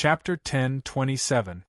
Chapter 10:27.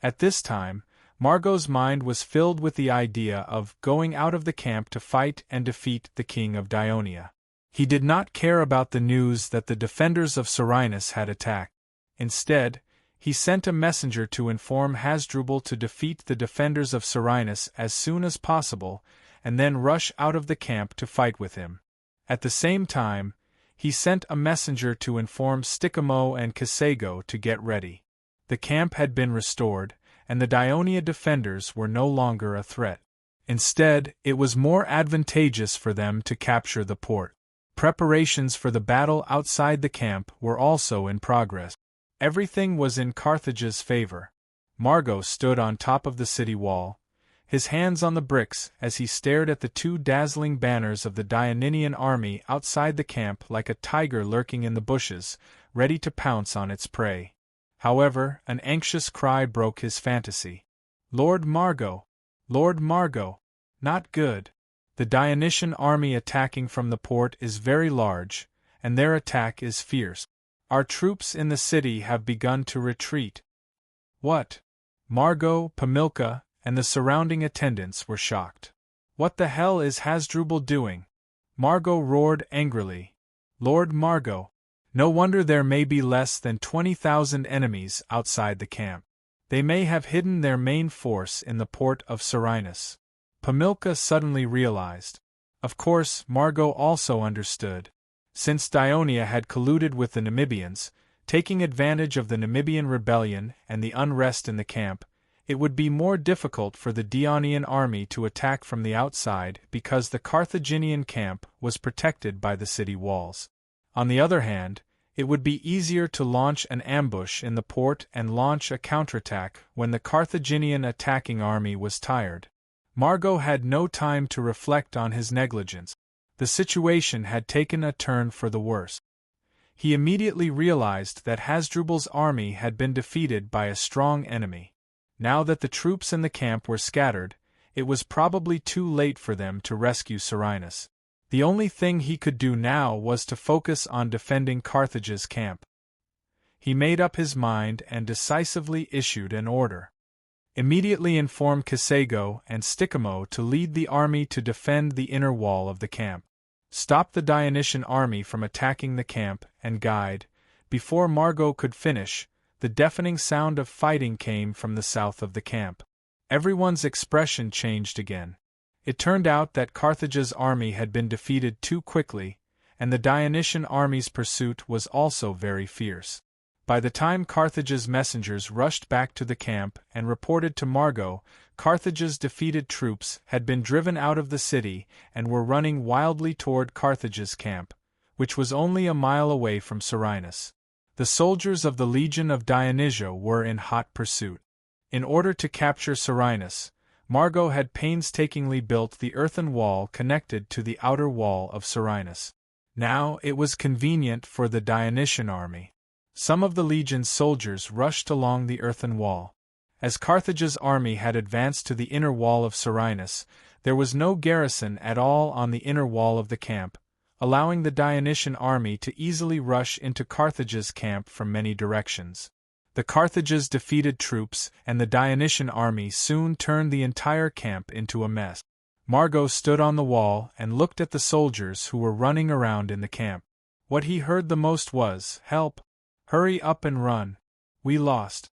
At this time, Margot's mind was filled with the idea of going out of the camp to fight and defeat the king of Dionia. He did not care about the news that the defenders of Serenus had attacked. Instead, he sent a messenger to inform Hasdrubal to defeat the defenders of Serenus as soon as possible, and then rush out of the camp to fight with him. At the same time, he sent a messenger to inform Stichamo and Casago to get ready. The camp had been restored, and the Dionia defenders were no longer a threat. Instead, it was more advantageous for them to capture the port. Preparations for the battle outside the camp were also in progress. Everything was in Carthage's favor. Margot stood on top of the city wall, his hands on the bricks as he stared at the two dazzling banners of the Dioninian army outside the camp like a tiger lurking in the bushes, ready to pounce on its prey. However, an anxious cry broke his fantasy. Lord Margot! Lord Margot! Not good. The Dionysian army attacking from the port is very large, and their attack is fierce. Our troops in the city have begun to retreat. What? Margot, Pamilka, and the surrounding attendants were shocked. What the hell is Hasdrubal doing? Margot roared angrily. Lord Margot! No wonder there may be less than 20,000 enemies outside the camp. They may have hidden their main force in the port of Serenus. Pamilka suddenly realized. Of course, Margot also understood. Since Dionia had colluded with the Namibians, taking advantage of the Namibian rebellion and the unrest in the camp, it would be more difficult for the Dionian army to attack from the outside because the Carthaginian camp was protected by the city walls. On the other hand, it would be easier to launch an ambush in the port and launch a counterattack when the Carthaginian attacking army was tired. Margot had no time to reflect on his negligence. The situation had taken a turn for the worse. He immediately realized that Hasdrubal's army had been defeated by a strong enemy. Now that the troops in the camp were scattered, it was probably too late for them to rescue Serenus. The only thing he could do now was to focus on defending Carthage's camp. He made up his mind and decisively issued an order. Immediately inform Casago and Stichamo to lead the army to defend the inner wall of the camp. Stop the Dionysian army from attacking the camp and guide. Before Margot could finish, the deafening sound of fighting came from the south of the camp. Everyone's expression changed again. It turned out that Carthage's army had been defeated too quickly, and the Dionysian army's pursuit was also very fierce. By the time Carthage's messengers rushed back to the camp and reported to Margot, Carthage's defeated troops had been driven out of the city and were running wildly toward Carthage's camp, which was only a mile away from Serenus. The soldiers of the Legion of Dionysia were in hot pursuit. In order to capture Serenus, Margot had painstakingly built the earthen wall connected to the outer wall of Serenus. Now it was convenient for the Dionysian army. Some of the legion's soldiers rushed along the earthen wall. As Carthage's army had advanced to the inner wall of Serenus, there was no garrison at all on the inner wall of the camp, allowing the Dionysian army to easily rush into Carthage's camp from many directions. The Carthage's defeated troops and the Dionysian army soon turned the entire camp into a mess. Margot stood on the wall and looked at the soldiers who were running around in the camp. What he heard the most was, "Help! Hurry up and run! We lost!"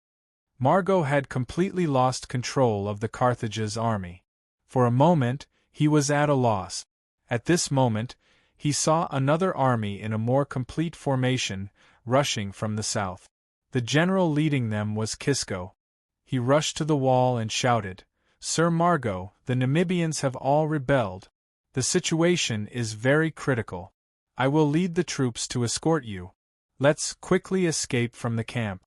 Margot had completely lost control of the Carthage's army. For a moment, he was at a loss. At this moment, he saw another army in a more complete formation, rushing from the south. The general leading them was Kisco. He rushed to the wall and shouted, "Sir Margot, the Namibians have all rebelled. The situation is very critical. I will lead the troops to escort you. Let's quickly escape from the camp."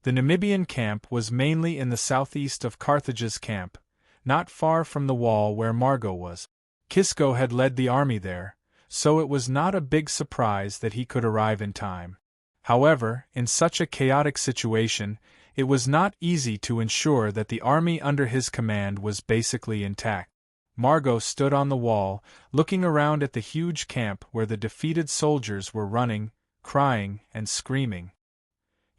The Namibian camp was mainly in the southeast of Carthage's camp, not far from the wall where Margot was. Kisco had led the army there, so it was not a big surprise that he could arrive in time. However, in such a chaotic situation, it was not easy to ensure that the army under his command was basically intact. Margot stood on the wall, looking around at the huge camp where the defeated soldiers were running, crying, and screaming.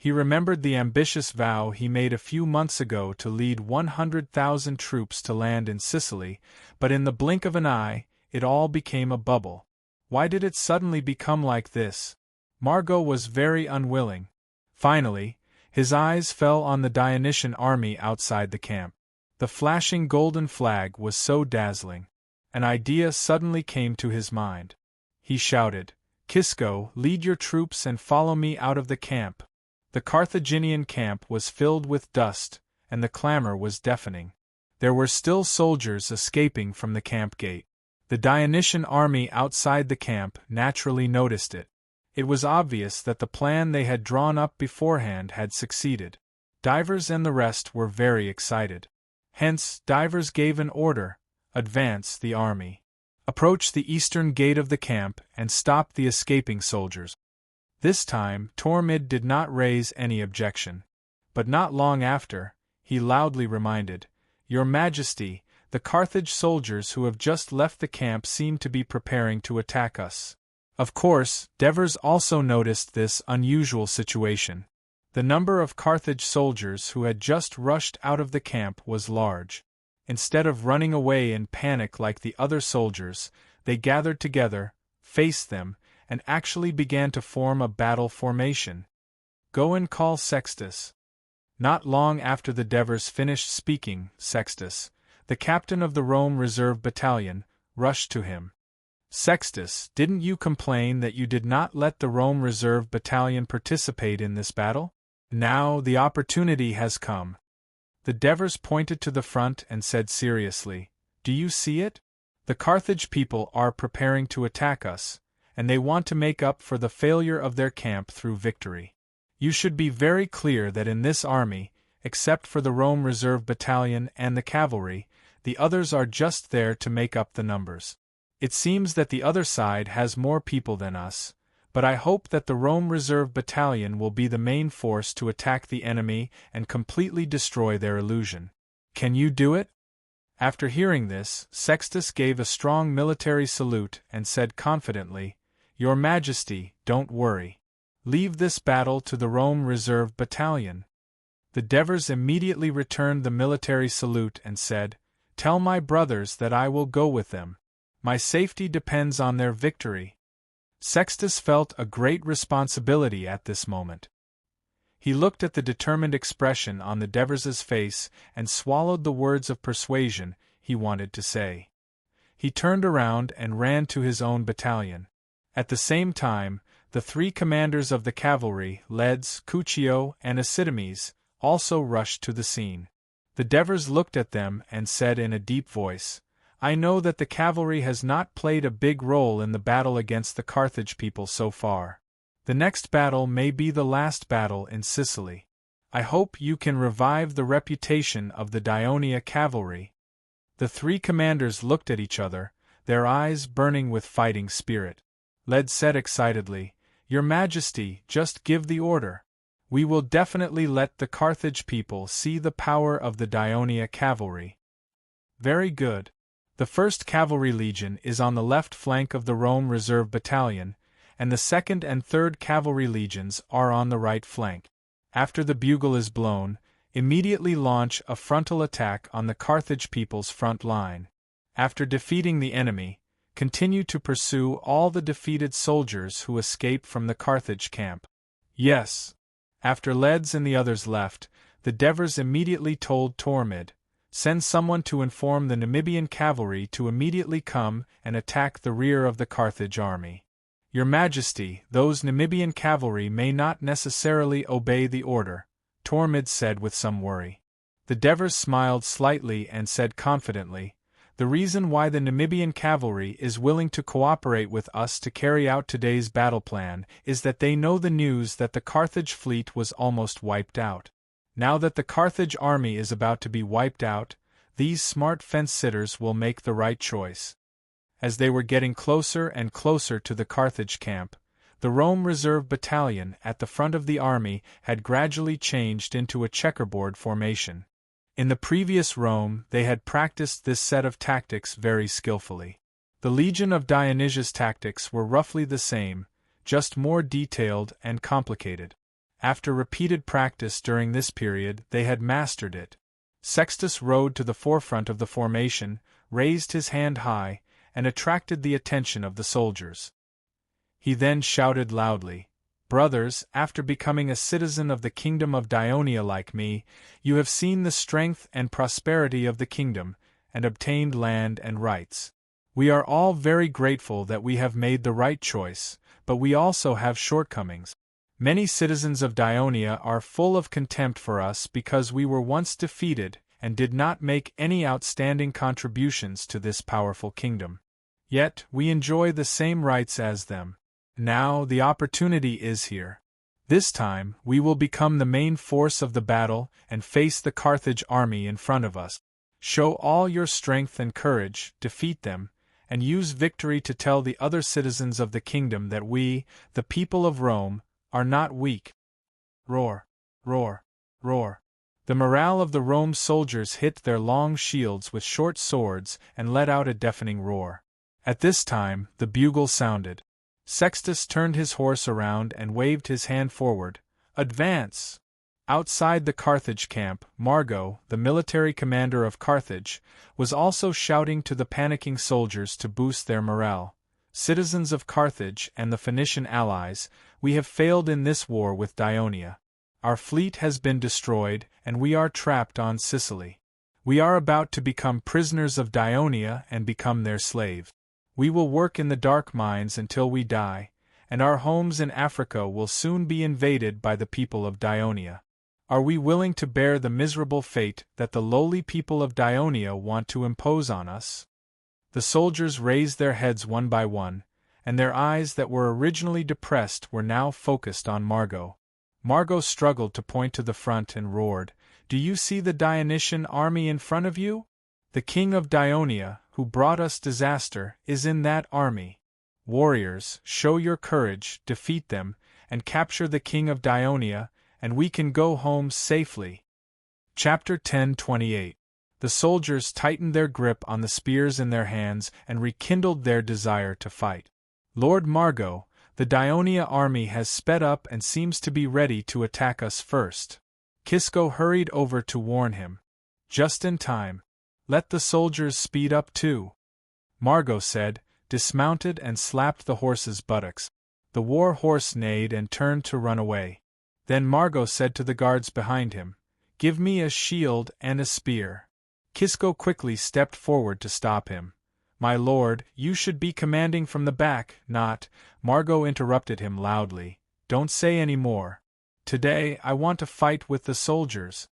He remembered the ambitious vow he made a few months ago to lead 100,000 troops to land in Sicily, but in the blink of an eye, it all became a bubble. Why did it suddenly become like this? Margot was very unwilling. Finally, his eyes fell on the Dionysian army outside the camp. The flashing golden flag was so dazzling. An idea suddenly came to his mind. He shouted, "Kisco, lead your troops and follow me out of the camp." The Carthaginian camp was filled with dust, and the clamor was deafening. There were still soldiers escaping from the camp gate. The Dionysian army outside the camp naturally noticed it. It was obvious that the plan they had drawn up beforehand had succeeded. Divers and the rest were very excited. Hence, Divers gave an order: advance the army. Approach the eastern gate of the camp and stop the escaping soldiers. This time, Tormid did not raise any objection. But not long after, he loudly reminded, "Your Majesty, the Carthage soldiers who have just left the camp seem to be preparing to attack us." Of course, Devers also noticed this unusual situation. The number of Carthage soldiers who had just rushed out of the camp was large. Instead of running away in panic like the other soldiers, they gathered together, faced them, and actually began to form a battle formation. "Go and call Sextus." Not long after the Devers finished speaking, Sextus, the captain of the Rome Reserve Battalion, rushed to him. "Sextus, didn't you complain that you did not let the Rome Reserve Battalion participate in this battle? Now the opportunity has come." The Devers pointed to the front and said seriously, "Do you see it? The Carthage people are preparing to attack us, and they want to make up for the failure of their camp through victory. You should be very clear that in this army, except for the Rome Reserve Battalion and the cavalry, the others are just there to make up the numbers. It seems that the other side has more people than us, but I hope that the Rome Reserve Battalion will be the main force to attack the enemy and completely destroy their illusion. Can you do it?" After hearing this, Sextus gave a strong military salute and said confidently, "Your Majesty, don't worry. Leave this battle to the Rome Reserve Battalion." The Devers immediately returned the military salute and said, "Tell my brothers that I will go with them. My safety depends on their victory." Sextus felt a great responsibility at this moment. He looked at the determined expression on the Devers's face and swallowed the words of persuasion he wanted to say. He turned around and ran to his own battalion. At the same time, the three commanders of the cavalry, Leds, Cuccio, and Acidames, also rushed to the scene. The Devers looked at them and said in a deep voice, "I know that the cavalry has not played a big role in the battle against the Carthage people so far. The next battle may be the last battle in Sicily. I hope you can revive the reputation of the Dionia cavalry." The three commanders looked at each other, their eyes burning with fighting spirit. Led said excitedly, "Your Majesty, just give the order. We will definitely let the Carthage people see the power of the Dionia cavalry." "Very good. The 1st Cavalry Legion is on the left flank of the Rome Reserve Battalion, and the 2nd and 3rd Cavalry Legions are on the right flank. After the bugle is blown, immediately launch a frontal attack on the Carthage people's front line. After defeating the enemy, continue to pursue all the defeated soldiers who escape from the Carthage camp." "Yes." After Leds and the others left, the Devers immediately told Tormid, "Send someone to inform the Namibian cavalry to immediately come and attack the rear of the Carthage army." "Your Majesty, those Namibian cavalry may not necessarily obey the order," Tormid said with some worry. The Devers smiled slightly and said confidently, "The reason why the Namibian cavalry is willing to cooperate with us to carry out today's battle plan is that they know the news that the Carthage fleet was almost wiped out. Now that the Carthage army is about to be wiped out, these smart fence-sitters will make the right choice." As they were getting closer and closer to the Carthage camp, the Rome Reserve Battalion at the front of the army had gradually changed into a checkerboard formation. In the previous Rome they had practiced this set of tactics very skillfully. The Legion of Dionysia's tactics were roughly the same, just more detailed and complicated. After repeated practice during this period, they had mastered it. Sextus rode to the forefront of the formation, raised his hand high, and attracted the attention of the soldiers. He then shouted loudly, "Brothers, after becoming a citizen of the kingdom of Dionia like me, you have seen the strength and prosperity of the kingdom, and obtained land and rights. We are all very grateful that we have made the right choice, but we also have shortcomings. Many citizens of Dionia are full of contempt for us because we were once defeated and did not make any outstanding contributions to this powerful kingdom. Yet, we enjoy the same rights as them. Now the opportunity is here. This time, we will become the main force of the battle and face the Carthage army in front of us. Show all your strength and courage, defeat them, and use victory to tell the other citizens of the kingdom that we, the people of Rome, are not weak." Roar, roar, roar. The morale of the Rome soldiers hit their long shields with short swords and let out a deafening roar. At this time, the bugle sounded. Sextus turned his horse around and waved his hand forward. "Advance!" Outside the Carthage camp, Margot, the military commander of Carthage, was also shouting to the panicking soldiers to boost their morale. "Citizens of Carthage and the Phoenician allies, we have failed in this war with Dionia. Our fleet has been destroyed, and we are trapped on Sicily. We are about to become prisoners of Dionia and become their slave. We will work in the dark mines until we die, and our homes in Africa will soon be invaded by the people of Dionia. Are we willing to bear the miserable fate that the lowly people of Dionia want to impose on us?" The soldiers raised their heads one by one, and their eyes that were originally depressed were now focused on Margot. Margot struggled to point to the front and roared, "Do you see the Dionysian army in front of you? The king of Dionia, who brought us disaster, is in that army. Warriors, show your courage, defeat them, and capture the king of Dionia, and we can go home safely." Chapter 10:28. The soldiers tightened their grip on the spears in their hands and rekindled their desire to fight. "Lord Margot, the Dionia army has sped up and seems to be ready to attack us first." Kisco hurried over to warn him. "Just in time. Let the soldiers speed up too," Margot said, dismounted and slapped the horse's buttocks. The war horse neighed and turned to run away. Then Margot said to the guards behind him, "Give me a shield and a spear." Kisco quickly stepped forward to stop him. "My lord, you should be commanding from the back, not—" Margot interrupted him loudly. "Don't say any more. Today I want to fight with the soldiers."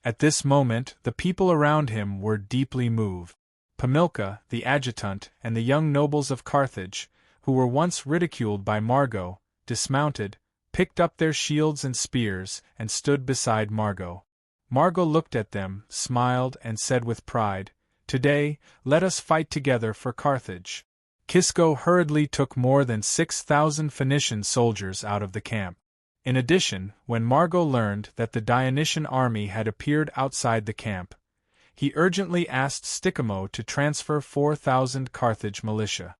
At this moment, the people around him were deeply moved. Pamilca, the adjutant, and the young nobles of Carthage, who were once ridiculed by Margot, dismounted, picked up their shields and spears, and stood beside Margot. Margot looked at them, smiled, and said with pride, "Today, let us fight together for Carthage." Kisco hurriedly took more than 6,000 Phoenician soldiers out of the camp. In addition, when Margot learned that the Dionysian army had appeared outside the camp, he urgently asked Sticamo to transfer 4,000 Carthage militia.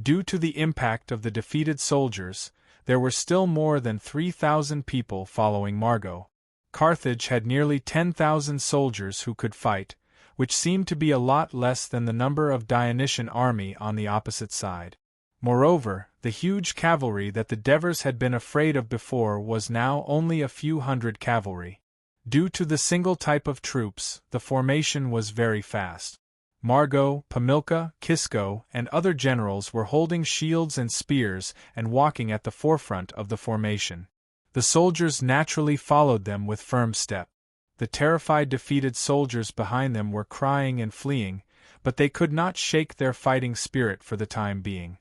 Due to the impact of the defeated soldiers, there were still more than 3,000 people following Margot. Carthage had nearly 10,000 soldiers who could fight, which seemed to be a lot less than the number of Dionysian army on the opposite side. Moreover, the huge cavalry that the Devers had been afraid of before was now only a few hundred cavalry. Due to the single type of troops, the formation was very fast. Margot, Pamilca, Kisco, and other generals were holding shields and spears and walking at the forefront of the formation. The soldiers naturally followed them with firm step. The terrified defeated soldiers behind them were crying and fleeing, but they could not shake their fighting spirit for the time being.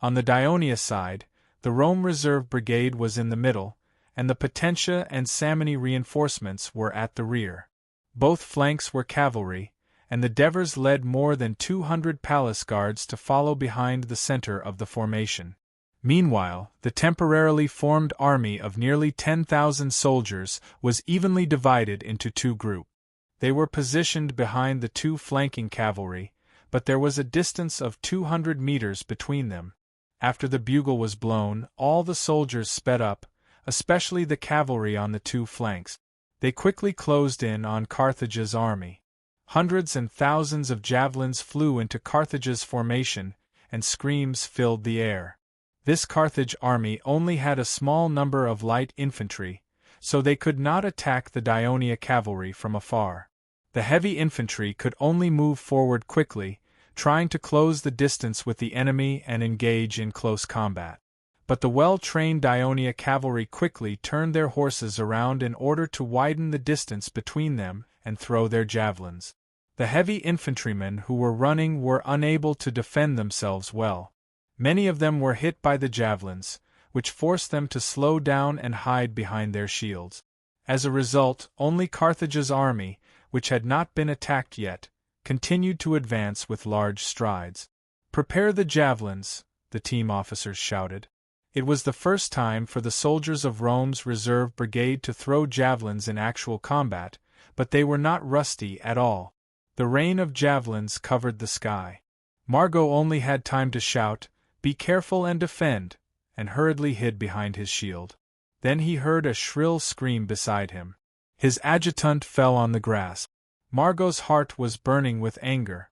On the Dionia side, the Rome Reserve Brigade was in the middle, and the Potentia and Samni reinforcements were at the rear. Both flanks were cavalry, and the Devers led more than 200 palace guards to follow behind the center of the formation. Meanwhile, the temporarily formed army of nearly 10,000 soldiers was evenly divided into two groups. They were positioned behind the two flanking cavalry, but there was a distance of 200 meters between them. After the bugle was blown, all the soldiers sped up, especially the cavalry on the two flanks. They quickly closed in on Carthage's army. Hundreds and thousands of javelins flew into Carthage's formation, and screams filled the air. This Carthage army only had a small number of light infantry, so they could not attack the Daionia cavalry from afar. The heavy infantry could only move forward quickly, trying to close the distance with the enemy and engage in close combat. But the well-trained Daionia cavalry quickly turned their horses around in order to widen the distance between them and throw their javelins. The heavy infantrymen who were running were unable to defend themselves well. Many of them were hit by the javelins, which forced them to slow down and hide behind their shields. As a result, only Carthage's army, which had not been attacked yet, continued to advance with large strides. "Prepare the javelins," the team officers shouted. It was the first time for the soldiers of Rome's reserve brigade to throw javelins in actual combat, but they were not rusty at all. The rain of javelins covered the sky. Margot only had time to shout, "Be careful and defend," and hurriedly hid behind his shield. Then he heard a shrill scream beside him. His adjutant fell on the grass. Margot's heart was burning with anger.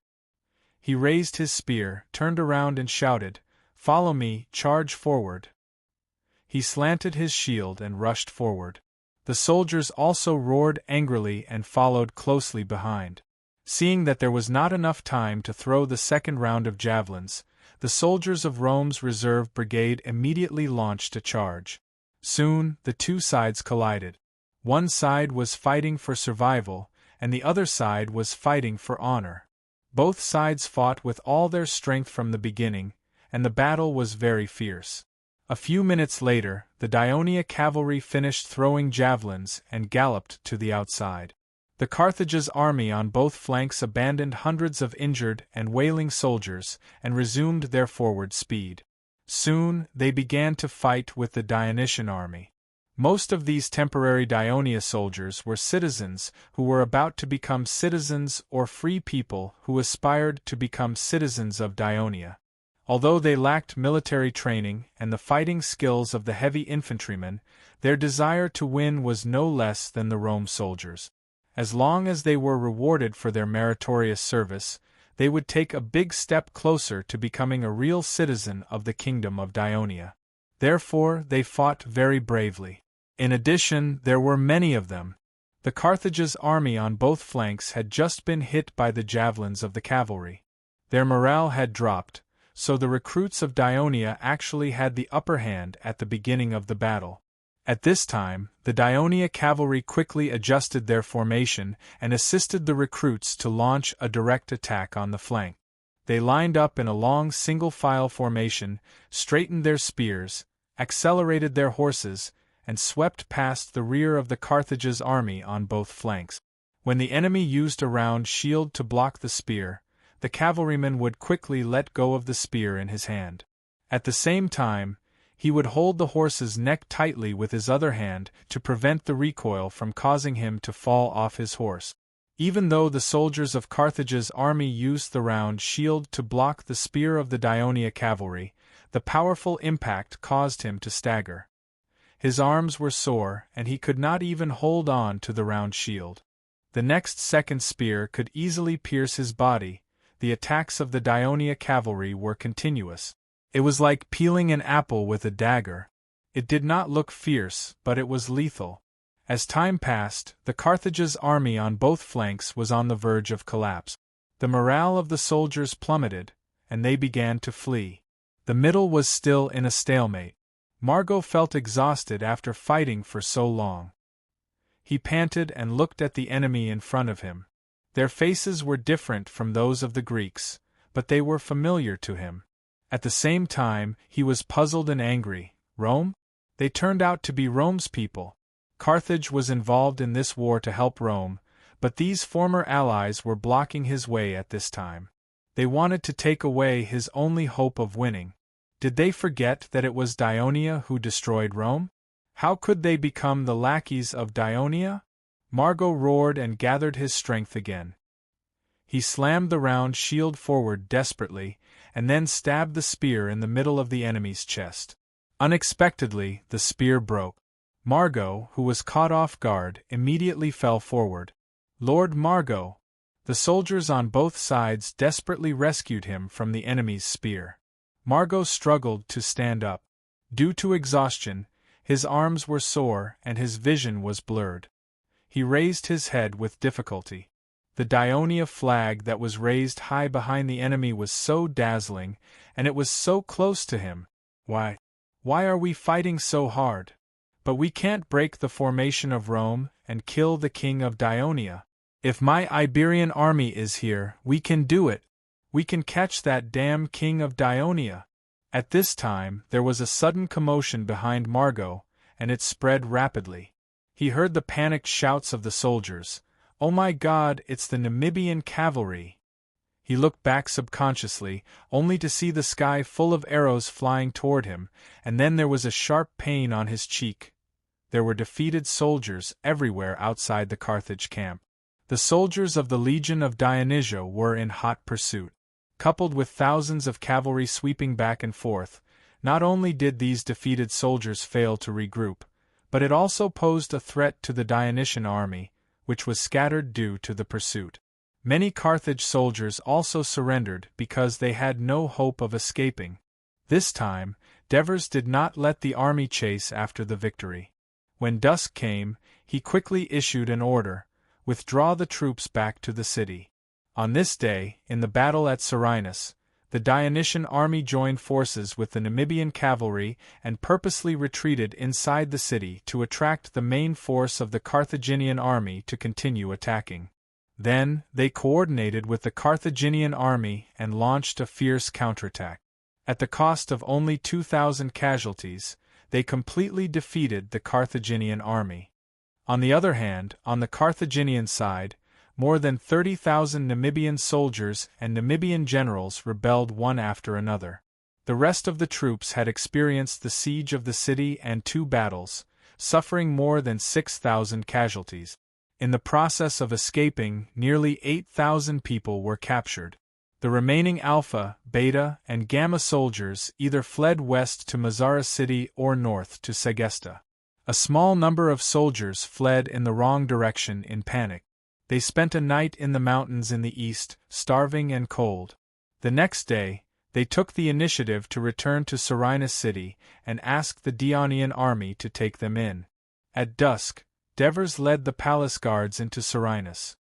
He raised his spear, turned around and shouted, "Follow me, charge forward." He slanted his shield and rushed forward. The soldiers also roared angrily and followed closely behind. Seeing that there was not enough time to throw the second round of javelins, the soldiers of Rome's reserve brigade immediately launched a charge. Soon, the two sides collided. One side was fighting for survival, and the other side was fighting for honor. Both sides fought with all their strength from the beginning, and the battle was very fierce. A few minutes later, the Daionia cavalry finished throwing javelins and galloped to the outside. The Carthage's army on both flanks abandoned hundreds of injured and wailing soldiers and resumed their forward speed. Soon, they began to fight with the Dionysian army. Most of these temporary Daionia soldiers were citizens who were about to become citizens or free people who aspired to become citizens of Daionia. Although they lacked military training and the fighting skills of the heavy infantrymen, their desire to win was no less than the Rome soldiers. As long as they were rewarded for their meritorious service, they would take a big step closer to becoming a real citizen of the kingdom of Daionia. Therefore, they fought very bravely. In addition, there were many of them. The Carthage's army on both flanks had just been hit by the javelins of the cavalry. Their morale had dropped, so the recruits of Daionia actually had the upper hand at the beginning of the battle. At this time, the Daionia cavalry quickly adjusted their formation and assisted the recruits to launch a direct attack on the flank. They lined up in a long single-file formation, straightened their spears, accelerated their horses, and swept past the rear of the Carthage's army on both flanks. When the enemy used a round shield to block the spear, the cavalryman would quickly let go of the spear in his hand. At the same time, he would hold the horse's neck tightly with his other hand to prevent the recoil from causing him to fall off his horse. Even though the soldiers of Carthage's army used the round shield to block the spear of the Daionia cavalry, the powerful impact caused him to stagger. His arms were sore, and he could not even hold on to the round shield. The next second spear could easily pierce his body. The attacks of the Daionia cavalry were continuous. It was like peeling an apple with a dagger. It did not look fierce, but it was lethal. As time passed, the Carthage's army on both flanks was on the verge of collapse. The morale of the soldiers plummeted, and they began to flee. The middle was still in a stalemate. Margot felt exhausted after fighting for so long. He panted and looked at the enemy in front of him. Their faces were different from those of the Greeks, but they were familiar to him. At the same time, he was puzzled and angry. Rome? They turned out to be Rome's people. Carthage was involved in this war to help Rome, but these former allies were blocking his way at this time. They wanted to take away his only hope of winning. Did they forget that it was Daionia who destroyed Rome? How could they become the lackeys of Daionia? Margot roared and gathered his strength again. He slammed the round shield forward desperately, and then stabbed the spear in the middle of the enemy's chest. Unexpectedly, the spear broke. Margot, who was caught off guard, immediately fell forward. Lord Margot! The soldiers on both sides desperately rescued him from the enemy's spear. Margot struggled to stand up. Due to exhaustion, his arms were sore and his vision was blurred. He raised his head with difficulty. The Dionia flag that was raised high behind the enemy was so dazzling, and it was so close to him. Why are we fighting so hard? But we can't break the formation of Rome and kill the king of Dionia. If my Iberian army is here, we can do it. We can catch that damn king of Dionia. At this time, there was a sudden commotion behind Margot, and it spread rapidly. He heard the panicked shouts of the soldiers. "Oh my God, it's the Namibian cavalry!" He looked back subconsciously, only to see the sky full of arrows flying toward him, and then there was a sharp pain on his cheek. There were defeated soldiers everywhere outside the Carthage camp. The soldiers of the Legion of Dionysia were in hot pursuit. Coupled with thousands of cavalry sweeping back and forth, not only did these defeated soldiers fail to regroup, but it also posed a threat to the Dionysian army, which was scattered due to the pursuit. Many Carthage soldiers also surrendered because they had no hope of escaping. This time, Devers did not let the army chase after the victory. When dusk came, he quickly issued an order: withdraw the troops back to the city. On this day, in the battle at Serenus, the Dionysian army joined forces with the Namibian cavalry and purposely retreated inside the city to attract the main force of the Carthaginian army to continue attacking. Then, they coordinated with the Carthaginian army and launched a fierce counterattack. At the cost of only 2,000 casualties, they completely defeated the Carthaginian army. On the other hand, on the Carthaginian side, more than 30,000 Namibian soldiers and Namibian generals rebelled one after another. The rest of the troops had experienced the siege of the city and 2 battles, suffering more than 6,000 casualties. In the process of escaping, nearly 8,000 people were captured. The remaining Alpha, Beta, and Gamma soldiers either fled west to Mazara City or north to Segesta. A small number of soldiers fled in the wrong direction in panic. They spent a night in the mountains in the east, starving and cold. The next day, they took the initiative to return to Serenus City and asked the Dionysian army to take them in. At dusk, Devers led the palace guards into Serenus.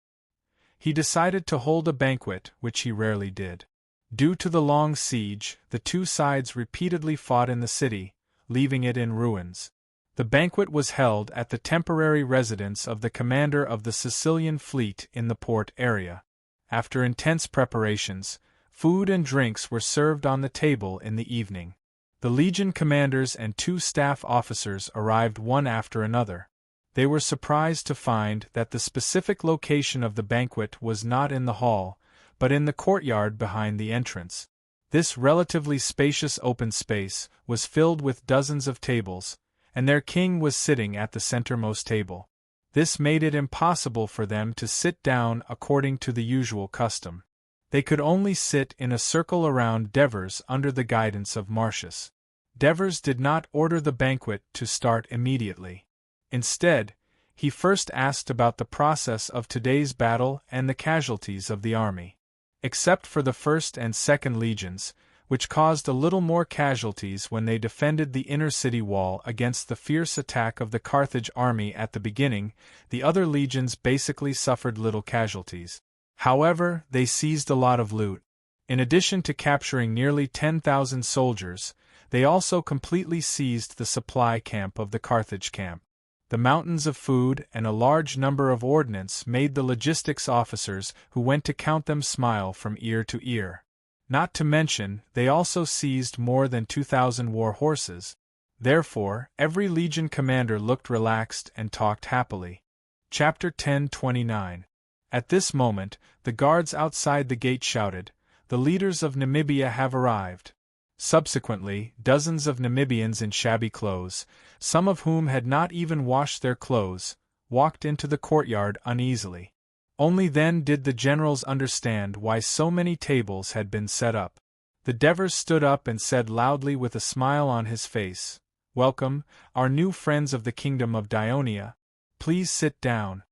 He decided to hold a banquet, which he rarely did. Due to the long siege, the 2 sides repeatedly fought in the city, leaving it in ruins. The banquet was held at the temporary residence of the commander of the Sicilian fleet in the port area. After intense preparations, food and drinks were served on the table in the evening. The legion commanders and 2 staff officers arrived one after another. They were surprised to find that the specific location of the banquet was not in the hall, but in the courtyard behind the entrance. This relatively spacious open space was filled with dozens of tables, and their king was sitting at the centermost table. This made it impossible for them to sit down according to the usual custom. They could only sit in a circle around Devers under the guidance of Marcius. Devers did not order the banquet to start immediately. Instead, he first asked about the process of today's battle and the casualties of the army. Except for the 1st and 2nd legions, which caused a little more casualties when they defended the inner city wall against the fierce attack of the Carthage army at the beginning, the other legions basically suffered little casualties. However, they seized a lot of loot. In addition to capturing nearly 10,000 soldiers, they also completely seized the supply camp of the Carthage camp. The mountains of food and a large number of ordnance made the logistics officers who went to count them smile from ear to ear. Not to mention, they also seized more than 2,000 war horses. Therefore, every legion commander looked relaxed and talked happily. Chapter 10:29. At this moment, the guards outside the gate shouted, "The leaders of Namibia have arrived." Subsequently, dozens of Namibians in shabby clothes, some of whom had not even washed their clothes, walked into the courtyard uneasily. Only then did the generals understand why so many tables had been set up. The Devers stood up and said loudly with a smile on his face, Welcome, our new friends of the kingdom of Dionia. Please sit down.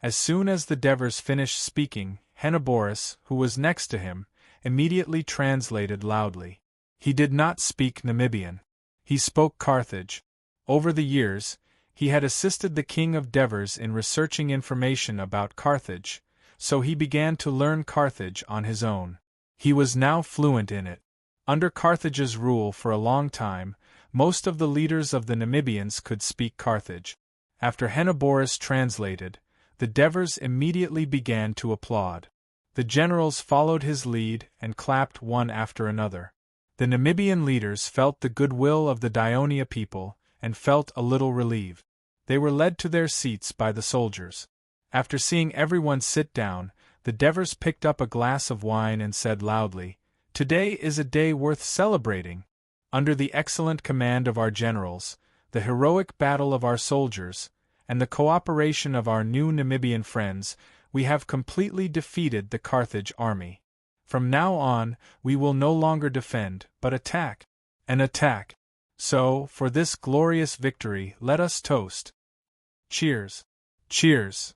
As soon as the Devers finished speaking, Henoboris, who was next to him, immediately translated loudly. He did not speak Namibian. He spoke Carthage. Over the years, he had assisted the king of Devers in researching information about Carthage, so he began to learn Carthage on his own. He was now fluent in it. Under Carthage's rule for a long time, most of the leaders of the Namibians could speak Carthage. After Henoboris translated, the Devers immediately began to applaud. The generals followed his lead and clapped one after another. The Namibian leaders felt the goodwill of the Dionia people and felt a little relieved. They were led to their seats by the soldiers. After seeing everyone sit down, the Devers picked up a glass of wine and said loudly, "Today is a day worth celebrating. Under the excellent command of our generals, the heroic battle of our soldiers, and the cooperation of our new Namibian friends, we have completely defeated the Carthage army. From now on, we will no longer defend, but attack. An attack. So, for this glorious victory, let us toast. Cheers. Cheers."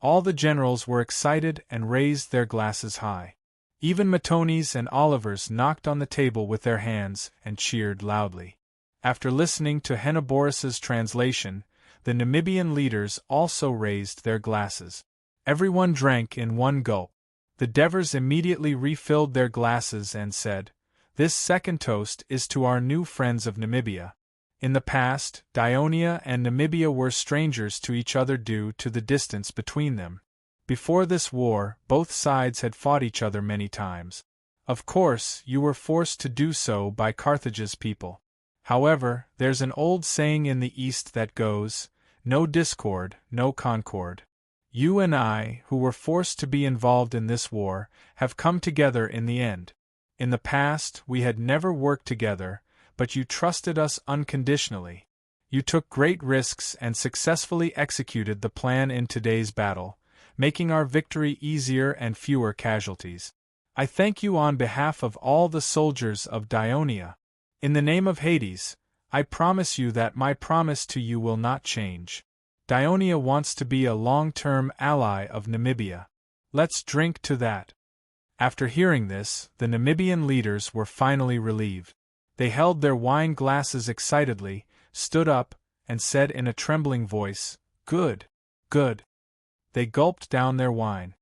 All the generals were excited and raised their glasses high. Even Matonis and Olivers knocked on the table with their hands and cheered loudly. After listening to Henoboris's translation, the Namibian leaders also raised their glasses. Everyone drank in one gulp. The Devers immediately refilled their glasses and said, "This second toast is to our new friends of Namibia. In the past, Dionia and Namibia were strangers to each other due to the distance between them. Before this war, both sides had fought each other many times. Of course, you were forced to do so by Carthage's people. However, there's an old saying in the East that goes, 'No discord, no concord.' You and I, who were forced to be involved in this war, have come together in the end. In the past, we had never worked together, but you trusted us unconditionally. You took great risks and successfully executed the plan in today's battle, making our victory easier and fewer casualties. I thank you on behalf of all the soldiers of Dionia. In the name of Hades, I promise you that my promise to you will not change. Dionia wants to be a long-term ally of Namibia. Let's drink to that." After hearing this, the Namibian leaders were finally relieved. They held their wine glasses excitedly, stood up, and said in a trembling voice, "Good, good." They gulped down their wine.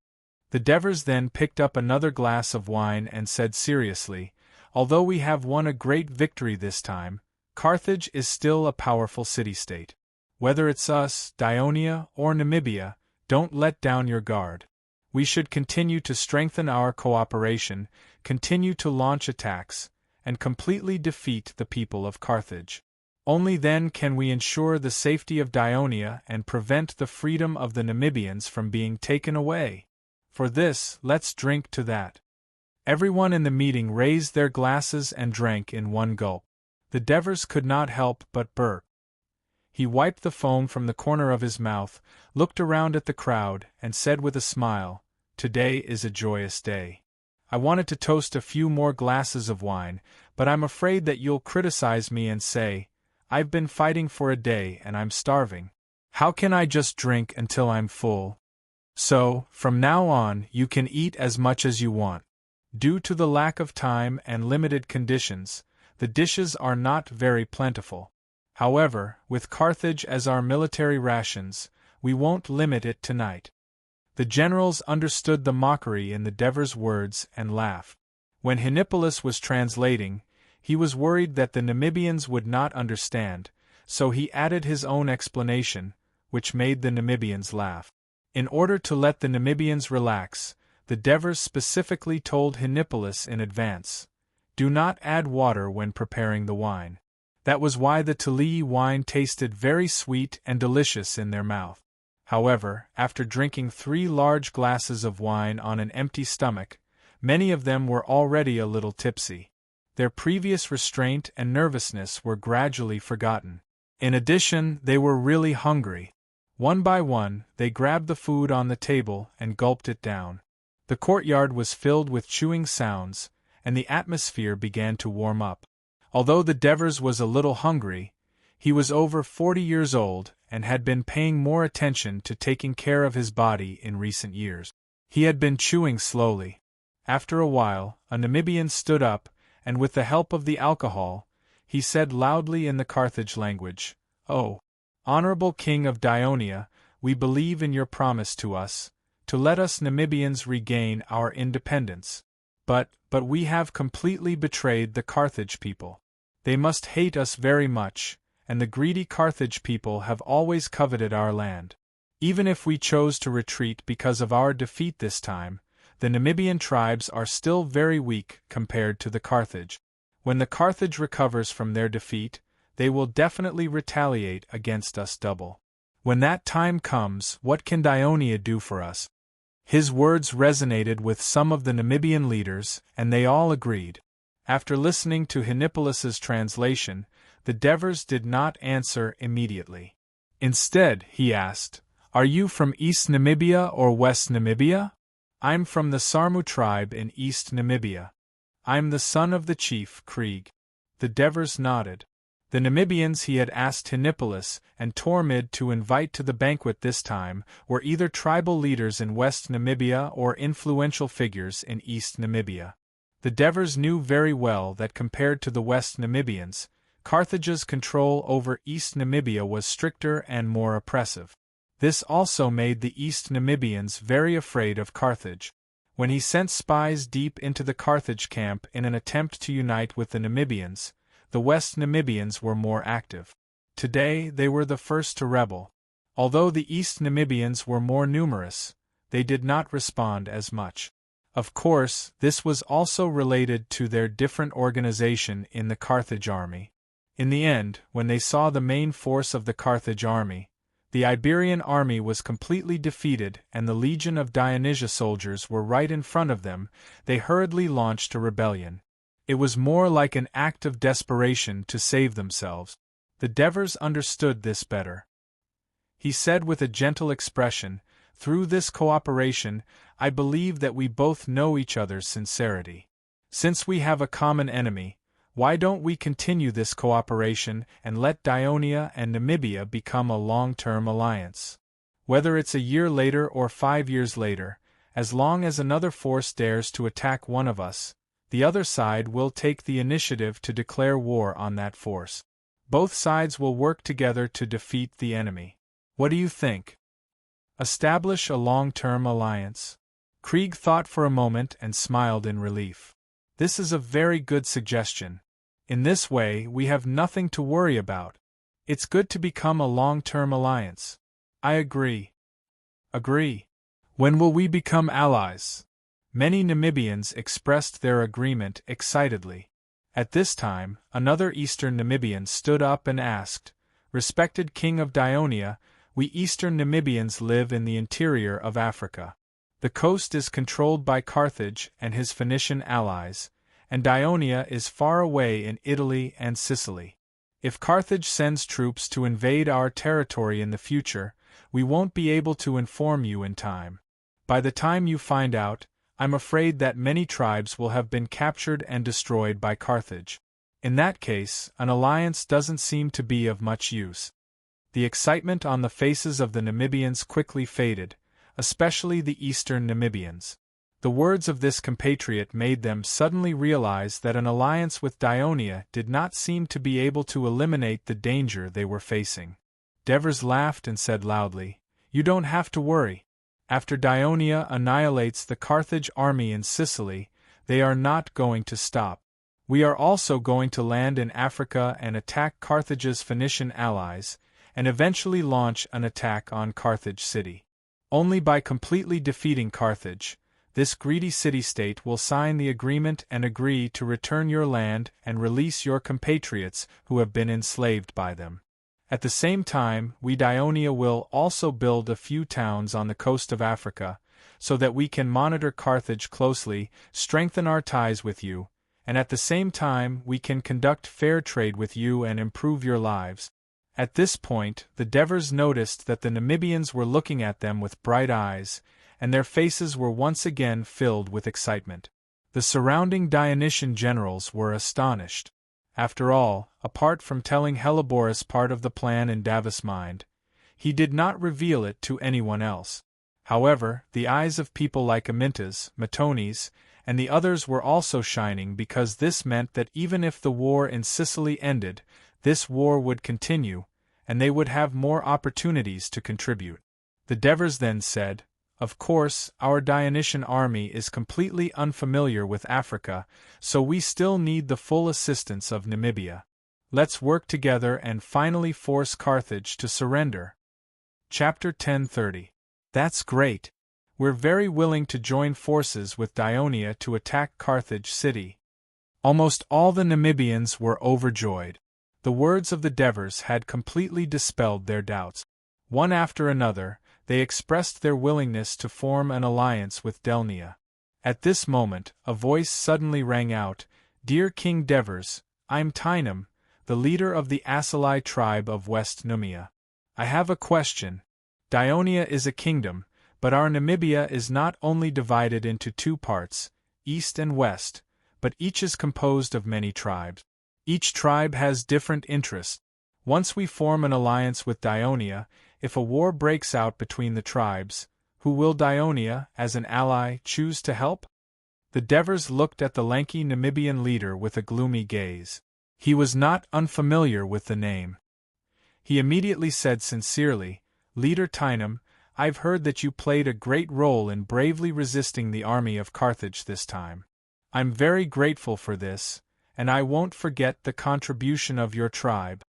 The Devers then picked up another glass of wine and said seriously, "Although we have won a great victory this time, Carthage is still a powerful city-state. Whether it's us, Dionia, or Namibia, don't let down your guard. We should continue to strengthen our cooperation, continue to launch attacks, and completely defeat the people of Carthage. Only then can we ensure the safety of Dionia and prevent the freedom of the Namibians from being taken away. For this, let's drink to that." Everyone in the meeting raised their glasses and drank in one gulp. The Devers could not help but burp. He wiped the foam from the corner of his mouth, looked around at the crowd, and said with a smile, "Today is a joyous day. I wanted to toast a few more glasses of wine, but I'm afraid that you'll criticize me and say, 'I've been fighting for a day and I'm starving. How can I just drink until I'm full?' So, from now on, you can eat as much as you want. Due to the lack of time and limited conditions, the dishes are not very plentiful. However, with Carthage as our military rations, we won't limit it tonight." The generals understood the mockery in the Devers' words and laughed. When Henipolis was translating, he was worried that the Namibians would not understand, so he added his own explanation, which made the Namibians laugh. In order to let the Namibians relax, the Devers specifically told Henipolis in advance, "Do not add water when preparing the wine." That was why the Tulii wine tasted very sweet and delicious in their mouth. However, after drinking 3 large glasses of wine on an empty stomach, many of them were already a little tipsy. Their previous restraint and nervousness were gradually forgotten. In addition, they were really hungry. One by one, they grabbed the food on the table and gulped it down. The courtyard was filled with chewing sounds, and the atmosphere began to warm up. Although the Devers was a little hungry, he was over 40 years old and had been paying more attention to taking care of his body in recent years. He had been chewing slowly. After a while, a Namibian stood up, and with the help of the alcohol, he said loudly in the Carthage language, "Oh, Honorable King of Dionia, we believe in your promise to us, to let us Namibians regain our independence. But we have completely betrayed the Carthage people. They must hate us very much, and the greedy Carthage people have always coveted our land. Even if we chose to retreat because of our defeat this time, the Namibian tribes are still very weak compared to the Carthage. When the Carthage recovers from their defeat, they will definitely retaliate against us double. When that time comes, what can Dionia do for us?" His words resonated with some of the Namibian leaders, and they all agreed. After listening to Hippolytus's translation, the Devers did not answer immediately. Instead, he asked, "Are you from East Namibia or West Namibia?" "I'm from the Sarmu tribe in East Namibia. I'm the son of the chief, Krieg." The Devers nodded. The Namibians he had asked Hippolytus and Tormid to invite to the banquet this time were either tribal leaders in West Namibia or influential figures in East Namibia. The Devers knew very well that compared to the West Namibians, Carthage's control over East Namibia was stricter and more oppressive. This also made the East Namibians very afraid of Carthage. When he sent spies deep into the Carthage camp in an attempt to unite with the Namibians, the West Namibians were more active. Today they were the first to rebel. Although the East Namibians were more numerous, they did not respond as much. Of course, this was also related to their different organization in the Carthage army. In the end, when they saw the main force of the Carthage army, the Iberian army was completely defeated and the Legion of Dionysia soldiers were right in front of them, they hurriedly launched a rebellion. It was more like an act of desperation to save themselves. The Devers understood this better. He said with a gentle expression, "Through this cooperation, I believe that we both know each other's sincerity. Since we have a common enemy, why don't we continue this cooperation and let Dionia and Namibia become a long-term alliance? Whether it's a year later or 5 years later, as long as another force dares to attack one of us, the other side will take the initiative to declare war on that force. Both sides will work together to defeat the enemy. What do you think? Establish a long-term alliance." Krieg thought for a moment and smiled in relief. "This is a very good suggestion. In this way, we have nothing to worry about. It's good to become a long-term alliance." "I agree." "Agree. When will we become allies?" Many Namibians expressed their agreement excitedly. At this time, another Eastern Namibian stood up and asked, "Respected King of Dionia, we Eastern Namibians live in the interior of Africa. The coast is controlled by Carthage and his Phoenician allies, and Dionia is far away in Italy and Sicily. If Carthage sends troops to invade our territory in the future, we won't be able to inform you in time. By the time you find out, I'm afraid that many tribes will have been captured and destroyed by Carthage. In that case, an alliance doesn't seem to be of much use." The excitement on the faces of the Namibians quickly faded, especially the Eastern Namibians. The words of this compatriot made them suddenly realize that an alliance with Dionia did not seem to be able to eliminate the danger they were facing. Devers laughed and said loudly, "You don't have to worry. After Dionia annihilates the Carthage army in Sicily, they are not going to stop. We are also going to land in Africa and attack Carthage's Phoenician allies, and eventually launch an attack on Carthage city. Only by completely defeating Carthage, this greedy city-state will sign the agreement and agree to return your land and release your compatriots who have been enslaved by them. At the same time, we Dionia will also build a few towns on the coast of Africa, so that we can monitor Carthage closely, strengthen our ties with you, and at the same time we can conduct fair trade with you and improve your lives." At this point, the Devers noticed that the Namibians were looking at them with bright eyes, and their faces were once again filled with excitement. The surrounding Dionysian generals were astonished. After all, apart from telling Heliborus part of the plan in Davos' mind, he did not reveal it to anyone else. However, the eyes of people like Amintas, Matones, and the others were also shining because this meant that even if the war in Sicily ended, this war would continue, and they would have more opportunities to contribute. The Devers then said, "Of course, our Dionysian army is completely unfamiliar with Africa, so we still need the full assistance of Namibia. Let's work together and finally force Carthage to surrender." Chapter 10:30. That's great. We're very willing to join forces with Dionia to attack Carthage city. Almost all the Namibians were overjoyed. The words of the Devers had completely dispelled their doubts. One after another, they expressed their willingness to form an alliance with Delnia. At this moment, a voice suddenly rang out, "Dear King Devers, I'm Tynum, the leader of the Asali tribe of West Numia. I have a question. Dionia is a kingdom, but our Namibia is not only divided into two parts, east and west, but each is composed of many tribes. Each tribe has different interests. Once we form an alliance with Dionia, if a war breaks out between the tribes, who will Dionia, as an ally, choose to help?" The Devers looked at the lanky Namibian leader with a gloomy gaze. He was not unfamiliar with the name. He immediately said sincerely, "Leader Tynum, I've heard that you played a great role in bravely resisting the army of Carthage this time. I'm very grateful for this, and I won't forget the contribution of your tribe."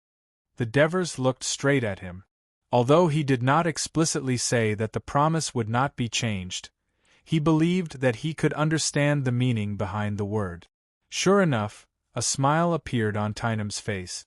The Devers looked straight at him. Although he did not explicitly say that the promise would not be changed, he believed that he could understand the meaning behind the word. Sure enough, a smile appeared on Tynum's face.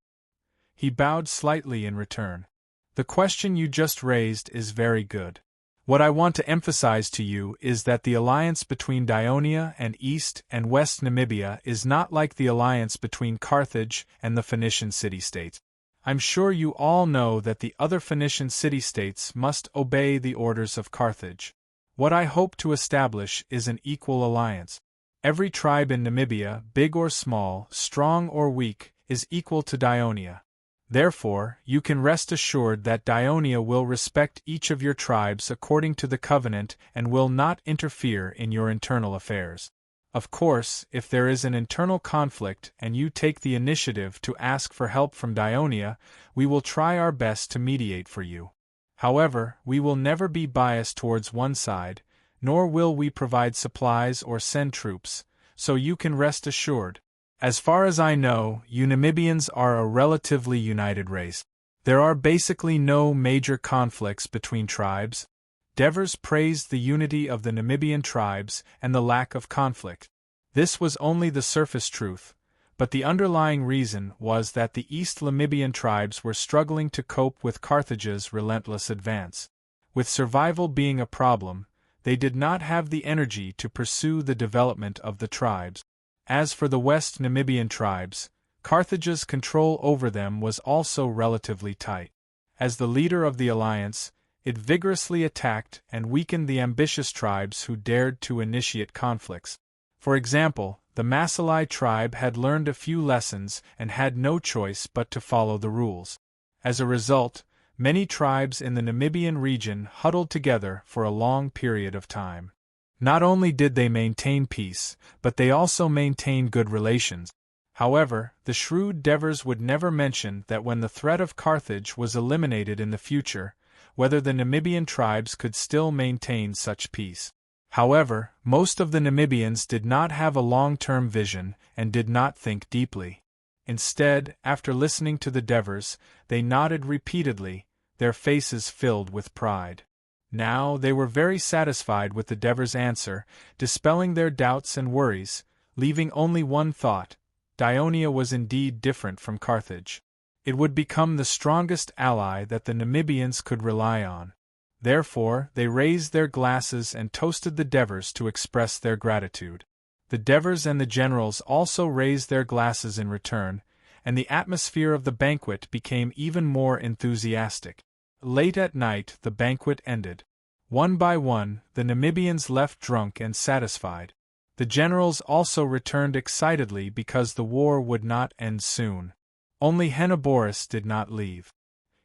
He bowed slightly in return. "The question you just raised is very good. What I want to emphasize to you is that the alliance between Dionia and East and West Namibia is not like the alliance between Carthage and the Phoenician city-states. I'm sure you all know that the other Phoenician city-states must obey the orders of Carthage. What I hope to establish is an equal alliance. Every tribe in Namibia, big or small, strong or weak, is equal to Dionia. Therefore, you can rest assured that Dionia will respect each of your tribes according to the covenant and will not interfere in your internal affairs. Of course, if there is an internal conflict and you take the initiative to ask for help from Dionia, we will try our best to mediate for you. However, we will never be biased towards one side, nor will we provide supplies or send troops, so you can rest assured. As far as I know, you Namibians are a relatively united race. There are basically no major conflicts between tribes." Devers praised the unity of the Namibian tribes and the lack of conflict. This was only the surface truth, but the underlying reason was that the East Namibian tribes were struggling to cope with Carthage's relentless advance. With survival being a problem, they did not have the energy to pursue the development of the tribes. As for the West Namibian tribes, Carthage's control over them was also relatively tight. As the leader of the alliance, it vigorously attacked and weakened the ambitious tribes who dared to initiate conflicts. For example, the Masalai tribe had learned a few lessons and had no choice but to follow the rules. As a result, many tribes in the Namibian region huddled together for a long period of time. Not only did they maintain peace, but they also maintained good relations. However, the shrewd Devers would never mention that when the threat of Carthage was eliminated in the future, whether the Namibian tribes could still maintain such peace. However, most of the Namibians did not have a long-term vision and did not think deeply. Instead, after listening to the Devers, they nodded repeatedly, their faces filled with pride. Now they were very satisfied with the Devers' answer, dispelling their doubts and worries, leaving only one thought: Dionia was indeed different from Carthage. It would become the strongest ally that the Namibians could rely on. Therefore, they raised their glasses and toasted the Devers to express their gratitude. The Devers and the generals also raised their glasses in return, and the atmosphere of the banquet became even more enthusiastic. Late at night, the banquet ended. One by one, the Namibians left drunk and satisfied. The generals also returned excitedly because the war would not end soon. Only Henoboris did not leave.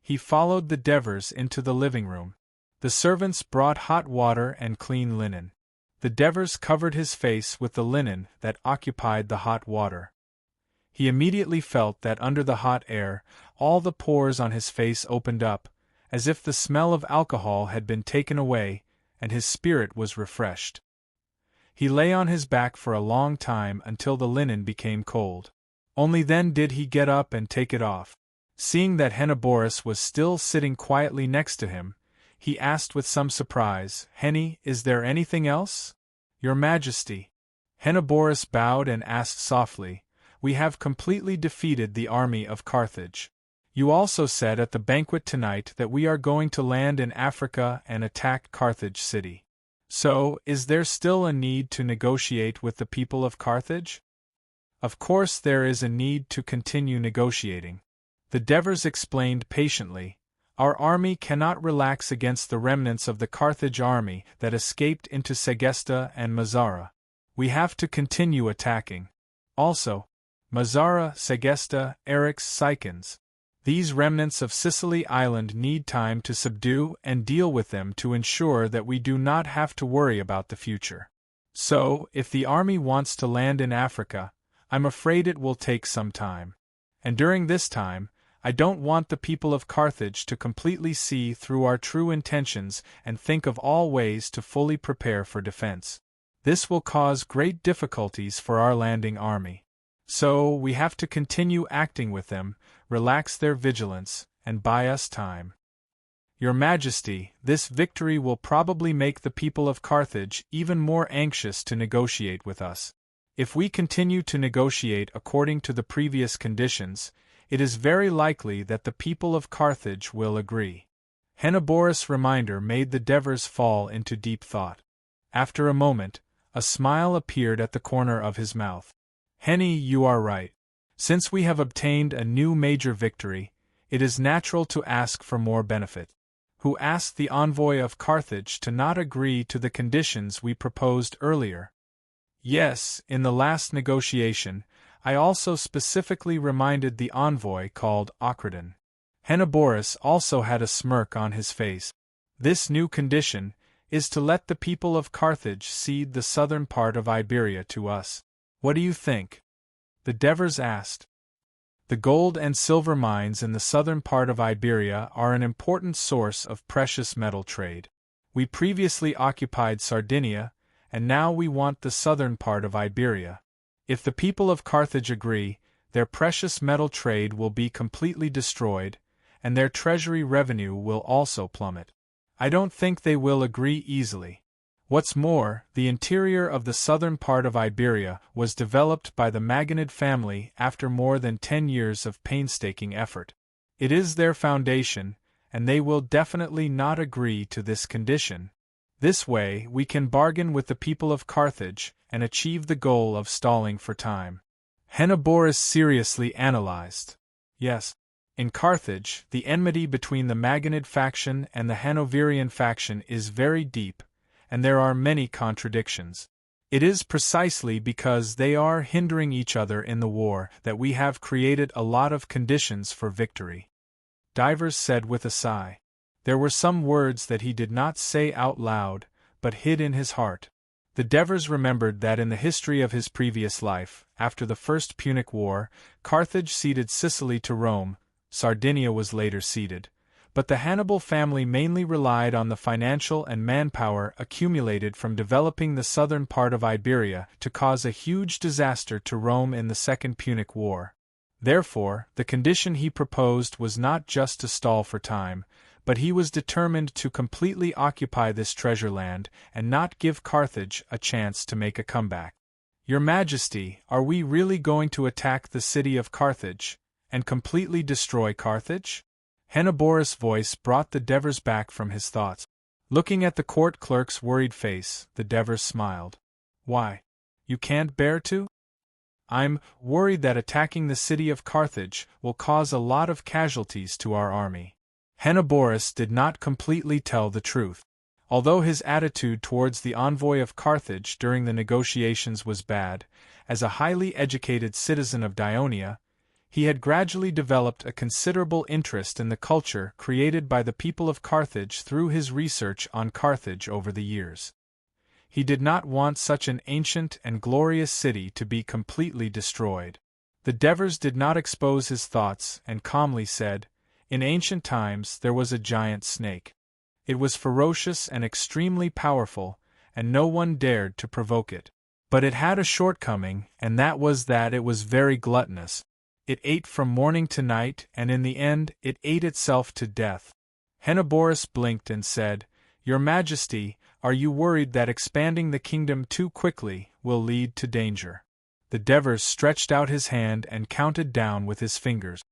He followed the Devers into the living room. The servants brought hot water and clean linen. The Devers covered his face with the linen that occupied the hot water. He immediately felt that under the hot air, all the pores on his face opened up, as if the smell of alcohol had been taken away, and his spirit was refreshed. He lay on his back for a long time until the linen became cold. Only then did he get up and take it off. Seeing that Henoboris was still sitting quietly next to him, he asked with some surprise, "Henny, is there anything else?" "Your Majesty." Henoboris bowed and asked softly, "We have completely defeated the army of Carthage. You also said at the banquet tonight that we are going to land in Africa and attack Carthage city. So, is there still a need to negotiate with the people of Carthage?" "Of course there is a need to continue negotiating." The Devers explained patiently, "Our army cannot relax against the remnants of the Carthage army that escaped into Segesta and Mazara. We have to continue attacking. Also, Mazara, Segesta, Eryx, Sicans. These remnants of Sicily Island need time to subdue and deal with them to ensure that we do not have to worry about the future. So, if the army wants to land in Africa, I'm afraid it will take some time. And during this time, I don't want the people of Carthage to completely see through our true intentions and think of all ways to fully prepare for defense. This will cause great difficulties for our landing army. So, we have to continue acting with them, relax their vigilance, and buy us time. Your Majesty, this victory will probably make the people of Carthage even more anxious to negotiate with us. If we continue to negotiate according to the previous conditions, it is very likely that the people of Carthage will agree." Henoboris' reminder made the Devers fall into deep thought. After a moment, a smile appeared at the corner of his mouth. "Henny, you are right. Since we have obtained a new major victory, it is natural to ask for more benefit. Who asked the envoy of Carthage to not agree to the conditions we proposed earlier?" "Yes, in the last negotiation, I also specifically reminded the envoy called Ochradon." Henoboris also had a smirk on his face. "This new condition is to let the people of Carthage cede the southern part of Iberia to us. What do you think?" The Devers asked. The gold and silver mines in the southern part of Iberia are an important source of precious metal trade. We previously occupied Sardinia, and now we want the southern part of Iberia. If the people of Carthage agree, their precious metal trade will be completely destroyed, and their treasury revenue will also plummet. I don't think they will agree easily. What's more, the interior of the southern part of Iberia was developed by the Maganid family after more than 10 years of painstaking effort. It is their foundation, and they will definitely not agree to this condition. This way, we can bargain with the people of Carthage and achieve the goal of stalling for time. Henoboris seriously analyzed. Yes. In Carthage, the enmity between the Maganid faction and the Hanoverian faction is very deep, and there are many contradictions. It is precisely because they are hindering each other in the war that we have created a lot of conditions for victory. Divers said with a sigh. There were some words that he did not say out loud, but hid in his heart. The Devers remembered that in the history of his previous life, after the First Punic War, Carthage ceded Sicily to Rome. Sardinia was later ceded, but the Hannibal family mainly relied on the financial and manpower accumulated from developing the southern part of Iberia to cause a huge disaster to Rome in the Second Punic War. Therefore, the condition he proposed was not just to stall for time, but he was determined to completely occupy this treasure land and not give Carthage a chance to make a comeback. Your Majesty, are we really going to attack the city of Carthage and completely destroy Carthage? Henoboris' voice brought the Devers back from his thoughts. Looking at the court clerk's worried face, the Devers smiled. Why? You can't bear to? I'm worried that attacking the city of Carthage will cause a lot of casualties to our army. Henoboris did not completely tell the truth. Although his attitude towards the envoy of Carthage during the negotiations was bad, as a highly educated citizen of Dionia, he had gradually developed a considerable interest in the culture created by the people of Carthage through his research on Carthage over the years. He did not want such an ancient and glorious city to be completely destroyed. The Devers did not expose his thoughts and calmly said, "In ancient times there was a giant snake. It was ferocious and extremely powerful, and no one dared to provoke it. But it had a shortcoming, and that was that it was very gluttonous. It ate from morning to night, and in the end it ate itself to death." Henoboris blinked and said, "Your Majesty, are you worried that expanding the kingdom too quickly will lead to danger?" The Devers stretched out his hand and counted down with his fingers.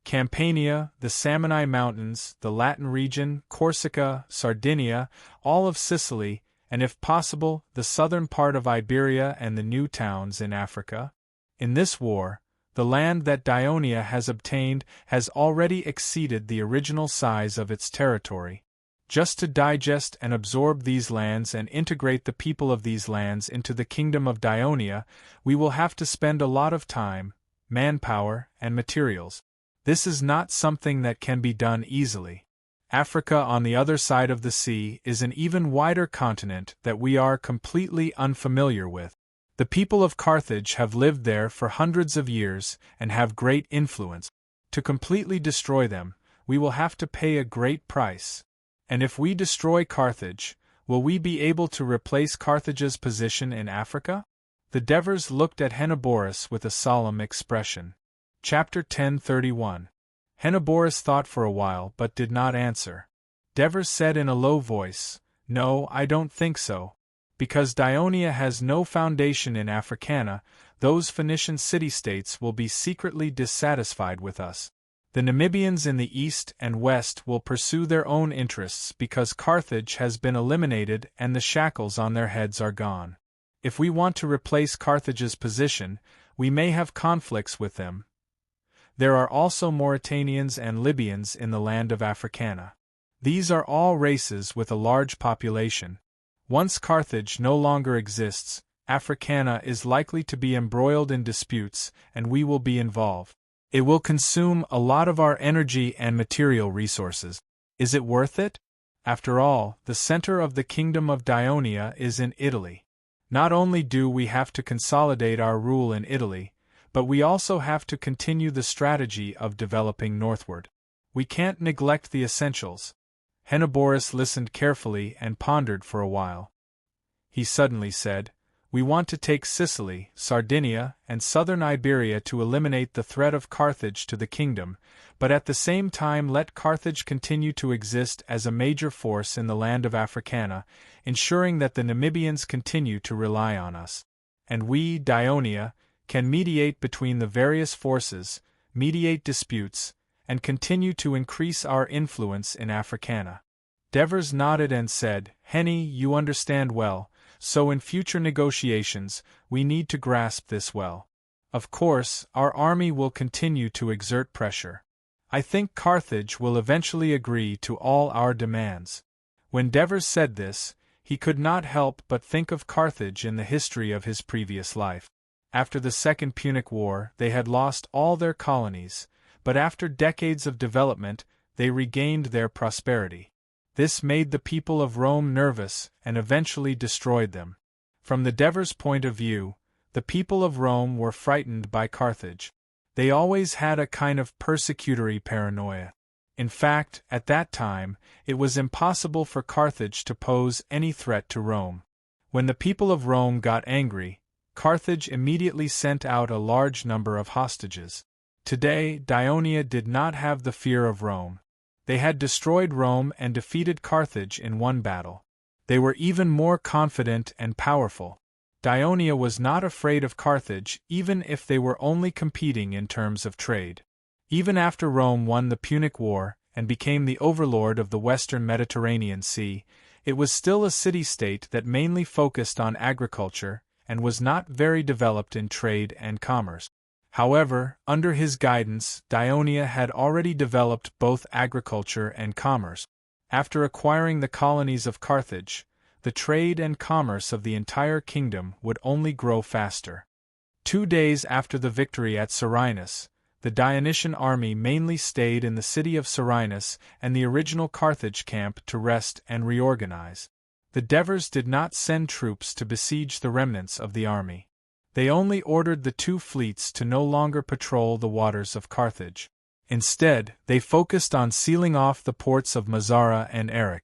Campania, the Samni Mountains, the Latin region, Corsica, Sardinia, all of Sicily, and if possible, the southern part of Iberia and the new towns in Africa. In this war, the land that Dionia has obtained has already exceeded the original size of its territory. Just to digest and absorb these lands and integrate the people of these lands into the kingdom of Dionia, we will have to spend a lot of time, manpower, and materials. This is not something that can be done easily. Africa on the other side of the sea is an even wider continent that we are completely unfamiliar with. The people of Carthage have lived there for hundreds of years and have great influence. To completely destroy them, we will have to pay a great price. And if we destroy Carthage, will we be able to replace Carthage's position in Africa? The Devers looked at Henoboris with a solemn expression. Chapter 1031. Henoboris thought for a while but did not answer. Devers said in a low voice, "No, I don't think so. Because Dionia has no foundation in Africana, those Phoenician city-states will be secretly dissatisfied with us. The Namibians in the east and west will pursue their own interests because Carthage has been eliminated and the shackles on their heads are gone. If we want to replace Carthage's position, we may have conflicts with them. There are also Mauritanians and Libyans in the land of Africana. These are all races with a large population. Once Carthage no longer exists, Africana is likely to be embroiled in disputes, and we will be involved. It will consume a lot of our energy and material resources. Is it worth it? After all, the center of the kingdom of Dionia is in Italy. Not only do we have to consolidate our rule in Italy, but we also have to continue the strategy of developing northward. We can't neglect the essentials." Henoboris listened carefully and pondered for a while. He suddenly said, "We want to take Sicily, Sardinia, and southern Iberia to eliminate the threat of Carthage to the kingdom, but at the same time let Carthage continue to exist as a major force in the land of Africana, ensuring that the Namibians continue to rely on us. And we, Dionia, can mediate between the various forces, mediate disputes, and continue to increase our influence in Africana." Devers nodded and said, "Henny, you understand well. So in future negotiations, we need to grasp this well. Of course, our army will continue to exert pressure. I think Carthage will eventually agree to all our demands." When Devers said this, he could not help but think of Carthage in the history of his previous life. After the Second Punic War, they had lost all their colonies, but after decades of development, they regained their prosperity. This made the people of Rome nervous and eventually destroyed them. From the Devers' point of view, the people of Rome were frightened by Carthage. They always had a kind of persecutory paranoia. In fact, at that time, it was impossible for Carthage to pose any threat to Rome. When the people of Rome got angry, Carthage immediately sent out a large number of hostages. Today, Dionia did not have the fear of Rome. They had destroyed Rome and defeated Carthage in one battle. They were even more confident and powerful. Dionia was not afraid of Carthage even if they were only competing in terms of trade. Even after Rome won the Punic War and became the overlord of the western Mediterranean Sea, it was still a city-state that mainly focused on agriculture and was not very developed in trade and commerce. However, under his guidance, Dionia had already developed both agriculture and commerce. After acquiring the colonies of Carthage, the trade and commerce of the entire kingdom would only grow faster. 2 days after the victory at Serenus, the Dionysian army mainly stayed in the city of Serenus and the original Carthage camp to rest and reorganize. The Devers did not send troops to besiege the remnants of the army. They only ordered the 2 fleets to no longer patrol the waters of Carthage. Instead, they focused on sealing off the ports of Mazara and Erech.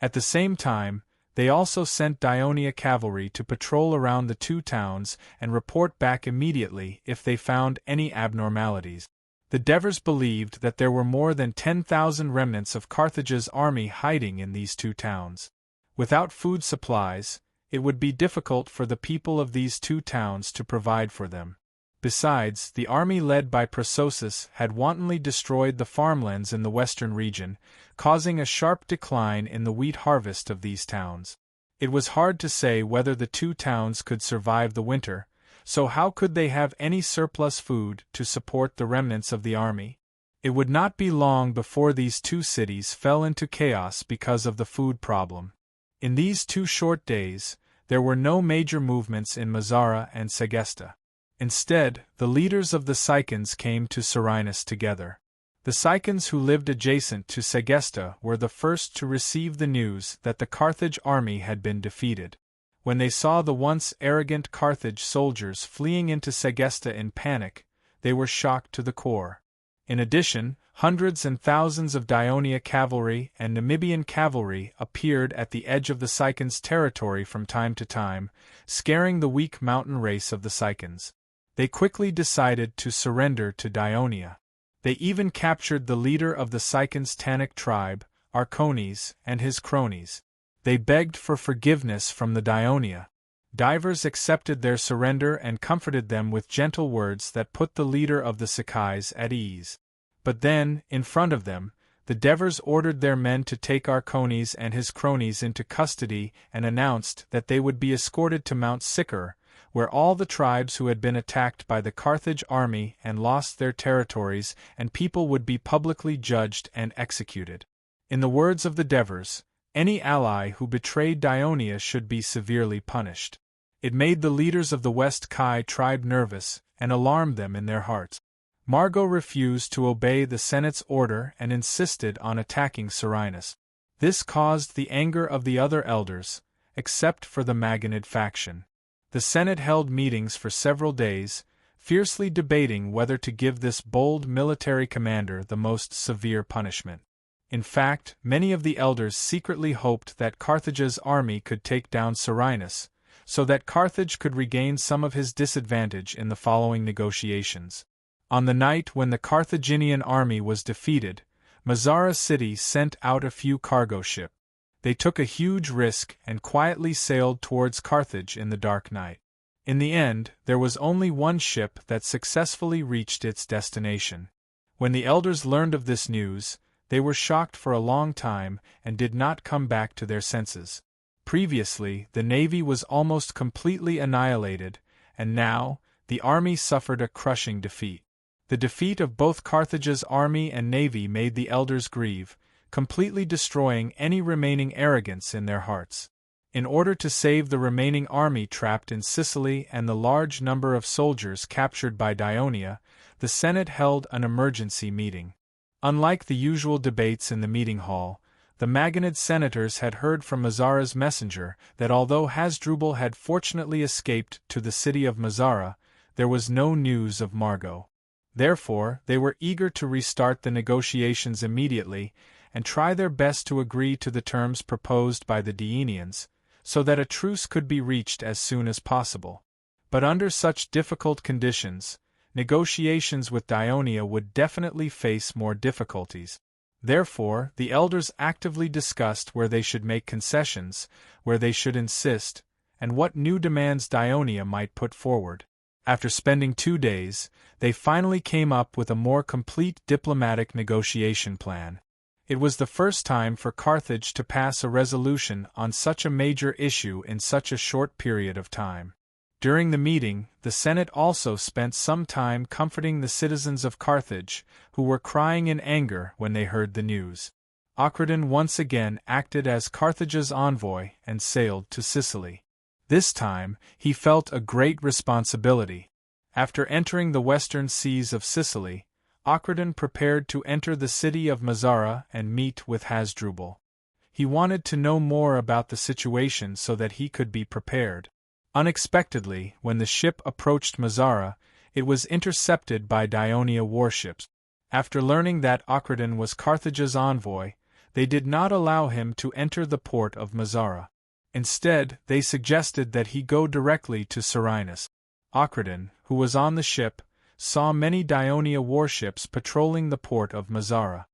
At the same time, they also sent Dionia cavalry to patrol around the 2 towns and report back immediately if they found any abnormalities. The Devers believed that there were more than 10,000 remnants of Carthage's army hiding in these 2 towns. Without food supplies, it would be difficult for the people of these 2 towns to provide for them. Besides, the army led by Prososus had wantonly destroyed the farmlands in the western region, causing a sharp decline in the wheat harvest of these towns. It was hard to say whether the 2 towns could survive the winter, so how could they have any surplus food to support the remnants of the army? It would not be long before these 2 cities fell into chaos because of the food problem. In these 2 short days, there were no major movements in Mazara and Segesta. Instead, the leaders of the Sicans came to Serenus together. The Sicans who lived adjacent to Segesta were the first to receive the news that the Carthage army had been defeated. When they saw the once arrogant Carthage soldiers fleeing into Segesta in panic, they were shocked to the core. In addition, hundreds and thousands of Dionia cavalry and Namibian cavalry appeared at the edge of the Sicans' territory from time to time, scaring the weak mountain race of the Sicans. They quickly decided to surrender to Dionia. They even captured the leader of the Sicans' Tannic tribe, Arcones, and his cronies. They begged for forgiveness from the Dionia. Divers accepted their surrender and comforted them with gentle words that put the leader of the Sicais at ease. But then, in front of them, the Devers ordered their men to take Arcones and his cronies into custody and announced that they would be escorted to Mount Sicor, where all the tribes who had been attacked by the Carthage army and lost their territories and people would be publicly judged and executed. In the words of the Devers, any ally who betrayed Dionia should be severely punished. It made the leaders of the West Kai tribe nervous and alarmed them in their hearts. Margot refused to obey the Senate's order and insisted on attacking Serenus. This caused the anger of the other elders, except for the Magonid faction. The Senate held meetings for several days, fiercely debating whether to give this bold military commander the most severe punishment. In fact, many of the elders secretly hoped that Carthage's army could take down Serenus, so that Carthage could regain some of his disadvantage in the following negotiations. On the night when the Carthaginian army was defeated, Mazara city sent out a few cargo ships. They took a huge risk and quietly sailed towards Carthage in the dark night. In the end, there was only one ship that successfully reached its destination. When the elders learned of this news, they were shocked for a long time and did not come back to their senses. Previously, the navy was almost completely annihilated, and now, the army suffered a crushing defeat. The defeat of both Carthage's army and navy made the elders grieve, completely destroying any remaining arrogance in their hearts. In order to save the remaining army trapped in Sicily and the large number of soldiers captured by Dionia, the Senate held an emergency meeting. Unlike the usual debates in the meeting hall, the Magonid senators had heard from Mazara's messenger that although Hasdrubal had fortunately escaped to the city of Mazara, there was no news of Margot. Therefore, they were eager to restart the negotiations immediately and try their best to agree to the terms proposed by the Dienians, so that a truce could be reached as soon as possible. But under such difficult conditions, negotiations with Dionia would definitely face more difficulties. Therefore, the elders actively discussed where they should make concessions, where they should insist, and what new demands Dionia might put forward. After spending 2 days, they finally came up with a more complete diplomatic negotiation plan. It was the first time for Carthage to pass a resolution on such a major issue in such a short period of time. During the meeting, the Senate also spent some time comforting the citizens of Carthage, who were crying in anger when they heard the news. Acradon once again acted as Carthage's envoy and sailed to Sicily. This time, he felt a great responsibility. After entering the western seas of Sicily, Acradon prepared to enter the city of Mazara and meet with Hasdrubal. He wanted to know more about the situation so that he could be prepared. Unexpectedly, when the ship approached Mazara, it was intercepted by Daionia warships. After learning that Acradon was Carthage's envoy, they did not allow him to enter the port of Mazara. Instead, they suggested that he go directly to Serenus. Acradon, who was on the ship, saw many Daionia warships patrolling the port of Mazara.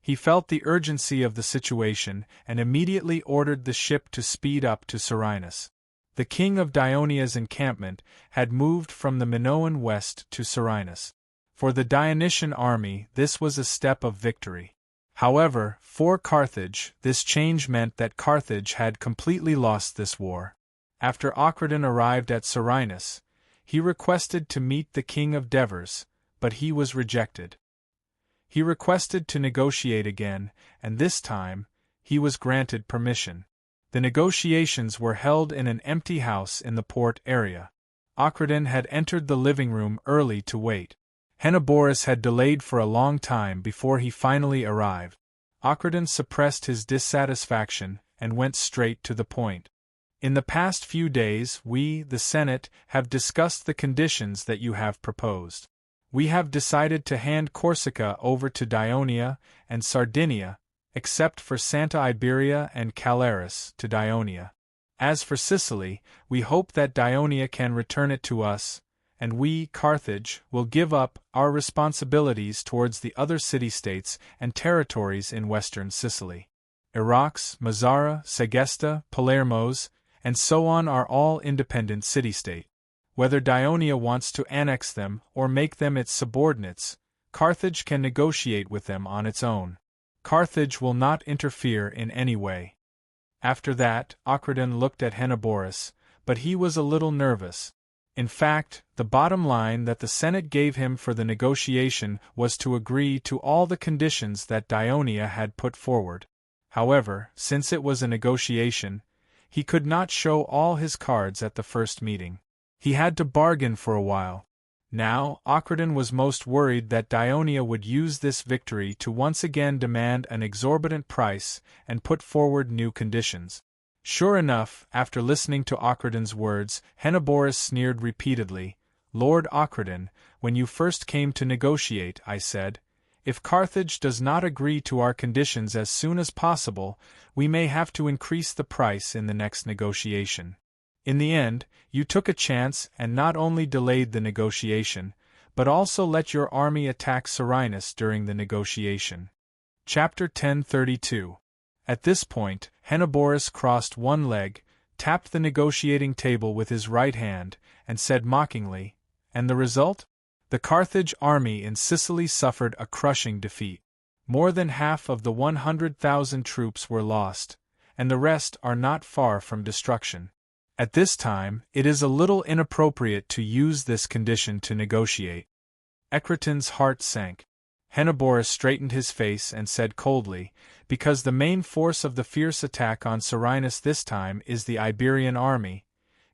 He felt the urgency of the situation and immediately ordered the ship to speed up to Serenus. The king of Daonia's encampment had moved from the Minoan west to Serenus. For the Dionysian army, this was a step of victory. However, for Carthage, this change meant that Carthage had completely lost this war. After Acradon arrived at Serenus, he requested to meet the king of Devers, but he was rejected. He requested to negotiate again, and this time, he was granted permission. The negotiations were held in an empty house in the port area. Acradon had entered the living room early to wait. Henoboris had delayed for a long time before he finally arrived. Acradon suppressed his dissatisfaction and went straight to the point. In the past few days we, the Senate, have discussed the conditions that you have proposed. We have decided to hand Corsica over to Daionia and Sardinia, except for Santa Iberia and Calaris, to Daionia. As for Sicily, we hope that Daionia can return it to us, and we, Carthage, will give up our responsibilities towards the other city-states and territories in western Sicily. Arax, Mazara, Segesta, Palermos, and so on are all independent city-state. Whether Daionia wants to annex them or make them its subordinates, Carthage can negotiate with them on its own. Carthage will not interfere in any way. After that, Acradon looked at Henoboris, but he was a little nervous. In fact, the bottom line that the Senate gave him for the negotiation was to agree to all the conditions that Daionia had put forward. However, since it was a negotiation, he could not show all his cards at the first meeting. He had to bargain for a while. Now, Acradon was most worried that Daionia would use this victory to once again demand an exorbitant price and put forward new conditions. Sure enough, after listening to Acradon's words, Henoboris sneered repeatedly. "Lord Acradon, when you first came to negotiate, I said, if Carthage does not agree to our conditions as soon as possible, we may have to increase the price in the next negotiation. In the end, you took a chance and not only delayed the negotiation, but also let your army attack Serenus during the negotiation." Chapter 1032. At this point, Henoboris crossed one leg, tapped the negotiating table with his right hand, and said mockingly, "And the result? The Carthage army in Sicily suffered a crushing defeat. More than half of the 100,000 troops were lost, and the rest are not far from destruction. At this time, it is a little inappropriate to use this condition to negotiate." Acraton's heart sank. Henoboris straightened his face and said coldly, "Because the main force of the fierce attack on Serenus this time is the Iberian army,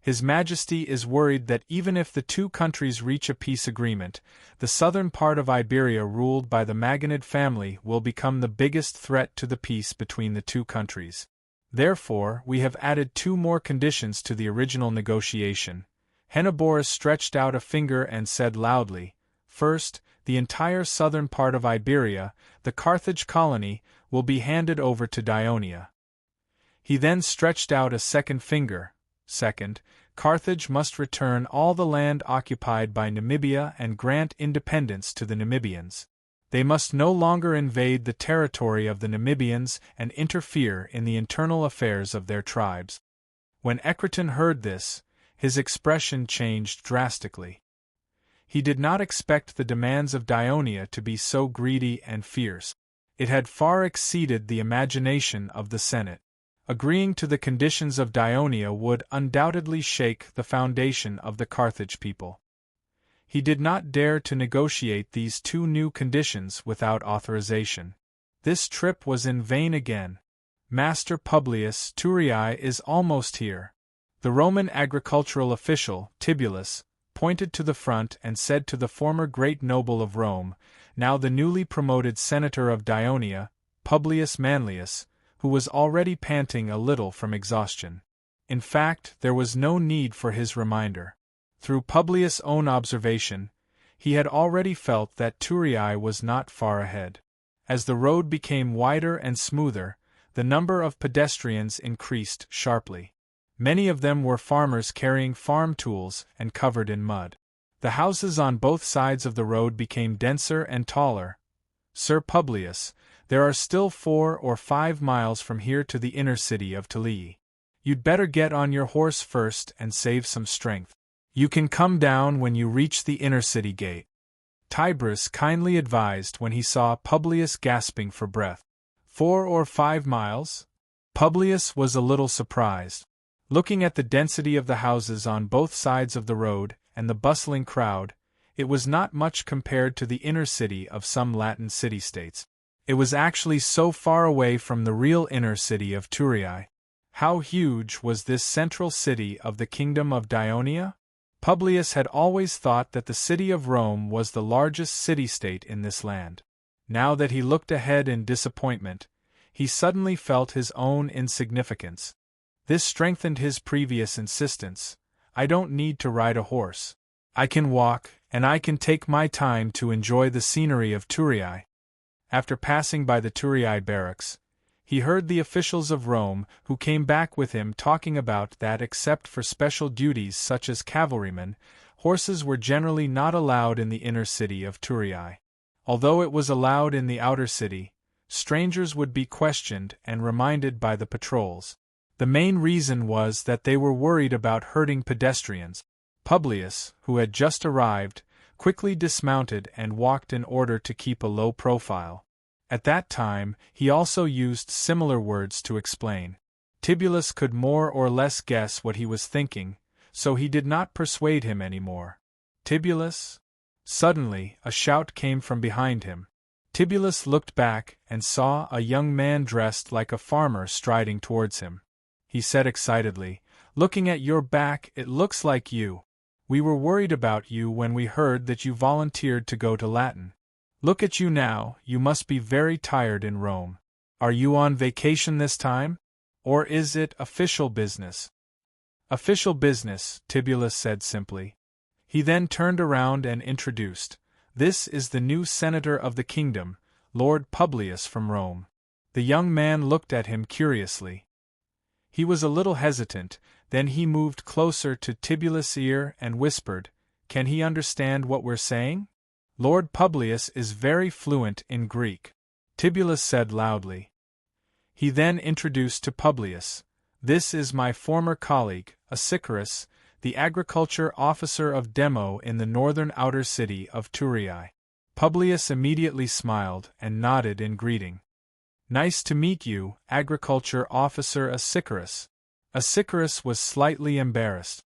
His Majesty is worried that even if the two countries reach a peace agreement, the southern part of Iberia ruled by the Maganid family will become the biggest threat to the peace between the two countries. Therefore, we have added 2 more conditions to the original negotiation." Henoboris stretched out a finger and said loudly, "First, the entire southern part of Iberia, the Carthage colony, will be handed over to Daionia." He then stretched out a second finger. "Second, Carthage must return all the land occupied by Namibia and grant independence to the Namibians. They must no longer invade the territory of the Namibians and interfere in the internal affairs of their tribes." When Acraton heard this, his expression changed drastically. He did not expect the demands of Daionia to be so greedy and fierce. It had far exceeded the imagination of the Senate. Agreeing to the conditions of Daionia would undoubtedly shake the foundation of the Carthage people. He did not dare to negotiate these 2 new conditions without authorization. This trip was in vain again. Master Publius Turii is almost here. The Roman agricultural official, Tibullus, pointed to the front and said to the former great noble of Rome, now the newly promoted senator of Dionia, Publius Manlius, who was already panting a little from exhaustion. In fact, there was no need for his reminder. Through Publius' own observation, he had already felt that Turii was not far ahead. As the road became wider and smoother, the number of pedestrians increased sharply. Many of them were farmers carrying farm tools and covered in mud. The houses on both sides of the road became denser and taller. Sir Publius, there are still 4 or 5 miles from here to the inner city of Tulii. You'd better get on your horse first and save some strength. You can come down when you reach the inner city gate. Tiberius kindly advised when he saw Publius gasping for breath. 4 or 5 miles? Publius was a little surprised. Looking at the density of the houses on both sides of the road and the bustling crowd, it was not much compared to the inner city of some Latin city-states. It was actually so far away from the real inner city of Turii. How huge was this central city of the kingdom of Dionia? Publius had always thought that the city of Rome was the largest city-state in this land. Now that he looked ahead in disappointment, he suddenly felt his own insignificance. This strengthened his previous insistence. I don't need to ride a horse. I can walk, and I can take my time to enjoy the scenery of Turii. After passing by the Turii barracks, he heard the officials of Rome who came back with him talking about that except for special duties such as cavalrymen, horses were generally not allowed in the inner city of Turii. Although it was allowed in the outer city, strangers would be questioned and reminded by the patrols. The main reason was that they were worried about hurting pedestrians. Publius, who had just arrived, quickly dismounted and walked in order to keep a low profile. At that time, he also used similar words to explain. Tibullus could more or less guess what he was thinking, so he did not persuade him any more. Tibullus? Suddenly, a shout came from behind him. Tibullus looked back and saw a young man dressed like a farmer striding towards him. He said excitedly, "Looking at your back, it looks like you. We were worried about you when we heard that you volunteered to go to Latin. Look at you now, you must be very tired in Rome. Are you on vacation this time? Or is it official business?" "Official business," Tibullus said simply. He then turned around and introduced, "This is the new senator of the kingdom, Lord Publius from Rome." The young man looked at him curiously. He was a little hesitant, then he moved closer to Tibullus' ear and whispered, "Can he understand what we're saying?" "Lord Publius is very fluent in Greek," Tibullus said loudly. He then introduced to Publius, "This is my former colleague, Assicarus, the agriculture officer of Demo in the northern outer city of Turii." Publius immediately smiled and nodded in greeting. "Nice to meet you, agriculture officer Assicarus." Assicarus was slightly embarrassed.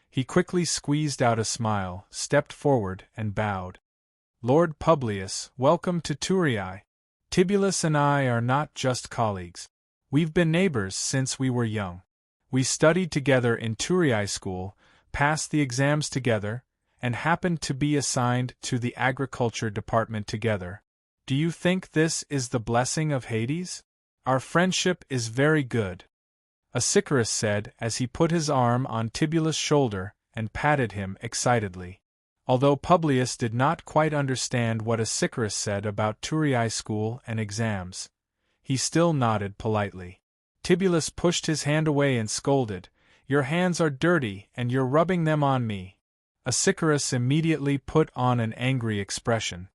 He quickly squeezed out a smile, stepped forward, and bowed. "Lord Publius, welcome to Turii. Tibullus and I are not just colleagues. We've been neighbors since we were young. We studied together in Turii school, passed the exams together, and happened to be assigned to the agriculture department together. Do you think this is the blessing of Hades? Our friendship is very good," Assicarus said as he put his arm on Tibullus' shoulder and patted him excitedly. Although Publius did not quite understand what Assicarus said about Turii school and exams, he still nodded politely. Tibullus pushed his hand away and scolded, "Your hands are dirty and you're rubbing them on me." Assicarus immediately put on an angry expression.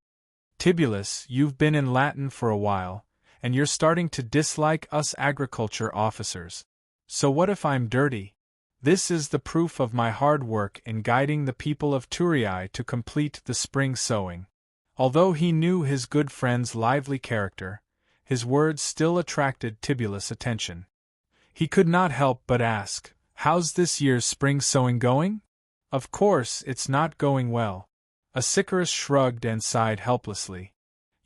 "Tibullus, you've been in Latin for a while, and you're starting to dislike us agriculture officers. So what if I'm dirty? This is the proof of my hard work in guiding the people of Turii to complete the spring sowing." Although he knew his good friend's lively character, his words still attracted Tibullus' attention. He could not help but ask, "How's this year's spring sowing going?" "Of course, it's not going well." Assicarus shrugged and sighed helplessly.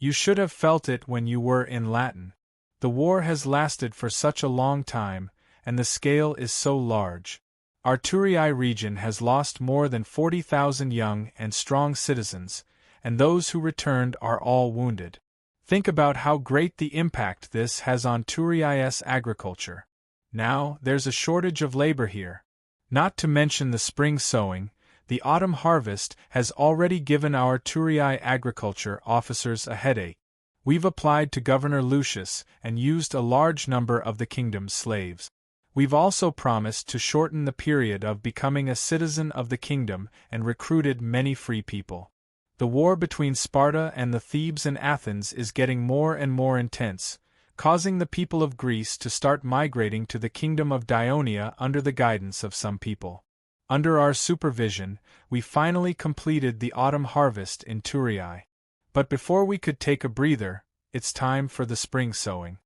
You should have felt it when you were in Latin. The war has lasted for such a long time, and the scale is so large. Our Turii region has lost more than 40,000 young and strong citizens, and those who returned are all wounded. Think about how great the impact this has on Turii's agriculture. Now, there's a shortage of labor here. Not to mention the spring sowing, the autumn harvest has already given our Turii agriculture officers a headache. We've applied to Governor Lucius and used a large number of the kingdom's slaves. We've also promised to shorten the period of becoming a citizen of the kingdom and recruited many free people. The war between Sparta and the Thebes and Athens is getting more and more intense, causing the people of Greece to start migrating to the kingdom of Dionia under the guidance of some people. Under our supervision, we finally completed the autumn harvest in Turii. But before we could take a breather, it's time for the spring sowing.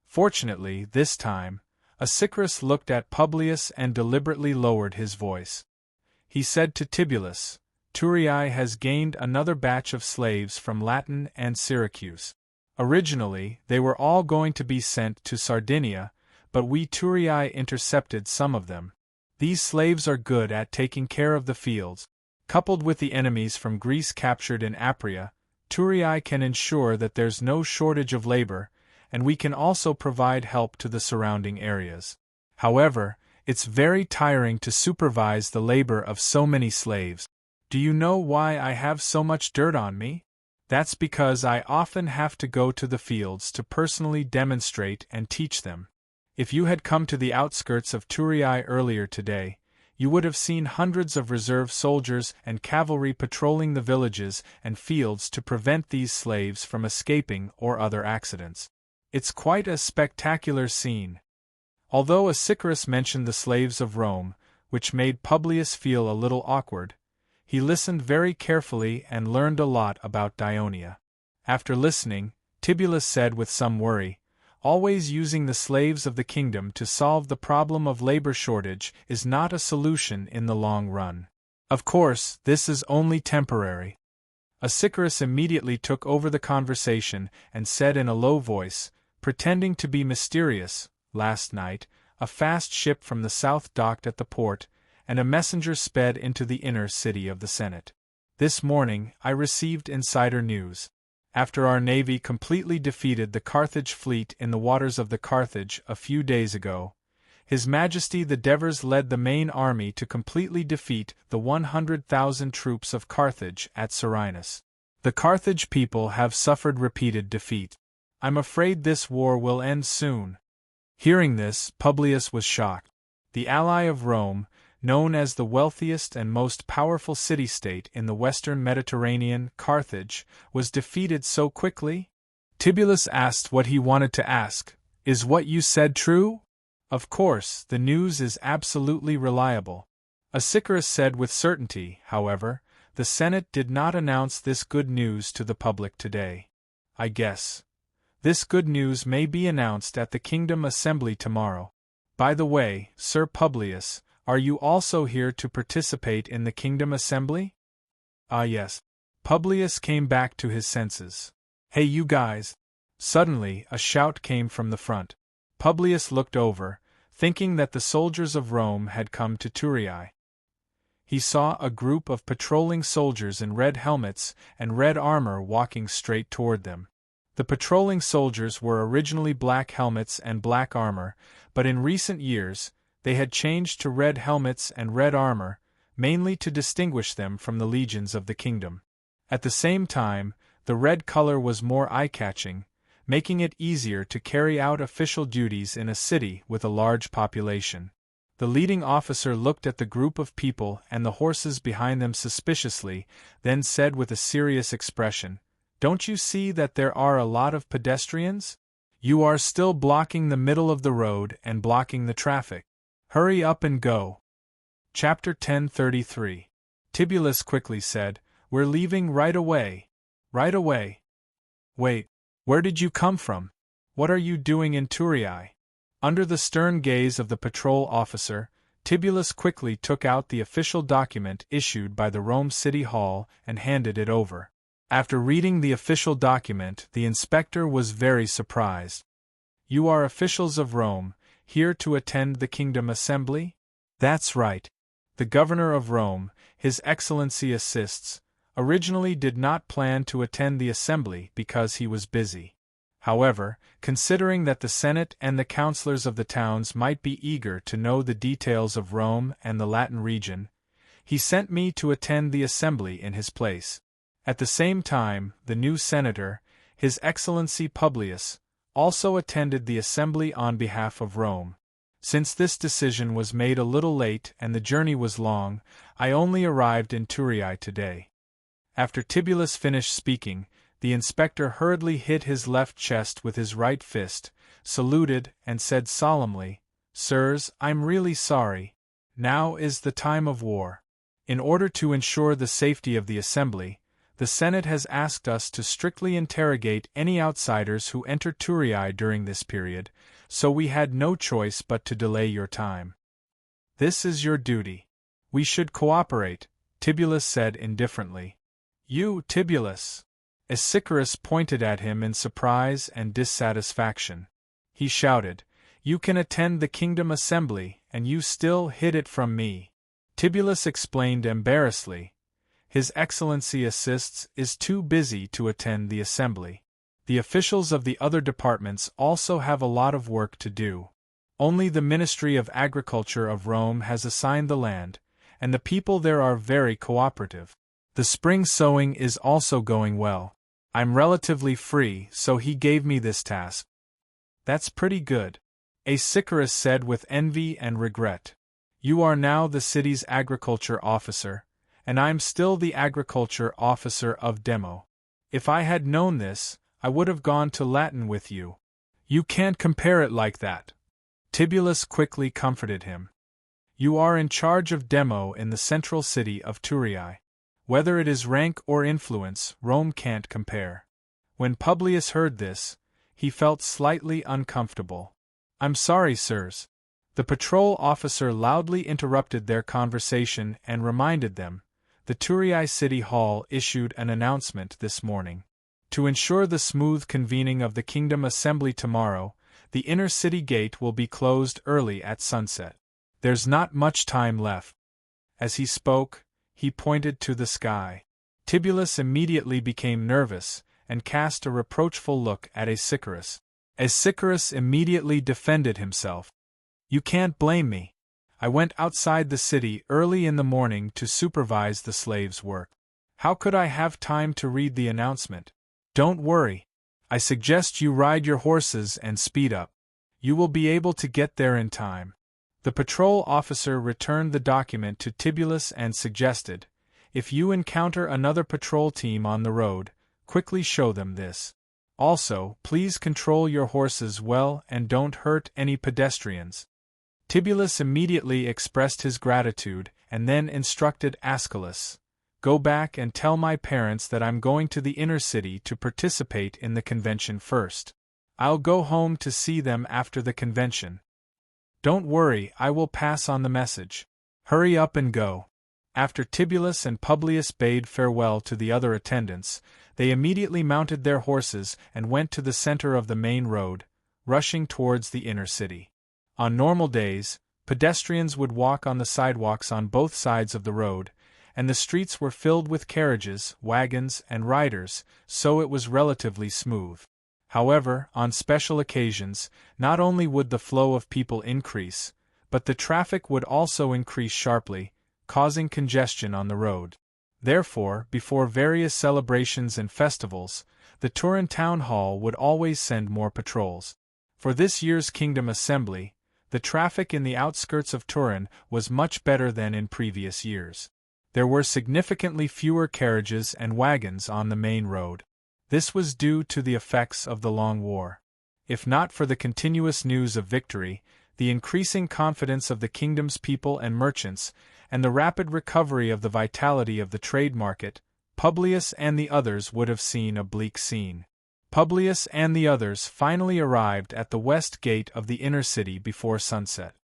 Fortunately, this time, Asicurus looked at Publius and deliberately lowered his voice. He said to Tibullus, "Turii has gained another batch of slaves from Latin and Syracuse. Originally, they were all going to be sent to Sardinia, but we Turii intercepted some of them. These slaves are good at taking care of the fields. Coupled with the enemies from Greece captured in Apria, Turii can ensure that there's no shortage of labor, and we can also provide help to the surrounding areas. However, it's very tiring to supervise the labor of so many slaves. Do you know why I have so much dirt on me? That's because I often have to go to the fields to personally demonstrate and teach them. If you had come to the outskirts of Turii earlier today, you would have seen hundreds of reserve soldiers and cavalry patrolling the villages and fields to prevent these slaves from escaping or other accidents. It's quite a spectacular scene." Although Asicurus mentioned the slaves of Rome, which made Publius feel a little awkward, he listened very carefully and learned a lot about Dionia. After listening, Tibullus said with some worry, "Always using the slaves of the kingdom to solve the problem of labor shortage is not a solution in the long run. Of course, this is only temporary." Asicurus immediately took over the conversation and said in a low voice, pretending to be mysterious, "Last night, a fast ship from the south docked at the port, and a messenger sped into the inner city of the Senate. This morning, I received insider news. After our navy completely defeated the Carthage fleet in the waters of the Carthage a few days ago, His Majesty the Devers led the main army to completely defeat the 100,000 troops of Carthage at Serenus. The Carthage people have suffered repeated defeat. I'm afraid this war will end soon." Hearing this, Publius was shocked. The ally of Rome, known as the wealthiest and most powerful city-state in the western Mediterranean, Carthage, was defeated so quickly? Tibullus asked what he wanted to ask. "Is what you said true?" "Of course, the news is absolutely reliable." Asicurus said with certainty, however, "The Senate did not announce this good news to the public today. I guess this good news may be announced at the Kingdom Assembly tomorrow. By the way, Sir Publius, are you also here to participate in the Kingdom Assembly?" "Ah yes." Publius came back to his senses. "Hey you guys!" Suddenly, a shout came from the front. Publius looked over, thinking that the soldiers of Rome had come to Turii. He saw a group of patrolling soldiers in red helmets and red armor walking straight toward them. The patrolling soldiers were originally black helmets and black armor, but in recent years, they had changed to red helmets and red armor, mainly to distinguish them from the legions of the kingdom. At the same time, the red color was more eye-catching, making it easier to carry out official duties in a city with a large population. The leading officer looked at the group of people and the horses behind them suspiciously, then said with a serious expression, "Don't you see that there are a lot of pedestrians? You are still blocking the middle of the road and blocking the traffic. Hurry up and go." Chapter 1033. Tibullus quickly said, "We're leaving right away." "Right away? Wait, where did you come from? What are you doing in Turii?" Under the stern gaze of the patrol officer, Tibullus quickly took out the official document issued by the Rome City Hall and handed it over. After reading the official document, the inspector was very surprised. "You are officials of Rome, here to attend the Kingdom Assembly?" "That's right. The Governor of Rome, His Excellency assists, originally did not plan to attend the assembly because he was busy. However, considering that the Senate and the councilors of the towns might be eager to know the details of Rome and the Latin region, he sent me to attend the assembly in his place. At the same time, the new senator, His Excellency Publius, also attended the assembly on behalf of Rome. Since this decision was made a little late and the journey was long, I only arrived in Thurii today." After Tibullus finished speaking, the inspector hurriedly hit his left chest with his right fist, saluted, and said solemnly, "Sirs, I'm really sorry. Now is the time of war. In order to ensure the safety of the assembly, the Senate has asked us to strictly interrogate any outsiders who enter Thurii during this period, so we had no choice but to delay your time. This is your duty. We should cooperate," Tibullus said indifferently. "You, Tibullus!" Issachus pointed at him in surprise and dissatisfaction. He shouted, "You can attend the Kingdom Assembly, and you still hid it from me." Tibullus explained embarrassedly, "His Excellency assists is too busy to attend the assembly. The officials of the other departments also have a lot of work to do. Only the Ministry of Agriculture of Rome has assigned the land, and the people there are very cooperative. The spring sowing is also going well. I'm relatively free, so he gave me this task." "That's pretty good," Issachus said with envy and regret. "You are now the city's agriculture officer, and I'm still the agriculture officer of Demo. If I had known this, I would have gone to Latin with you." "You can't compare it like that," Tibullus quickly comforted him. "You are in charge of Demo in the central city of Thurii. Whether it is rank or influence, Rome can't compare." When Publius heard this, he felt slightly uncomfortable. "I'm sorry, sirs." The patrol officer loudly interrupted their conversation and reminded them, "The Thurii City Hall issued an announcement this morning. To ensure the smooth convening of the Kingdom Assembly tomorrow, the inner city gate will be closed early at sunset. There's not much time left." As he spoke, he pointed to the sky. Tibullus immediately became nervous and cast a reproachful look at Issachus. Issachus immediately defended himself. "You can't blame me. I went outside the city early in the morning to supervise the slaves' work. How could I have time to read the announcement? Don't worry. I suggest you ride your horses and speed up. You will be able to get there in time." The patrol officer returned the document to Tibullus and suggested, "If you encounter another patrol team on the road, quickly show them this. Also, please control your horses well and don't hurt any pedestrians." Tibullus immediately expressed his gratitude and then instructed Aeschylus, "Go back and tell my parents that I'm going to the inner city to participate in the convention first. I'll go home to see them after the convention. Don't worry, I will pass on the message. Hurry up and go." After Tibullus and Publius bade farewell to the other attendants, they immediately mounted their horses and went to the center of the main road, rushing towards the inner city. On normal days, pedestrians would walk on the sidewalks on both sides of the road, and the streets were filled with carriages, wagons, and riders, so it was relatively smooth. However, on special occasions, not only would the flow of people increase, but the traffic would also increase sharply, causing congestion on the road. Therefore, before various celebrations and festivals, the Turin Town Hall would always send more patrols. For this year's Kingdom Assembly, the traffic in the outskirts of Turin was much better than in previous years. There were significantly fewer carriages and wagons on the main road. This was due to the effects of the long war. If not for the continuous news of victory, the increasing confidence of the kingdom's people and merchants, and the rapid recovery of the vitality of the trade market, Publius and the others would have seen a bleak scene. Publius and the others finally arrived at the west gate of the inner city before sunset.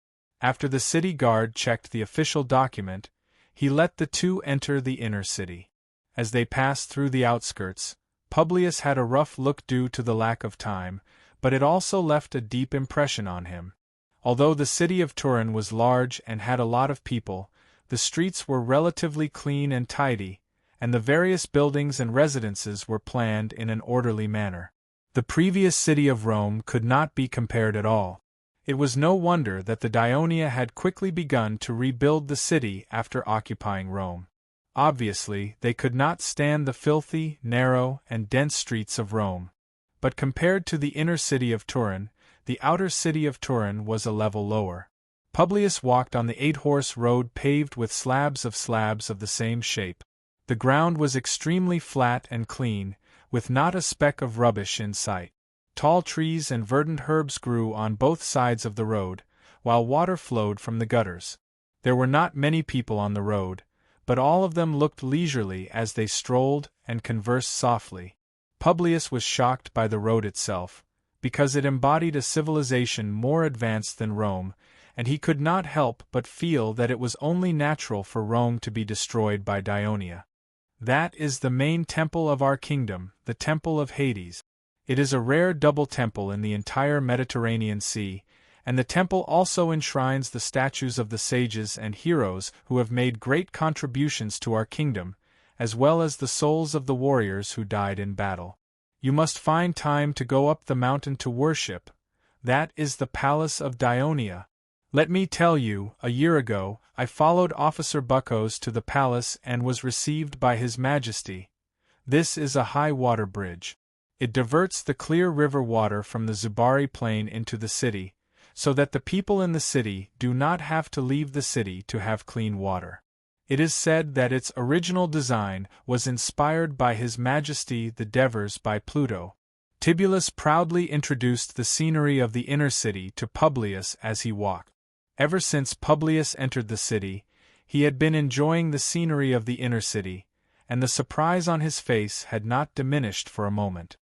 After the city guard checked the official document, he let the two enter the inner city. As they passed through the outskirts, Publius had a rough look due to the lack of time, but it also left a deep impression on him. Although the city of Turin was large and had a lot of people, the streets were relatively clean and tidy, and the various buildings and residences were planned in an orderly manner. The previous city of Rome could not be compared at all. It was no wonder that the Daionia had quickly begun to rebuild the city after occupying Rome. Obviously, they could not stand the filthy, narrow, and dense streets of Rome. But compared to the inner city of Turin, the outer city of Turin was a level lower. Publius walked on the 8-horse road paved with slabs of the same shape. The ground was extremely flat and clean, with not a speck of rubbish in sight. Tall trees and verdant herbs grew on both sides of the road, while water flowed from the gutters. There were not many people on the road, but all of them looked leisurely as they strolled and conversed softly. Publius was shocked by the road itself, because it embodied a civilization more advanced than Rome, and he could not help but feel that it was only natural for Rome to be destroyed by Daionia. That is the main temple of our kingdom, the Temple of Hades. It is a rare double temple in the entire Mediterranean Sea, and the temple also enshrines the statues of the sages and heroes who have made great contributions to our kingdom, as well as the souls of the warriors who died in battle. You must find time to go up the mountain to worship. That is the palace of Daionia. Let me tell you, a year ago, I followed Officer Buckos to the palace and was received by His Majesty. This is a high water bridge. It diverts the clear river water from the Zubari plain into the city, so that the people in the city do not have to leave the city to have clean water. It is said that its original design was inspired by His Majesty the Devers by Pluto. Tibullus proudly introduced the scenery of the inner city to Publius as he walked. Ever since Publius entered the city, he had been enjoying the scenery of the inner city, and the surprise on his face had not diminished for a moment.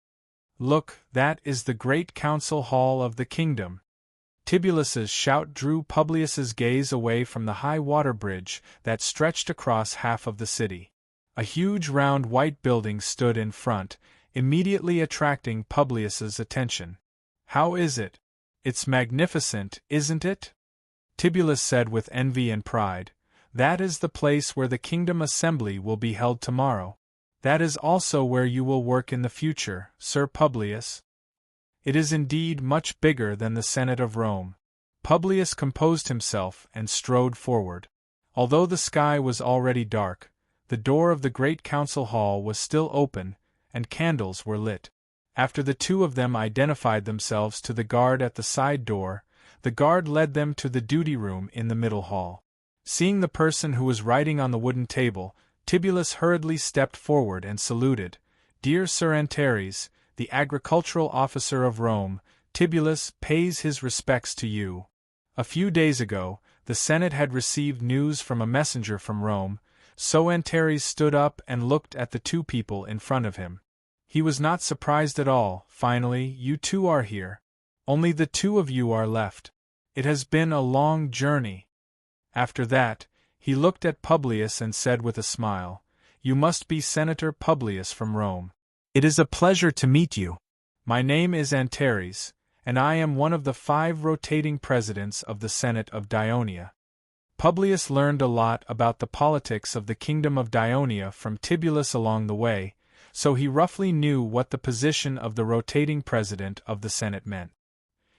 Look, that is the great council hall of the kingdom. Tibulus's shout drew Publius's gaze away from the high water bridge that stretched across half of the city. A huge round white building stood in front, immediately attracting Publius's attention. How is it? It's magnificent, isn't it? Tibullus said with envy and pride. That is the place where the kingdom assembly will be held tomorrow. That is also where you will work in the future, Sir Publius. It is indeed much bigger than the Senate of Rome. Publius composed himself and strode forward. Although the sky was already dark, the door of the great council hall was still open, and candles were lit. After the two of them identified themselves to the guard at the side door, the guard led them to the duty room in the middle hall. Seeing the person who was writing on the wooden table, Tibullus hurriedly stepped forward and saluted. Dear Sir Antares, the agricultural officer of Rome, Tibullus pays his respects to you. A few days ago, the Senate had received news from a messenger from Rome, so Antares stood up and looked at the two people in front of him. He was not surprised at all. Finally, you two are here. Only the two of you are left. It has been a long journey. After that, he looked at Publius and said with a smile, You must be Senator Publius from Rome. It is a pleasure to meet you. My name is Antares, and I am one of the 5 rotating presidents of the Senate of Daionia. Publius learned a lot about the politics of the kingdom of Daionia from Tibullus along the way, so he roughly knew what the position of the rotating president of the Senate meant.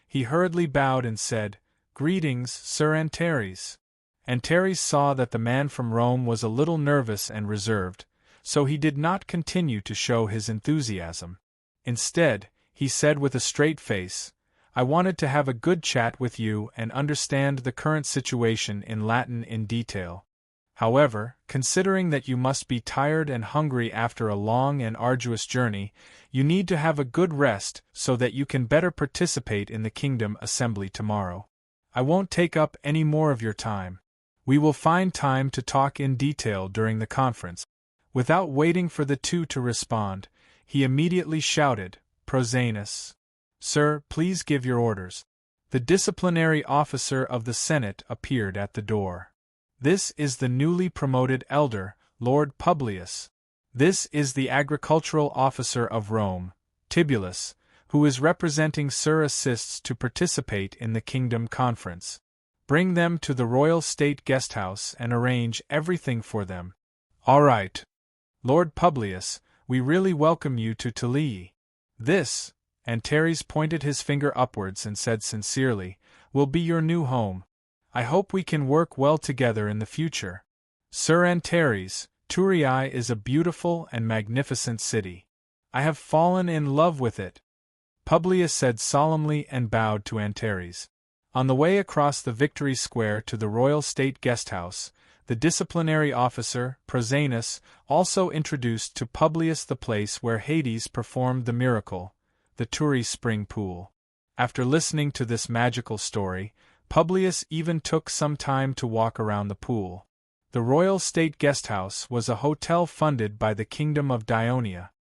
He hurriedly bowed and said, Greetings, Sir Antares. Antares saw that the man from Rome was a little nervous and reserved, so he did not continue to show his enthusiasm. Instead, he said with a straight face, I wanted to have a good chat with you and understand the current situation in Latin in detail. However, considering that you must be tired and hungry after a long and arduous journey, you need to have a good rest so that you can better participate in the kingdom assembly tomorrow. I won't take up any more of your time. We will find time to talk in detail during the conference. Without waiting for the two to respond, he immediately shouted, Prosanus. Sir, please give your orders. The disciplinary officer of the Senate appeared at the door. This is the newly promoted elder, Lord Publius. This is the agricultural officer of Rome, Tibulus, who is representing Sir assists to participate in the Kingdom Conference. Bring them to the Royal State Guesthouse and arrange everything for them. All right. Lord Publius, we really welcome you to Tulii. This, Antares pointed his finger upwards and said sincerely, will be your new home. I hope we can work well together in the future. Sir Antares, Tulii is a beautiful and magnificent city. I have fallen in love with it, Publius said solemnly and bowed to Antares. On the way across the Victory Square to the Royal State Guesthouse, the disciplinary officer, Prosanus, also introduced to Publius the place where Hades performed the miracle, the Turi spring pool. After listening to this magical story, Publius even took some time to walk around the pool. The Royal State Guesthouse was a hotel funded by the Kingdom of Dionia.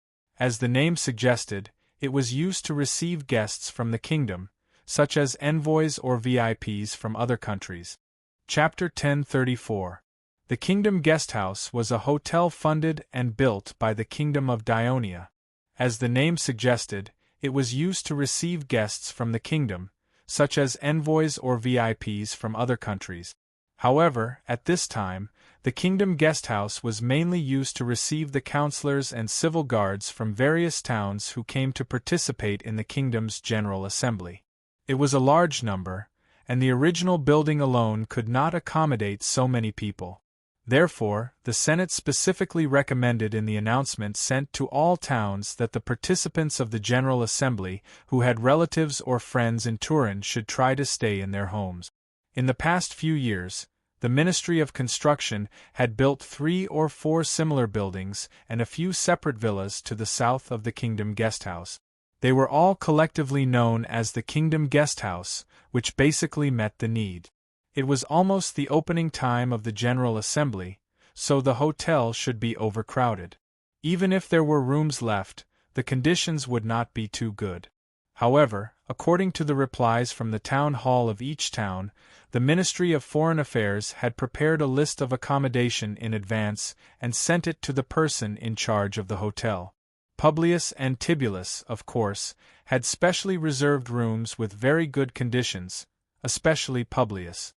As the name suggested, it was used to receive guests from the kingdom, such as envoys or VIPs from other countries. Chapter 1034. The Kingdom Guesthouse was a hotel funded and built by the Kingdom of Dionia. As the name suggested, it was used to receive guests from the kingdom, such as envoys or VIPs from other countries. However, at this time, the Kingdom Guesthouse was mainly used to receive the counselors and civil guards from various towns who came to participate in the kingdom's General Assembly. It was a large number, and the original building alone could not accommodate so many people. Therefore, the Senate specifically recommended in the announcement sent to all towns that the participants of the General Assembly who had relatives or friends in Turin should try to stay in their homes. In the past few years, the Ministry of Construction had built 3 or 4 similar buildings and a few separate villas to the south of the Kingdom Guesthouse. They were all collectively known as the Kingdom Guesthouse, which basically met the need. It was almost the opening time of the General Assembly, so the hotel should be overcrowded. Even if there were rooms left, the conditions would not be too good. However, according to the replies from the town hall of each town, the Ministry of Foreign Affairs had prepared a list of accommodation in advance and sent it to the person in charge of the hotel. Publius and Tibulus, of course, had specially reserved rooms with very good conditions, especially Publius.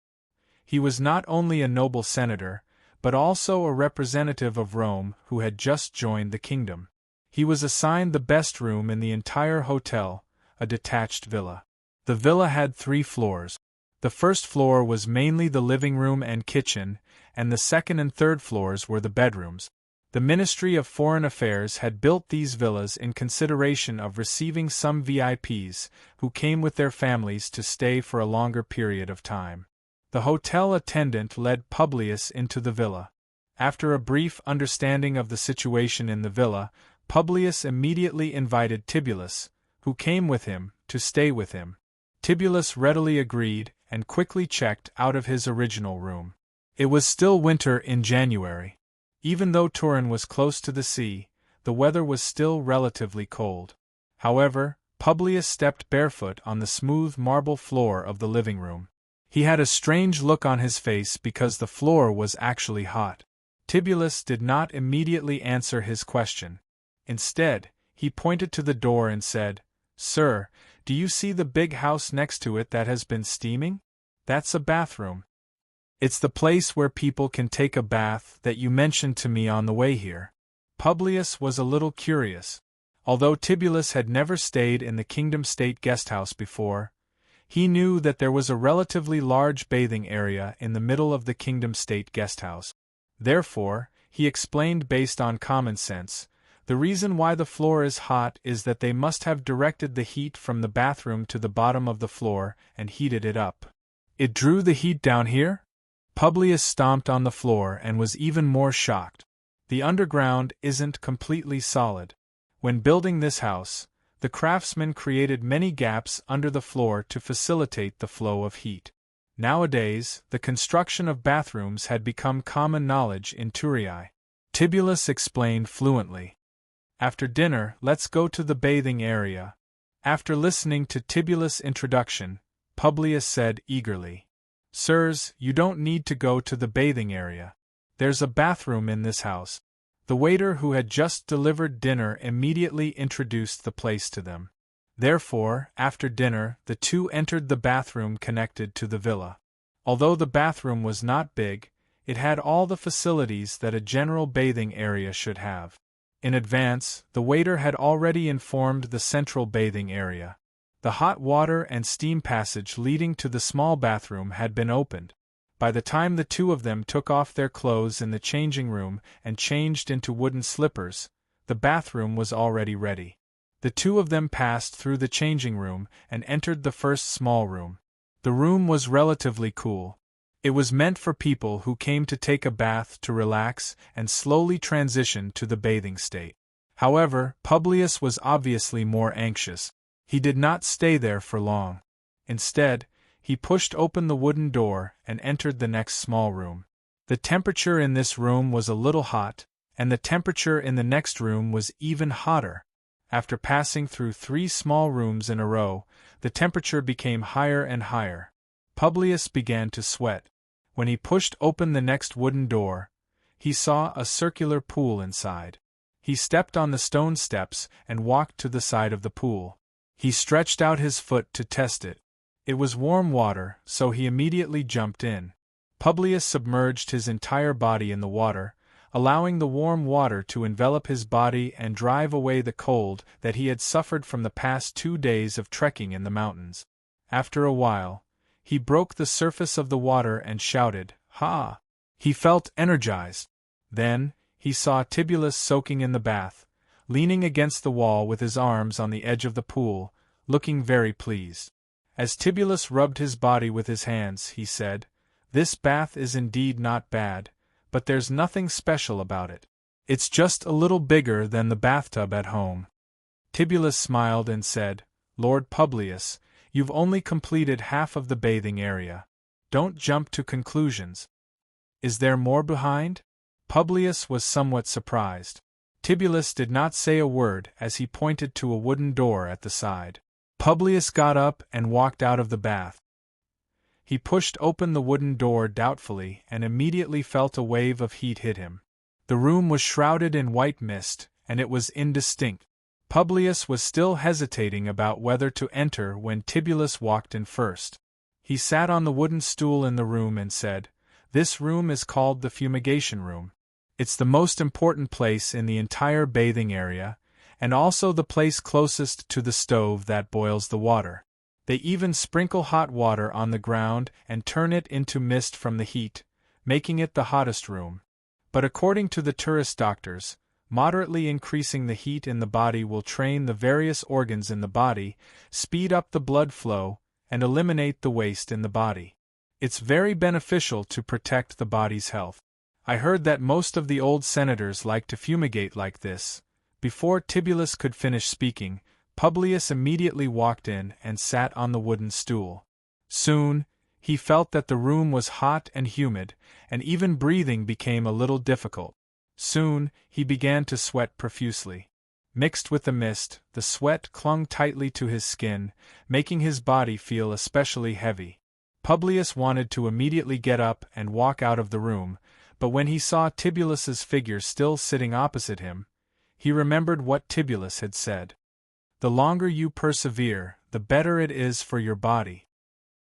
He was not only a noble senator, but also a representative of Rome who had just joined the kingdom. He was assigned the best room in the entire hotel, a detached villa. The villa had 3 floors. The first floor was mainly the living room and kitchen, and the second and third floors were the bedrooms. The Ministry of Foreign Affairs had built these villas in consideration of receiving some VIPs who came with their families to stay for a longer period of time. The hotel attendant led Publius into the villa. After a brief understanding of the situation in the villa, Publius immediately invited Tibulus, who came with him, to stay with him. Tibulus readily agreed and quickly checked out of his original room. It was still winter in January. Even though Turin was close to the sea, the weather was still relatively cold. However, Publius stepped barefoot on the smooth marble floor of the living room. He had a strange look on his face because the floor was actually hot. Tibulus did not immediately answer his question. Instead, he pointed to the door and said, "Sir, do you see the big house next to it that has been steaming? That's a bathroom. It's the place where people can take a bath that you mentioned to me on the way here." Publius was a little curious. Although Tibulus had never stayed in the Kingdom State Guesthouse before, he knew that there was a relatively large bathing area in the middle of the Kingdom State Guesthouse. Therefore, he explained based on common sense, the reason why the floor is hot is that they must have directed the heat from the bathroom to the bottom of the floor and heated it up. It drew the heat down here? Publius stomped on the floor and was even more shocked. The underground isn't completely solid. When building this house, the craftsmen created many gaps under the floor to facilitate the flow of heat. Nowadays, the construction of bathrooms had become common knowledge in Turii. Tibulus explained fluently. After dinner, let's go to the bathing area. After listening to Tibulus' introduction, Publius said eagerly, "Sirs, you don't need to go to the bathing area. There's a bathroom in this house." The waiter who had just delivered dinner immediately introduced the place to them. Therefore, after dinner, the two entered the bathroom connected to the villa. Although the bathroom was not big, it had all the facilities that a general bathing area should have. In advance, the waiter had already informed the central bathing area. The hot water and steam passage leading to the small bathroom had been opened. By the time the two of them took off their clothes in the changing room and changed into wooden slippers, the bathroom was already ready. The two of them passed through the changing room and entered the first small room. The room was relatively cool. It was meant for people who came to take a bath to relax and slowly transition to the bathing state. However, Publius was obviously more anxious. He did not stay there for long. Instead, he pushed open the wooden door and entered the next small room. The temperature in this room was a little hot, and the temperature in the next room was even hotter. After passing through 3 small rooms in a row, the temperature became higher and higher. Publius began to sweat. When he pushed open the next wooden door, he saw a circular pool inside. He stepped on the stone steps and walked to the side of the pool. He stretched out his foot to test it. It was warm water, so he immediately jumped in. Publius submerged his entire body in the water, allowing the warm water to envelop his body and drive away the cold that he had suffered from the past 2 days of trekking in the mountains. After a while, he broke the surface of the water and shouted, "Ha!" He felt energized. Then, he saw Tibullus soaking in the bath, leaning against the wall with his arms on the edge of the pool, looking very pleased. As Tibullus rubbed his body with his hands, he said, "This bath is indeed not bad, but there's nothing special about it. It's just a little bigger than the bathtub at home." Tibullus smiled and said, "Lord Publius, you've only completed half of the bathing area. Don't jump to conclusions. Is there more behind?" Publius was somewhat surprised. Tibullus did not say a word as he pointed to a wooden door at the side. Publius got up and walked out of the bath. He pushed open the wooden door doubtfully and immediately felt a wave of heat hit him. The room was shrouded in white mist, and it was indistinct. Publius was still hesitating about whether to enter when Tibullus walked in first. He sat on the wooden stool in the room and said, "This room is called the fumigation room. It's the most important place in the entire bathing area, and also the place closest to the stove that boils the water. They even sprinkle hot water on the ground and turn it into mist from the heat, making it the hottest room. But according to the tourist doctors, moderately increasing the heat in the body will train the various organs in the body, speed up the blood flow, and eliminate the waste in the body. It's very beneficial to protect the body's health. I heard that most of the old senators like to fumigate like this." Before Tibullus could finish speaking, Publius immediately walked in and sat on the wooden stool. Soon, he felt that the room was hot and humid, and even breathing became a little difficult. Soon, he began to sweat profusely. Mixed with the mist, the sweat clung tightly to his skin, making his body feel especially heavy. Publius wanted to immediately get up and walk out of the room, but when he saw Tibullus's figure still sitting opposite him, he remembered what Tibullus had said. "The longer you persevere, the better it is for your body."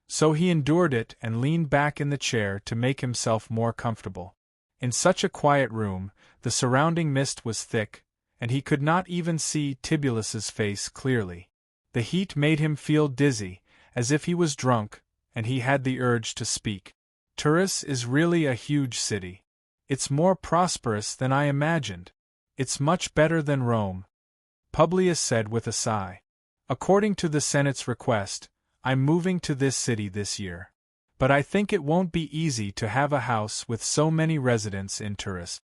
So he endured it and leaned back in the chair to make himself more comfortable. In such a quiet room, the surrounding mist was thick, and he could not even see Tibullus's face clearly. The heat made him feel dizzy, as if he was drunk, and he had the urge to speak. "Turis is really a huge city. It's more prosperous than I imagined. It's much better than Rome," Publius said with a sigh. "According to the Senate's request, I'm moving to this city this year. But I think it won't be easy to have a house with so many residents in Turis."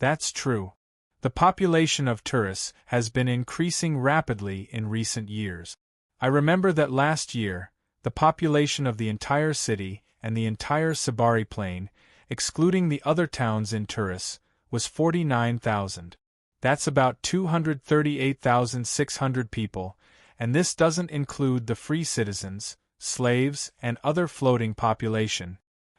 "That's true. The population of Turis has been increasing rapidly in recent years. I remember that last year, the population of the entire city and the entire Sabari plain, excluding the other towns in Turis, was 49,000. That's about 238,600 people, and this doesn't include the free citizens, slaves, and other floating population.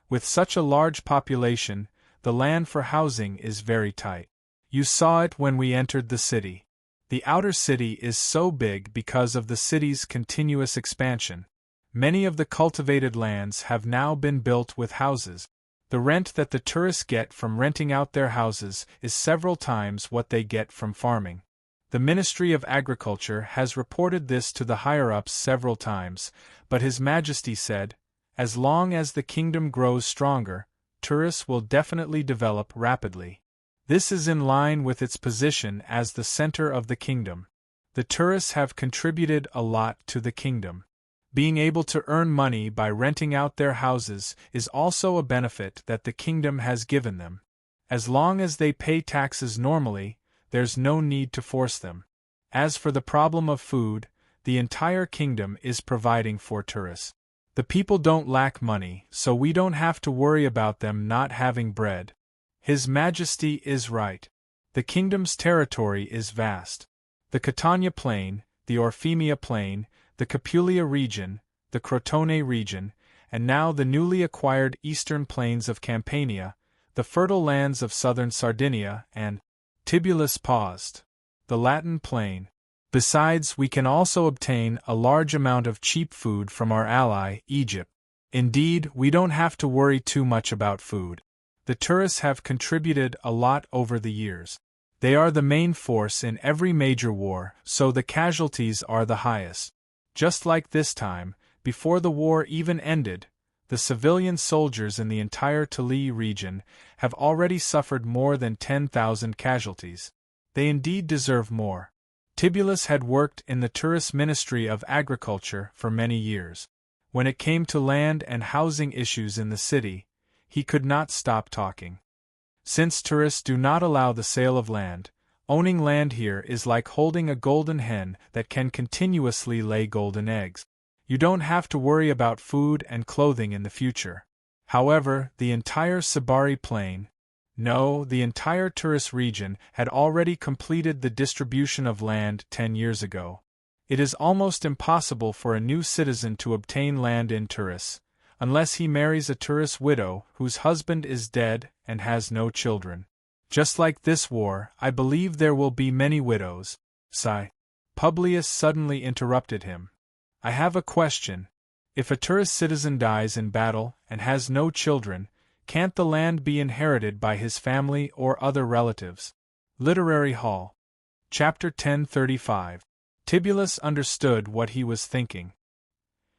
With such a large population, the land for housing is very tight. You saw it when we entered the city. The outer city is so big because of the city's continuous expansion. Many of the cultivated lands have now been built with houses. The rent that the tourists get from renting out their houses is several times what they get from farming. The Ministry of Agriculture has reported this to the higher-ups several times, but His Majesty said, as long as the kingdom grows stronger, tourists will definitely develop rapidly. This is in line with its position as the center of the kingdom. The tourists have contributed a lot to the kingdom. Being able to earn money by renting out their houses is also a benefit that the kingdom has given them. As long as they pay taxes normally, there's no need to force them. As for the problem of food, the entire kingdom is providing for tourists. The people don't lack money, so we don't have to worry about them not having bread. His Majesty is right. The kingdom's territory is vast. The Catania Plain, the Orphemia Plain, the Capulia region, the Crotone region, and now the newly acquired eastern plains of Campania, the fertile lands of southern Sardinia, and Tibullus paused. The Latin plain. Besides, we can also obtain a large amount of cheap food from our ally, Egypt. Indeed, we don't have to worry too much about food. The tourists have contributed a lot over the years. They are the main force in every major war, so the casualties are the highest. Just like this time, before the war even ended, the civilian soldiers in the entire Tuli region have already suffered more than 10,000 casualties. They indeed deserve more. Tibullus had worked in the tourist Ministry of Agriculture for many years. When it came to land and housing issues in the city, he could not stop talking. Since tourists do not allow the sale of land, owning land here is like holding a golden hen that can continuously lay golden eggs. You don't have to worry about food and clothing in the future. However, the entire Sibari Plain, the entire tourist region had already completed the distribution of land 10 years ago. It is almost impossible for a new citizen to obtain land in Turis, unless he marries a tourist widow whose husband is dead and has no children. Just like this war, I believe there will be many widows. Sigh. Publius suddenly interrupted him. I have a question. If a tourist citizen dies in battle and has no children, can't the land be inherited by his family or other relatives? Literary Hall. Chapter 1035. Tibullus understood what he was thinking.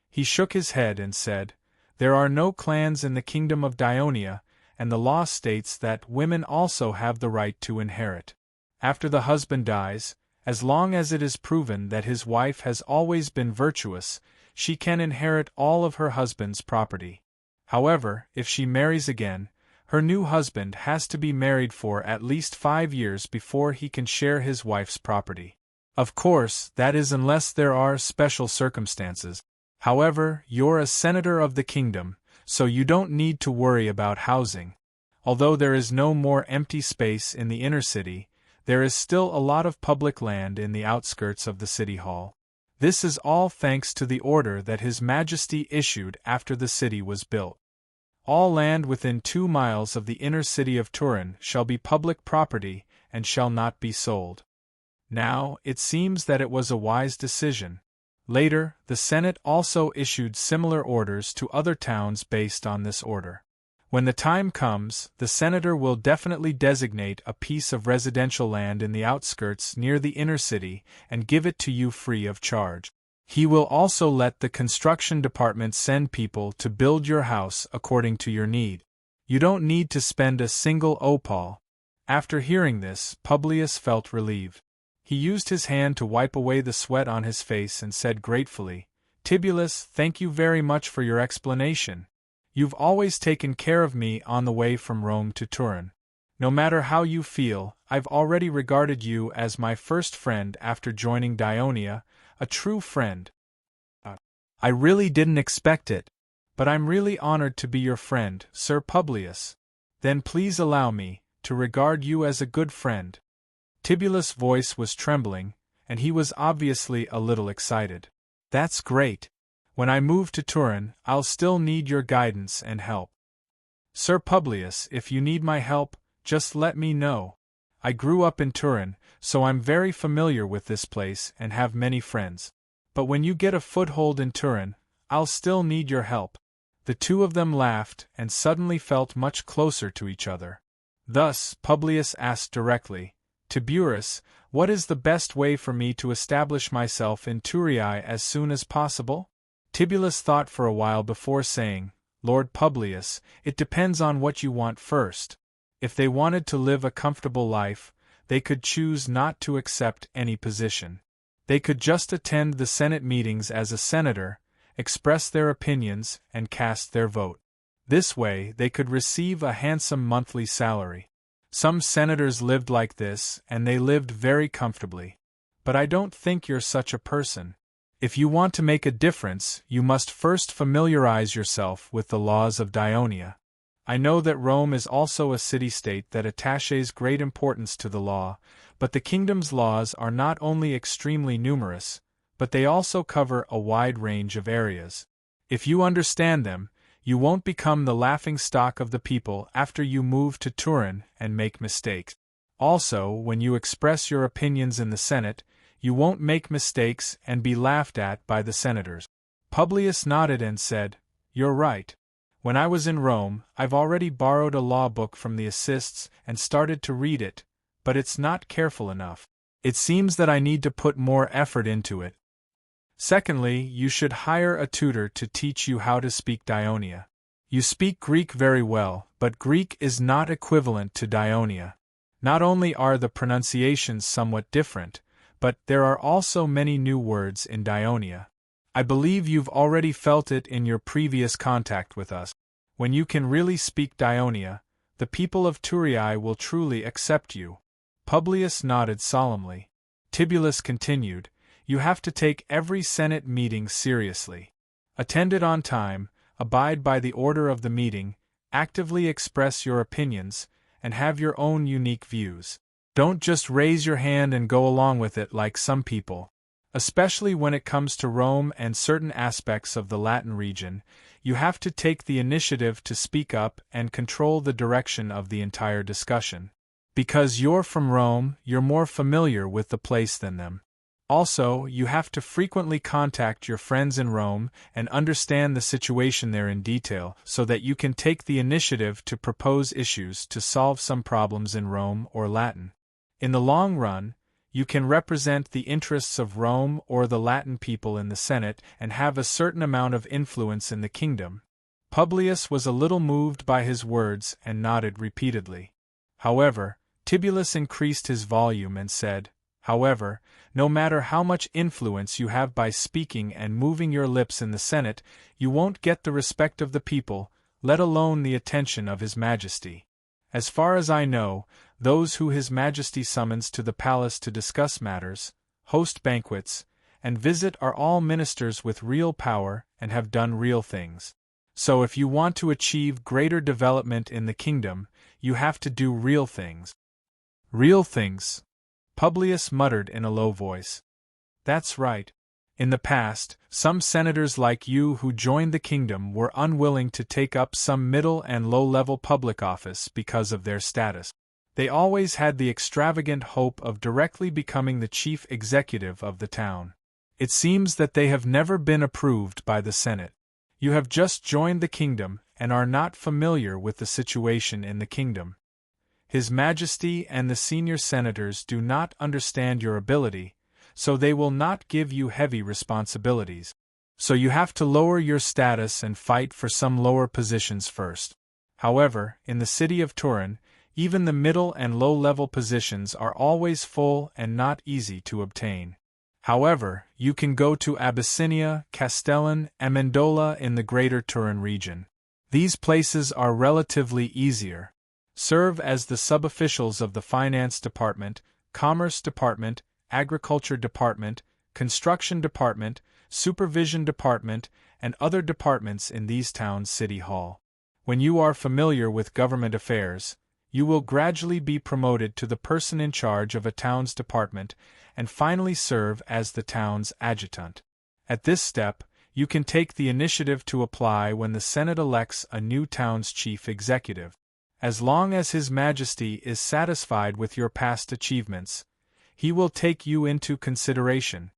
He shook his head and said, there are no clans in the kingdom of Dionia, and the law states that women also have the right to inherit. After the husband dies, as long as it is proven that his wife has always been virtuous, she can inherit all of her husband's property. However, if she marries again, her new husband has to be married for at least 5 years before he can share his wife's property. Of course, that is unless there are special circumstances. However, you're a senator of the kingdom, so you don't need to worry about housing. Although there is no more empty space in the inner city, there is still a lot of public land in the outskirts of the city hall. This is all thanks to the order that His Majesty issued after the city was built. All land within 2 miles of the inner city of Turin shall be public property and shall not be sold. Now, it seems that it was a wise decision. Later, the Senate also issued similar orders to other towns based on this order. When the time comes, the senator will definitely designate a piece of residential land in the outskirts near the inner city and give it to you free of charge. He will also let the construction department send people to build your house according to your need. You don't need to spend a single opal. After hearing this, Publius felt relieved. He used his hand to wipe away the sweat on his face and said gratefully, Tibullus, thank you very much for your explanation. You've always taken care of me on the way from Rome to Turin. No matter how you feel, I've already regarded you as my first friend after joining Dionia, a true friend. I really didn't expect it, but I'm really honored to be your friend, Sir Publius. Then please allow me to regard you as a good friend. Tibullus' voice was trembling, and he was obviously a little excited. That's great. When I move to Turin, I'll still need your guidance and help. Sir Publius, if you need my help, just let me know. I grew up in Turin, so I'm very familiar with this place and have many friends. But when you get a foothold in Turin, I'll still need your help." The two of them laughed and suddenly felt much closer to each other. Thus, Publius asked directly, "Tiburus, what is the best way for me to establish myself in Thurii as soon as possible?" Tibullus thought for a while before saying, "Lord Publius, it depends on what you want first. If they wanted to live a comfortable life, they could choose not to accept any position. They could just attend the Senate meetings as a senator, express their opinions, and cast their vote. This way, they could receive a handsome monthly salary. Some senators lived like this, and they lived very comfortably. But I don't think you're such a person. If you want to make a difference, you must first familiarize yourself with the laws of Daionia. I know that Rome is also a city-state that attaches great importance to the law, but the kingdom's laws are not only extremely numerous, but they also cover a wide range of areas. If you understand them, you won't become the laughing-stock of the people after you move to Turin and make mistakes. Also, when you express your opinions in the Senate, you won't make mistakes and be laughed at by the senators." Publius nodded and said, "You're right. When I was in Rome, I've already borrowed a law book from the assists and started to read it, but it's not careful enough. It seems that I need to put more effort into it. Secondly, you should hire a tutor to teach you how to speak Daionia. You speak Greek very well, but Greek is not equivalent to Daionia. Not only are the pronunciations somewhat different, but there are also many new words in Daionia. I believe you've already felt it in your previous contact with us. When you can really speak Daionia, the people of Thurii will truly accept you." Publius nodded solemnly. Tibullus continued, "You have to take every Senate meeting seriously. Attend it on time, abide by the order of the meeting, actively express your opinions, and have your own unique views. Don't just raise your hand and go along with it like some people. Especially when it comes to Rome and certain aspects of the Latin region, you have to take the initiative to speak up and control the direction of the entire discussion. Because you're from Rome, you're more familiar with the place than them. Also, you have to frequently contact your friends in Rome and understand the situation there in detail so that you can take the initiative to propose issues to solve some problems in Rome or Latin. In the long run, you can represent the interests of Rome or the Latin people in the Senate and have a certain amount of influence in the kingdom." Publius was a little moved by his words and nodded repeatedly. However, Tibullus increased his volume and said, "However, no matter how much influence you have by speaking and moving your lips in the Senate, you won't get the respect of the people, let alone the attention of His Majesty. As far as I know, those who His Majesty summons to the palace to discuss matters, host banquets, and visit are all ministers with real power and have done real things. So if you want to achieve greater development in the kingdom, you have to do real things." "Real things," Publius muttered in a low voice. "That's right. In the past, some senators like you who joined the kingdom were unwilling to take up some middle and low-level public office because of their status. They always had the extravagant hope of directly becoming the chief executive of the town. It seems that they have never been approved by the Senate. You have just joined the kingdom and are not familiar with the situation in the kingdom. His Majesty and the senior senators do not understand your ability, so they will not give you heavy responsibilities. So you have to lower your status and fight for some lower positions first. However, in the city of Turin, even the middle and low-level positions are always full and not easy to obtain. However, you can go to Abyssinia, Castellan, and Amendola in the greater Turin region. These places are relatively easier. Serve as the sub-officials of the Finance Department, Commerce Department, Agriculture Department, Construction Department, Supervision Department, and other departments in these towns' city hall. When you are familiar with government affairs, you will gradually be promoted to the person in charge of a town's department and finally serve as the town's adjutant. At this step, you can take the initiative to apply when the Senate elects a new town's chief executive. As long as His Majesty is satisfied with your past achievements, he will take you into consideration.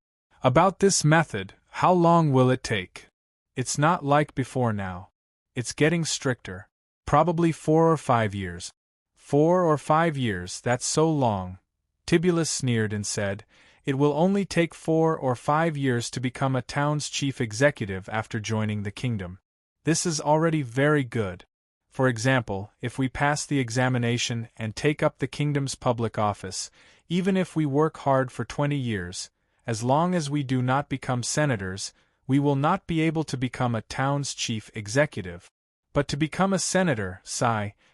About this method, how long will it take? It's not like before now. It's getting stricter. Probably 4 or 5 years. 4 or 5 years, that's so long. Tibullus sneered and said, it will only take 4 or 5 years to become a town's chief executive after joining the kingdom. This is already very good. For example, if we pass the examination and take up the kingdom's public office, even if we work hard for 20 years, as long as we do not become senators, we will not be able to become a town's chief executive. But to become a senator,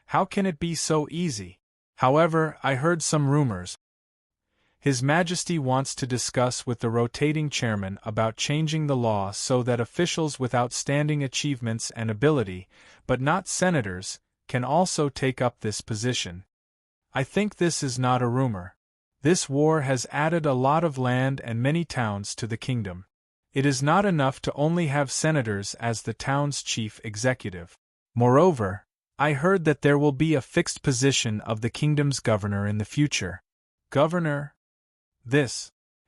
how can it be so easy? However, I heard some rumors. His Majesty wants to discuss with the rotating chairman about changing the law so that officials with outstanding achievements and ability, but not senators, can also take up this position. I think this is not a rumor. This war has added a lot of land and many towns to the kingdom. It is not enough to only have senators as the town's chief executive. Moreover, I heard that there will be a fixed position of the kingdom's governor in the future. Governor?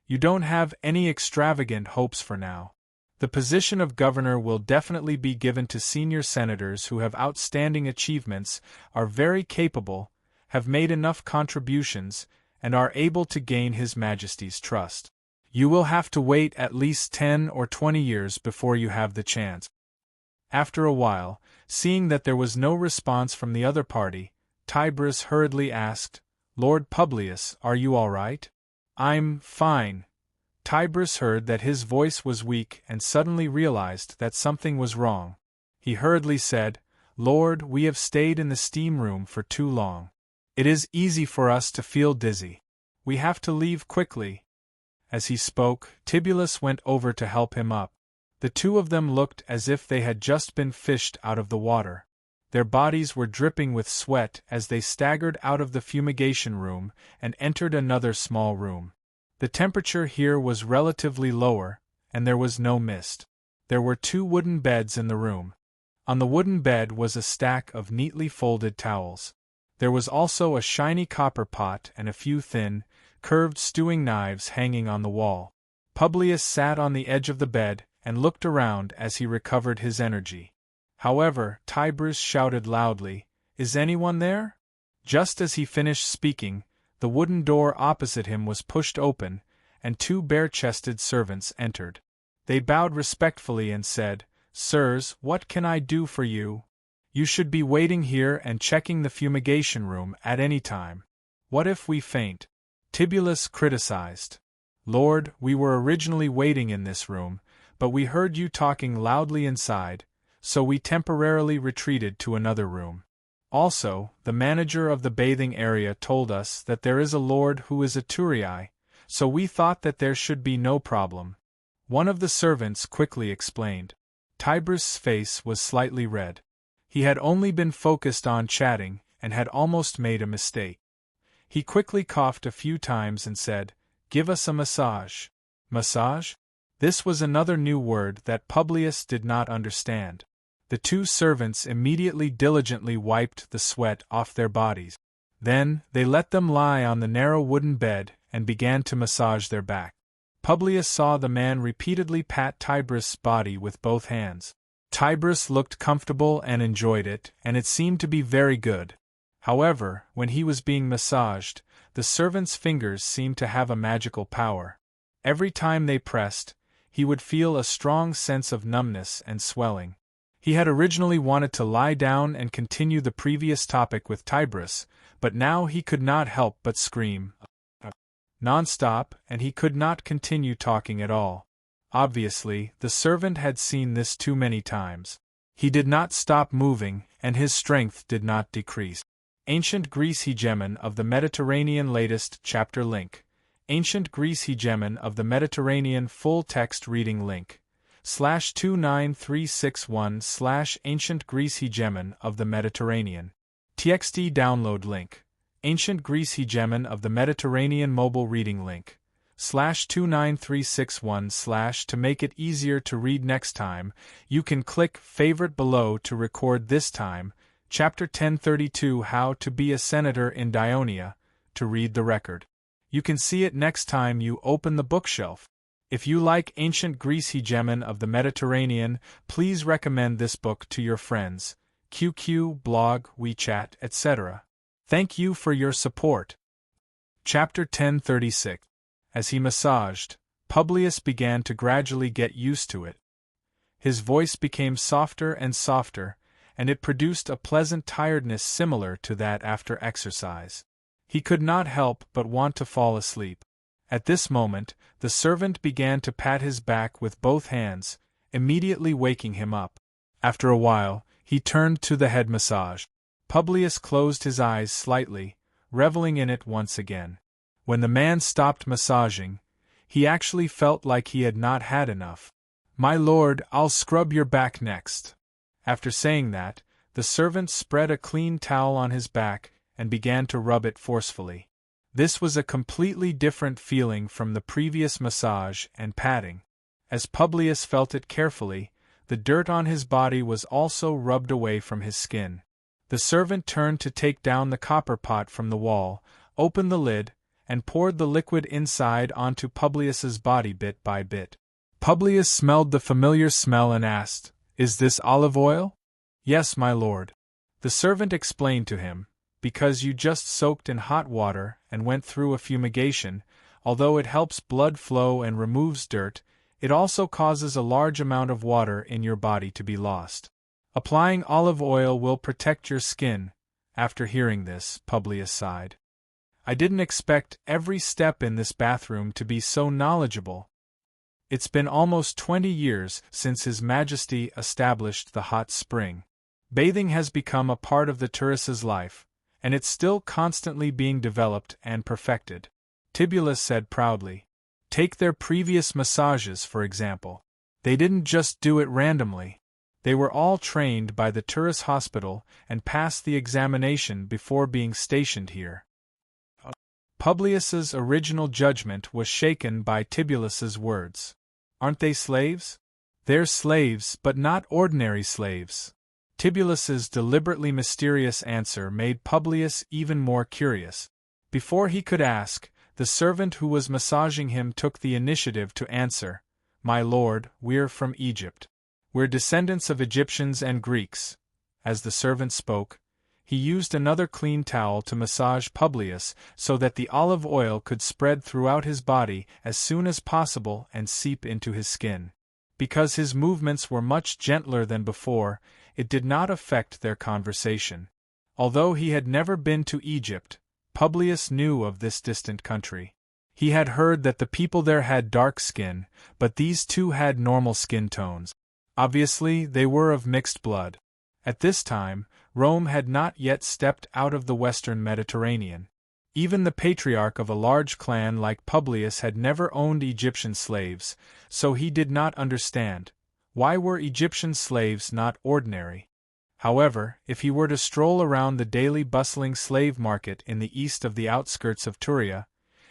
You don't have any extravagant hopes for now. The position of governor will definitely be given to senior senators who have outstanding achievements, are very capable, have made enough contributions, and are able to gain His Majesty's trust. You will have to wait at least 10 or 20 years before you have the chance. After a while, seeing that there was no response from the other party, Tiberius hurriedly asked, Lord Publius, are you all right? I'm fine. Tiberius heard that his voice was weak and suddenly realized that something was wrong. He hurriedly said, Lord, we have stayed in the steam room for too long. It is easy for us to feel dizzy. We have to leave quickly. As he spoke, Tibullus went over to help him up. The two of them looked as if they had just been fished out of the water. Their bodies were dripping with sweat as they staggered out of the fumigation room and entered another small room. The temperature here was relatively lower, and there was no mist. There were 2 wooden beds in the room. On the wooden bed was a stack of neatly folded towels. There was also a shiny copper pot and a few thin, curved stewing knives hanging on the wall. Publius sat on the edge of the bed and looked around as he recovered his energy. However, Tiberius shouted loudly, Is anyone there? Just as he finished speaking, the wooden door opposite him was pushed open, and 2 bare-chested servants entered. They bowed respectfully and said, Sirs, what can I do for you? You should be waiting here and checking the fumigation room at any time. What if we faint? Tibullus criticized. Lord, we were originally waiting in this room, but we heard you talking loudly inside, so we temporarily retreated to another room. Also, the manager of the bathing area told us that there is a lord who is a Turii, so we thought that there should be no problem. One of the servants quickly explained. Tiberius' face was slightly red. He had only been focused on chatting and had almost made a mistake. He quickly coughed a few times and said, Give us a massage. Massage? This was another new word that Publius did not understand. The 2 servants immediately diligently wiped the sweat off their bodies. Then, they let them lie on the narrow wooden bed and began to massage their back. Publius saw the man repeatedly pat Tiberius' body with both hands. Tiberius looked comfortable and enjoyed it, and it seemed to be very good. However, when he was being massaged, the servants' fingers seemed to have a magical power. Every time they pressed, he would feel a strong sense of numbness and swelling. He had originally wanted to lie down and continue the previous topic with Tiberius, but now he could not help but scream non-stop, and he could not continue talking at all. Obviously, the servant had seen this too many times. He did not stop moving, and his strength did not decrease. Ancient Greece Hegemon of the Mediterranean latest chapter link. Ancient Greece Hegemon of the Mediterranean full text reading link. /29361/ Ancient Greece Hegemon of the Mediterranean. TXT download link. Ancient Greece Hegemon of the Mediterranean mobile reading link. /29361/ To make it easier to read next time, you can click favorite below to record this time. Chapter 1032 How to be a Senator in Dionia, to read the record. You can see it next time you open the bookshelf. If you like ancient Greece hegemon of the Mediterranean, please recommend this book to your friends, QQ, blog, WeChat, etc. Thank you for your support. Chapter 1036. As he massaged, Publius began to gradually get used to it. His voice became softer and softer, and it produced a pleasant tiredness similar to that after exercise. He could not help but want to fall asleep. At this moment, the servant began to pat his back with both hands, immediately waking him up. After a while, he turned to the head massage. Publius closed his eyes slightly, reveling in it once again. When the man stopped massaging, he actually felt like he had not had enough. "My lord, I'll scrub your back next." After saying that, the servant spread a clean towel on his back and began to rub it forcefully. This was a completely different feeling from the previous massage and patting. As Publius felt it carefully, the dirt on his body was also rubbed away from his skin. The servant turned to take down the copper pot from the wall, opened the lid, and poured the liquid inside onto Publius's body bit by bit. Publius smelled the familiar smell and asked, "Is this olive oil?" "Yes, my lord." The servant explained to him, "Because you just soaked in hot water and went through a fumigation, although it helps blood flow and removes dirt, it also causes a large amount of water in your body to be lost. Applying olive oil will protect your skin." After hearing this, Publius sighed. "I didn't expect every step in this bathroom to be so knowledgeable. It's been almost 20 years since His Majesty established the hot spring. Bathing has become a part of the tourist's life, and it's still constantly being developed and perfected," Tibullus said proudly. "Take their previous massages, for example. They didn't just do it randomly. They were all trained by the tourist hospital and passed the examination before being stationed here." Publius's original judgment was shaken by Tibulus's words. "Aren't they slaves?" "They're slaves, but not ordinary slaves." Tibulus's deliberately mysterious answer made Publius even more curious. Before he could ask, the servant who was massaging him took the initiative to answer, "My lord, we're from Egypt. We're descendants of Egyptians and Greeks." As the servant spoke, he used another clean towel to massage Publius so that the olive oil could spread throughout his body as soon as possible and seep into his skin. Because his movements were much gentler than before, it did not affect their conversation. Although he had never been to Egypt, Publius knew of this distant country. He had heard that the people there had dark skin, but these two had normal skin tones. Obviously, they were of mixed blood. At this time, Rome had not yet stepped out of the western Mediterranean. Even the patriarch of a large clan like Publius had never owned Egyptian slaves, so he did not understand. Why were Egyptian slaves not ordinary? However, if he were to stroll around the daily bustling slave market in the east of the outskirts of Turia,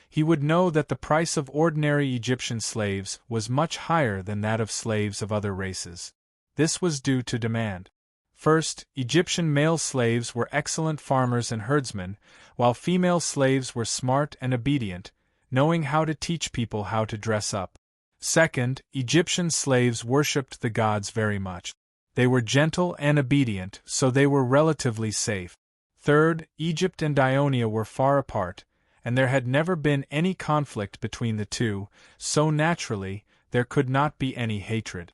he would know that the price of ordinary Egyptian slaves was much higher than that of slaves of other races. This was due to demand. First, Egyptian male slaves were excellent farmers and herdsmen, while female slaves were smart and obedient, knowing how to teach people how to dress up. Second, Egyptian slaves worshipped the gods very much. They were gentle and obedient, so they were relatively safe. Third, Egypt and Dionia were far apart, and there had never been any conflict between the two, so naturally, there could not be any hatred.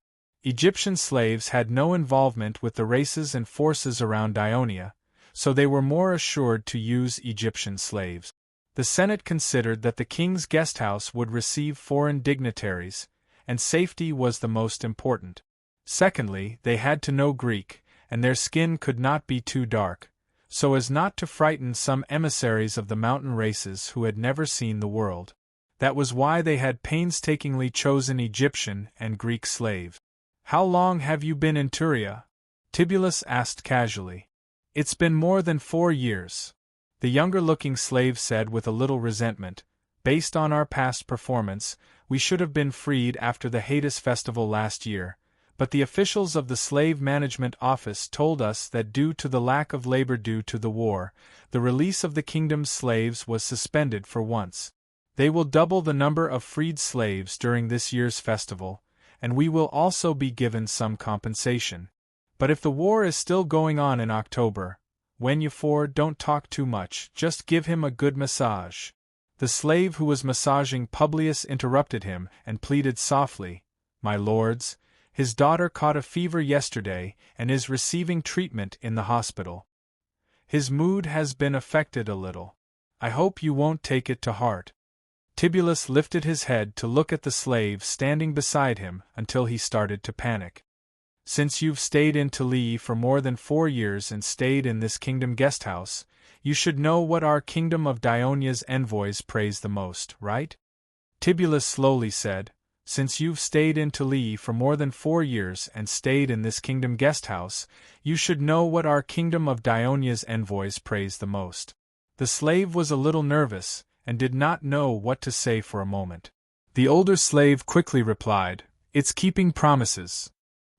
Egyptian slaves had no involvement with the races and forces around Dionia, so they were more assured to use Egyptian slaves. The Senate considered that the king's guesthouse would receive foreign dignitaries, and safety was the most important. Secondly, they had to know Greek, and their skin could not be too dark, so as not to frighten some emissaries of the mountain races who had never seen the world. That was why they had painstakingly chosen Egyptian and Greek slaves. "How long have you been in Turia?" Tibullus asked casually. "It's been more than 4 years," the younger-looking slave said with a little resentment. "Based on our past performance, we should have been freed after the Hades festival last year, But the officials of the Slave Management Office told us that due to the lack of labor due to the war, the release of the kingdom's slaves was suspended for once. They will double the number of freed slaves during this year's festival, and we will also be given some compensation. But if the war is still going on in October, when you don't talk too much, just give him a good massage. The slave who was massaging Publius interrupted him and pleaded softly, "My lords, his daughter caught a fever yesterday and is receiving treatment in the hospital. His mood has been affected a little. I hope you won't take it to heart." Tibullus lifted his head to look at the slave standing beside him until he started to panic. "Since you've stayed in Tulii for more than 4 years and stayed in this kingdom guesthouse, you should know what our kingdom of Dionia's envoys praise the most, right?" Tibullus slowly said, "Since you've stayed in Tulii for more than 4 years and stayed in this kingdom guesthouse, you should know what our kingdom of Dionia's envoys praise the most." The slave was a little nervous, and did not know what to say for a moment. The older slave quickly replied, "It's keeping promises."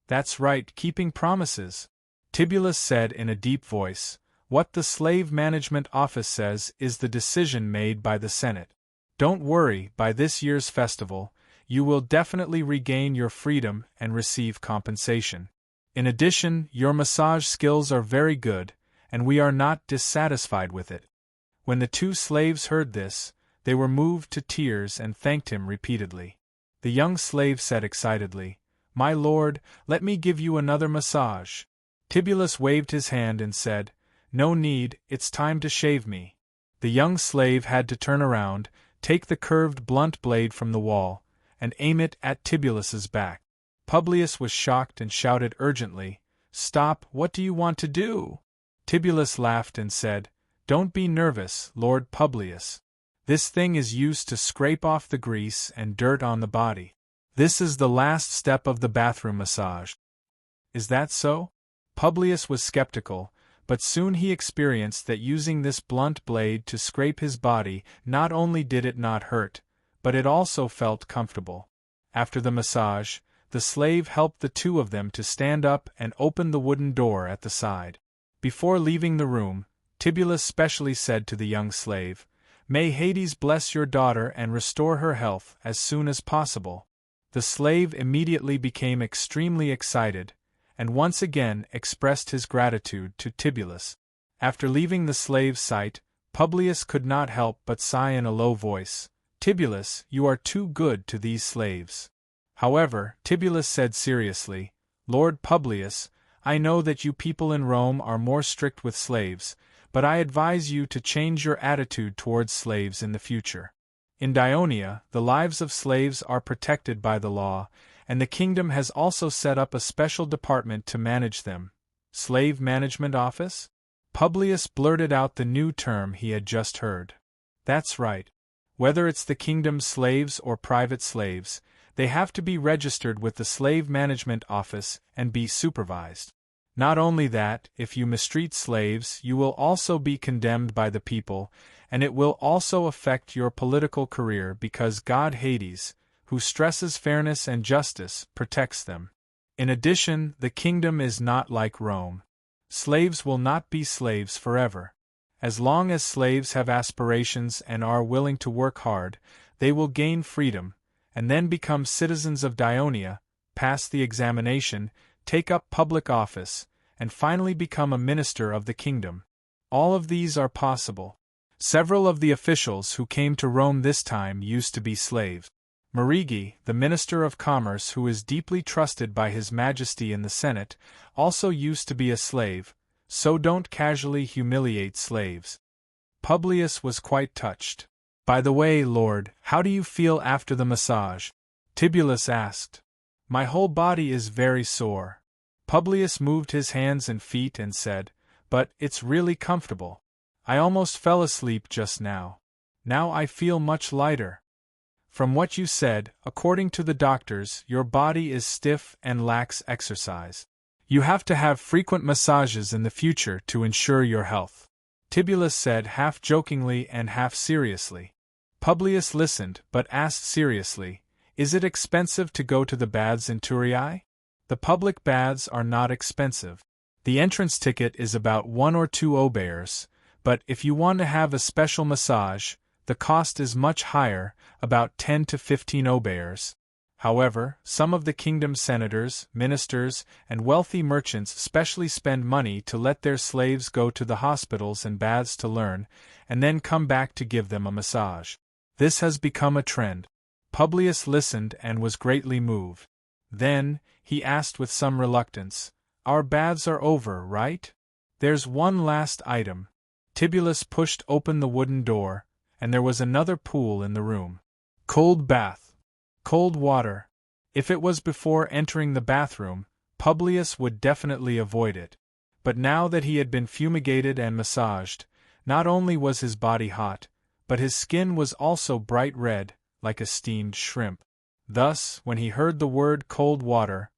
"That's right, keeping promises," Tibullus said in a deep voice. "What the Slave Management Office says is the decision made by the Senate. Don't worry, by this year's festival, you will definitely regain your freedom and receive compensation. In addition, your massage skills are very good, and we are not dissatisfied with it." When the 2 slaves heard this, they were moved to tears and thanked him repeatedly. The young slave said excitedly, "My lord, let me give you another massage." Tibullus waved his hand and said, "No need, it's time to shave me." The young slave had to turn around, take the curved blunt blade from the wall, and aim it at Tibullus's back. Publius was shocked and shouted urgently, "Stop, what do you want to do?" Tibullus laughed and said, "Don't be nervous, Lord Publius. This thing is used to scrape off the grease and dirt on the body. This is the last step of the bathroom massage." "Is that so?" Publius was skeptical, but soon he experienced that using this blunt blade to scrape his body, not only did it not hurt, but it also felt comfortable. After the massage, the slave helped the 2 of them to stand up and open the wooden door at the side. Before leaving the room, Tibullus specially said to the young slave, "May Hades bless your daughter and restore her health as soon as possible." The slave immediately became extremely excited, and once again expressed his gratitude to Tibullus. After leaving the slave's sight, Publius could not help but sigh in a low voice, "Tibullus, you are too good to these slaves." However, Tibullus said seriously, "Lord Publius, I know that you people in Rome are more strict with slaves, but I advise you to change your attitude towards slaves in the future. In Dionia, the lives of slaves are protected by the law, and the kingdom has also set up a special department to manage them." Slave Management Office? Publius blurted out the new term he had just heard. "That's right. Whether it's the kingdom's slaves or private slaves, they have to be registered with the Slave Management Office and be supervised. Not only that, if you mistreat slaves, you will also be condemned by the people, and it will also affect your political career because God Hades, who stresses fairness and justice, protects them. In addition, the kingdom is not like Rome. Slaves will not be slaves forever. As long as slaves have aspirations and are willing to work hard, they will gain freedom, and then become citizens of Dionia, pass the examination, take up public office, and finally become a minister of the kingdom. All of these are possible. Several of the officials who came to Rome this time used to be slaves. Marigi, the Minister of Commerce who is deeply trusted by His Majesty in the Senate, also used to be a slave, so don't casually humiliate slaves." Publius was quite touched. "By the way, Lord, how do you feel after the massage?" Tibullus asked. "My whole body is very sore." Publius moved his hands and feet and said, "But it's really comfortable. I almost fell asleep just now. Now I feel much lighter." "From what you said, according to the doctors, your body is stiff and lacks exercise. You have to have frequent massages in the future to ensure your health," Tibullus said half jokingly and half seriously. Publius listened but asked seriously, "Is it expensive to go to the baths in Turii?" The public baths are not expensive. The entrance ticket is about 1 or 2 obears, but if you want to have a special massage, the cost is much higher, about 10 to 15 obears. However, some of the kingdom's senators, ministers, and wealthy merchants specially spend money to let their slaves go to the hospitals and baths to learn, and then come back to give them a massage. This has become a trend. Publius listened and was greatly moved. Then, he asked with some reluctance, "Our baths are over, right? There's one last item." Tibullus pushed open the wooden door, and there was another pool in the room. Cold bath. Cold water. If it was before entering the bathroom, Publius would definitely avoid it. But now that he had been fumigated and massaged, not only was his body hot, but his skin was also bright red, like a steamed shrimp. Thus, when he heard the word cold water,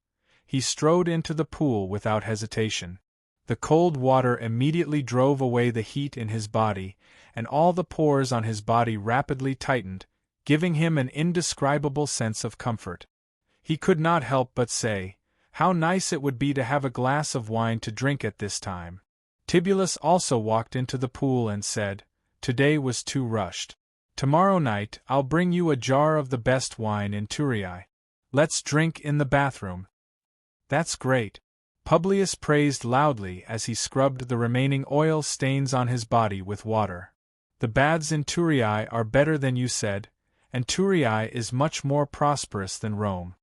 he strode into the pool without hesitation. The cold water immediately drove away the heat in his body, and all the pores on his body rapidly tightened, giving him an indescribable sense of comfort. He could not help but say, "How nice it would be to have a glass of wine to drink at this time." Tibullus also walked into the pool and said, "Today was too rushed. Tomorrow night I'll bring you a jar of the best wine in Thurii. Let's drink in the bathroom." "That's great." Publius praised loudly as he scrubbed the remaining oil stains on his body with water. "The baths in Thurii are better than you said, and Thurii is much more prosperous than Rome.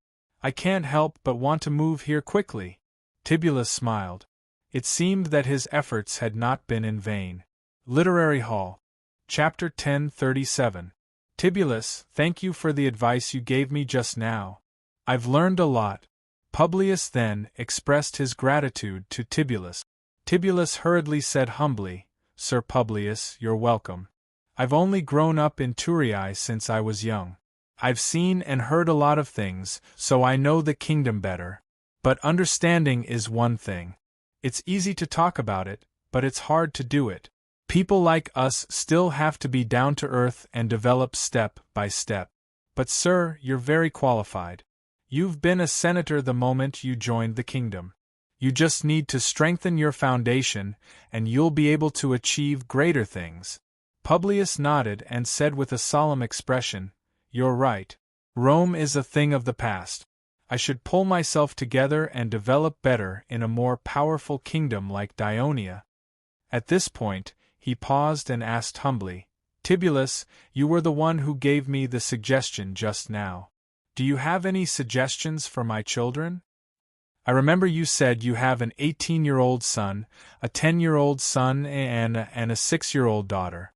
I can't help but want to move here quickly." Tibullus smiled. It seemed that his efforts had not been in vain. Literary Hall. Chapter 1037. Tibullus, thank you for the advice you gave me just now. I've learned a lot. Publius then expressed his gratitude to Tibullus. Tibullus hurriedly said humbly, "Sir Publius, you're welcome. I've only grown up in Thurii since I was young. I've seen and heard a lot of things, so I know the kingdom better. But understanding is one thing. It's easy to talk about it, but it's hard to do it. People like us still have to be down to earth and develop step by step. But sir, you're very qualified. You've been a senator the moment you joined the kingdom. You just need to strengthen your foundation, and you'll be able to achieve greater things." Publius nodded and said with a solemn expression, "You're right. Rome is a thing of the past. I should pull myself together and develop better in a more powerful kingdom like Daionia." At this point, he paused and asked humbly, "Tibullus, you were the one who gave me the suggestion just now. Do you have any suggestions for my children? I remember you said you have an 18-year-old son, a 10-year-old son, and a 6-year-old daughter."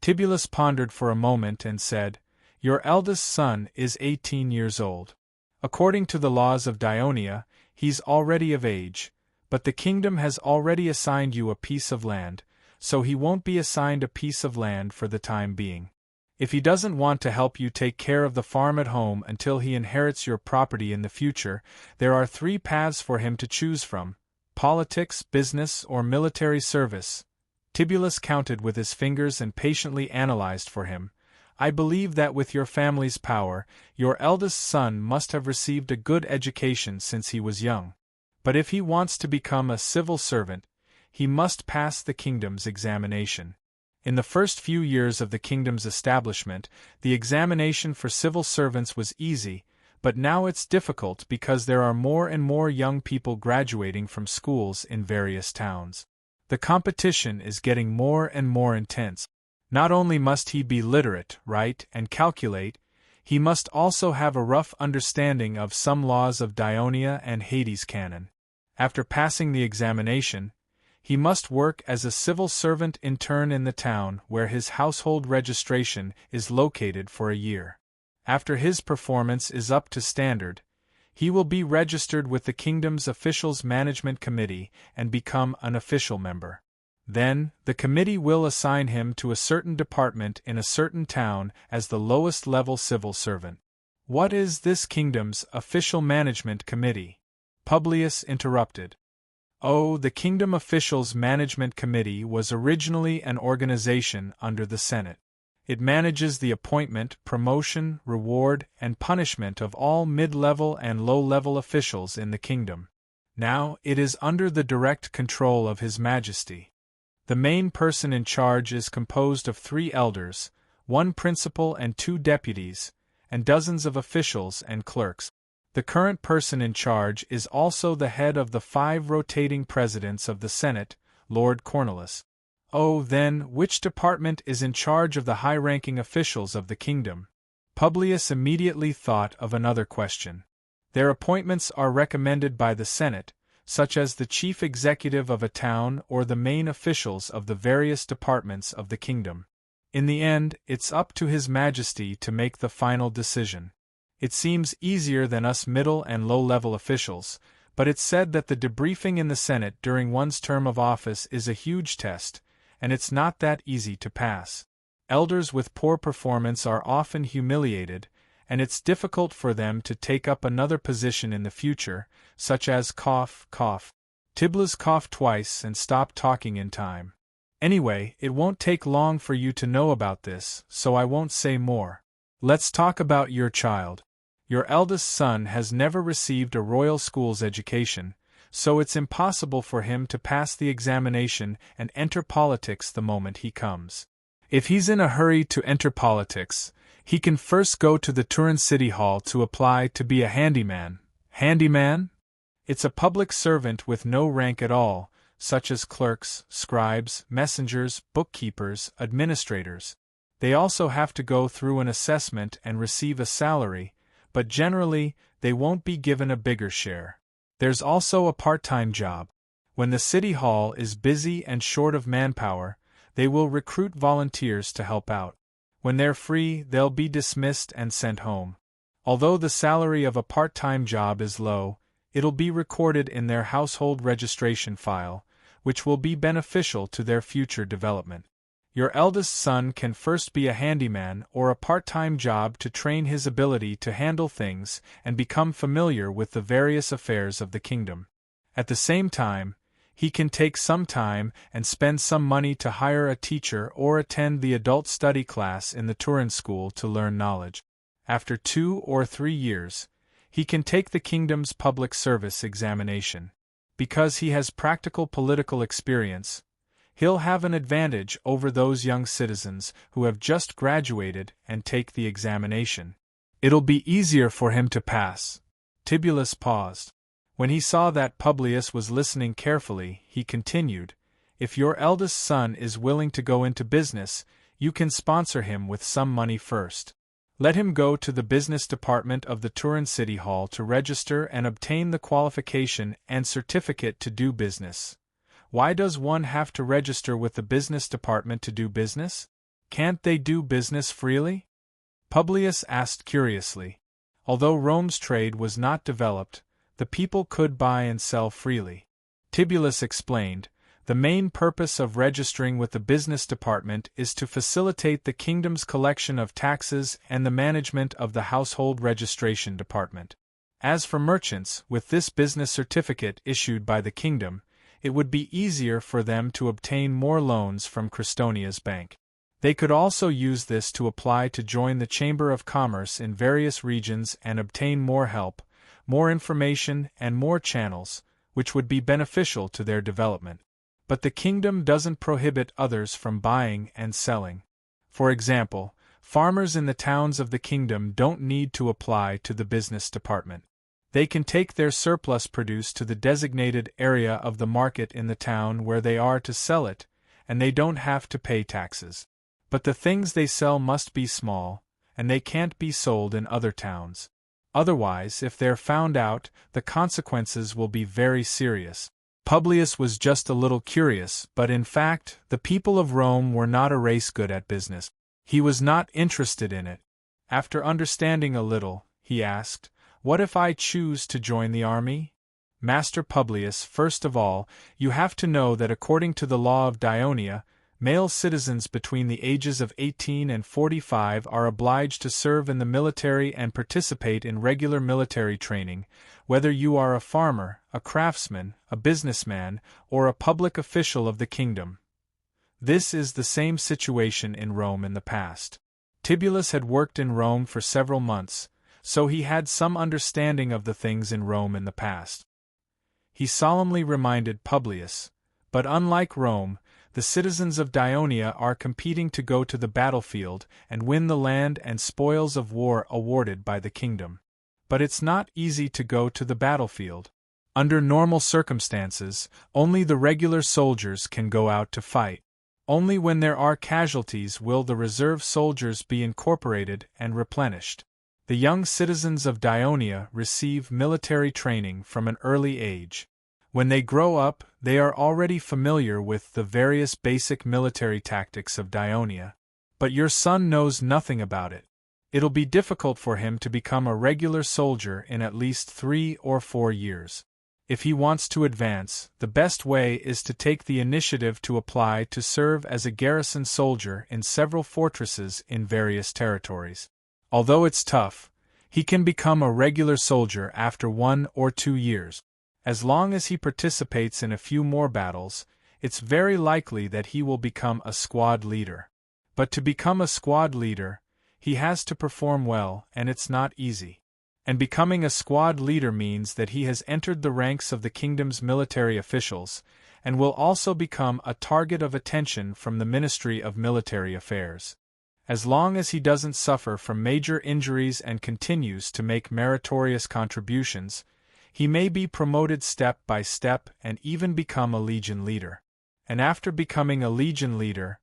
Tibullus pondered for a moment and said, "Your eldest son is 18 years old. According to the laws of Daionia, he's already of age, but the kingdom has already assigned you a piece of land, so he won't be assigned a piece of land for the time being. If he doesn't want to help you take care of the farm at home until he inherits your property in the future, there are 3 paths for him to choose from: politics, business, or military service." Tibullus counted with his fingers and patiently analyzed for him. "I believe that with your family's power, your eldest son must have received a good education since he was young. But if he wants to become a civil servant, he must pass the kingdom's examination. In the first few years of the kingdom's establishment, the examination for civil servants was easy, but now it's difficult because there are more and more young people graduating from schools in various towns. The competition is getting more and more intense. Not only must he be literate, write, and calculate, he must also have a rough understanding of some laws of Daionia and Hades canon. After passing the examination, he must work as a civil servant intern in the town where his household registration is located for a year. After his performance is up to standard, he will be registered with the kingdom's officials management committee and become an official member. Then, the committee will assign him to a certain department in a certain town as the lowest level civil servant. What is this kingdom's official management committee? Publius interrupted. Oh, the Kingdom Officials Management Committee was originally an organization under the Senate. It manages the appointment, promotion, reward, and punishment of all mid-level and low-level officials in the kingdom. Now, it is under the direct control of His Majesty. The main person in charge is composed of 3 elders, 1 principal and 2 deputies, and dozens of officials and clerks. The current person in charge is also the head of the 5 rotating presidents of the Senate, Lord Cornwallis. Oh, then, which department is in charge of the high-ranking officials of the kingdom? Publius immediately thought of another question. Their appointments are recommended by the Senate, such as the chief executive of a town or the main officials of the various departments of the kingdom. In the end, it's up to His Majesty to make the final decision. It seems easier than us middle and low-level officials, but it's said that the debriefing in the Senate during one's term of office is a huge test, and it's not that easy to pass. Elders with poor performance are often humiliated, and it's difficult for them to take up another position in the future, such as cough, cough. Tibbles coughed twice and stopped talking in time. Anyway, it won't take long for you to know about this, so I won't say more. Let's talk about your child. Your eldest son has never received a royal school's education, so it's impossible for him to pass the examination and enter politics the moment he comes. If he's in a hurry to enter politics, he can first go to the Turin City Hall to apply to be a handyman. Handyman? It's a public servant with no rank at all, such as clerks, scribes, messengers, bookkeepers, administrators. They also have to go through an assessment and receive a salary, but generally, they won't be given a bigger share. There's also a part-time job. When the City Hall is busy and short of manpower, they will recruit volunteers to help out. When they're free, they'll be dismissed and sent home. Although the salary of a part-time job is low, it'll be recorded in their household registration file, which will be beneficial to their future development. Your eldest son can first be a handyman or a part-time job to train his ability to handle things and become familiar with the various affairs of the kingdom. At the same time, he can take some time and spend some money to hire a teacher or attend the adult study class in the Turin school to learn knowledge. After 2 or 3 years, he can take the kingdom's public service examination. Because he has practical political experience, he'll have an advantage over those young citizens who have just graduated and take the examination. It'll be easier for him to pass. Tibulus paused. When he saw that Publius was listening carefully, he continued, "If your eldest son is willing to go into business, you can sponsor him with some money first. Let him go to the business department of the Turin City Hall to register and obtain the qualification and certificate to do business. Why does one have to register with the business department to do business? Can't they do business freely?" Publius asked curiously. Although Rome's trade was not developed, the people could buy and sell freely. Tibulus explained, "The main purpose of registering with the business department is to facilitate the kingdom's collection of taxes and the management of the household registration department. As for merchants, with this business certificate issued by the kingdom, it would be easier for them to obtain more loans from Cristonia's bank. They could also use this to apply to join the Chamber of Commerce in various regions and obtain more help, more information, and more channels, which would be beneficial to their development. But the kingdom doesn't prohibit others from buying and selling. For example, farmers in the towns of the kingdom don't need to apply to the business department. They can take their surplus produce to the designated area of the market in the town where they are to sell it, and they don't have to pay taxes. But the things they sell must be small, and they can't be sold in other towns. Otherwise, if they're found out, the consequences will be very serious." Publius was just a little curious, but in fact, the people of Rome were not a race good at business. He was not interested in it. After understanding a little, he asked, "What if I choose to join the army?" "Master Publius, first of all, you have to know that according to the law of Dionia, male citizens between the ages of 18 and 45 are obliged to serve in the military and participate in regular military training, whether you are a farmer, a craftsman, a businessman, or a public official of the kingdom. This is the same situation in Rome in the past. Tibullus had worked in Rome for several months, so he had some understanding of the things in Rome in the past. He solemnly reminded Publius, but unlike Rome, the citizens of Dionia are competing to go to the battlefield and win the land and spoils of war awarded by the kingdom. But it's not easy to go to the battlefield. Under normal circumstances, only the regular soldiers can go out to fight. Only when there are casualties will the reserve soldiers be incorporated and replenished. The young citizens of Dionia receive military training from an early age. When they grow up, they are already familiar with the various basic military tactics of Dionia. But your son knows nothing about it. It'll be difficult for him to become a regular soldier in at least 3 or 4 years. If he wants to advance, the best way is to take the initiative to apply to serve as a garrison soldier in several fortresses in various territories. Although it's tough, he can become a regular soldier after 1 or 2 years. As long as he participates in a few more battles, it's very likely that he will become a squad leader. But to become a squad leader, he has to perform well, and it's not easy. And becoming a squad leader means that he has entered the ranks of the kingdom's military officials, and will also become a target of attention from the Ministry of Military Affairs. As long as he doesn't suffer from major injuries and continues to make meritorious contributions, he may be promoted step by step and even become a legion leader. And after becoming a legion leader,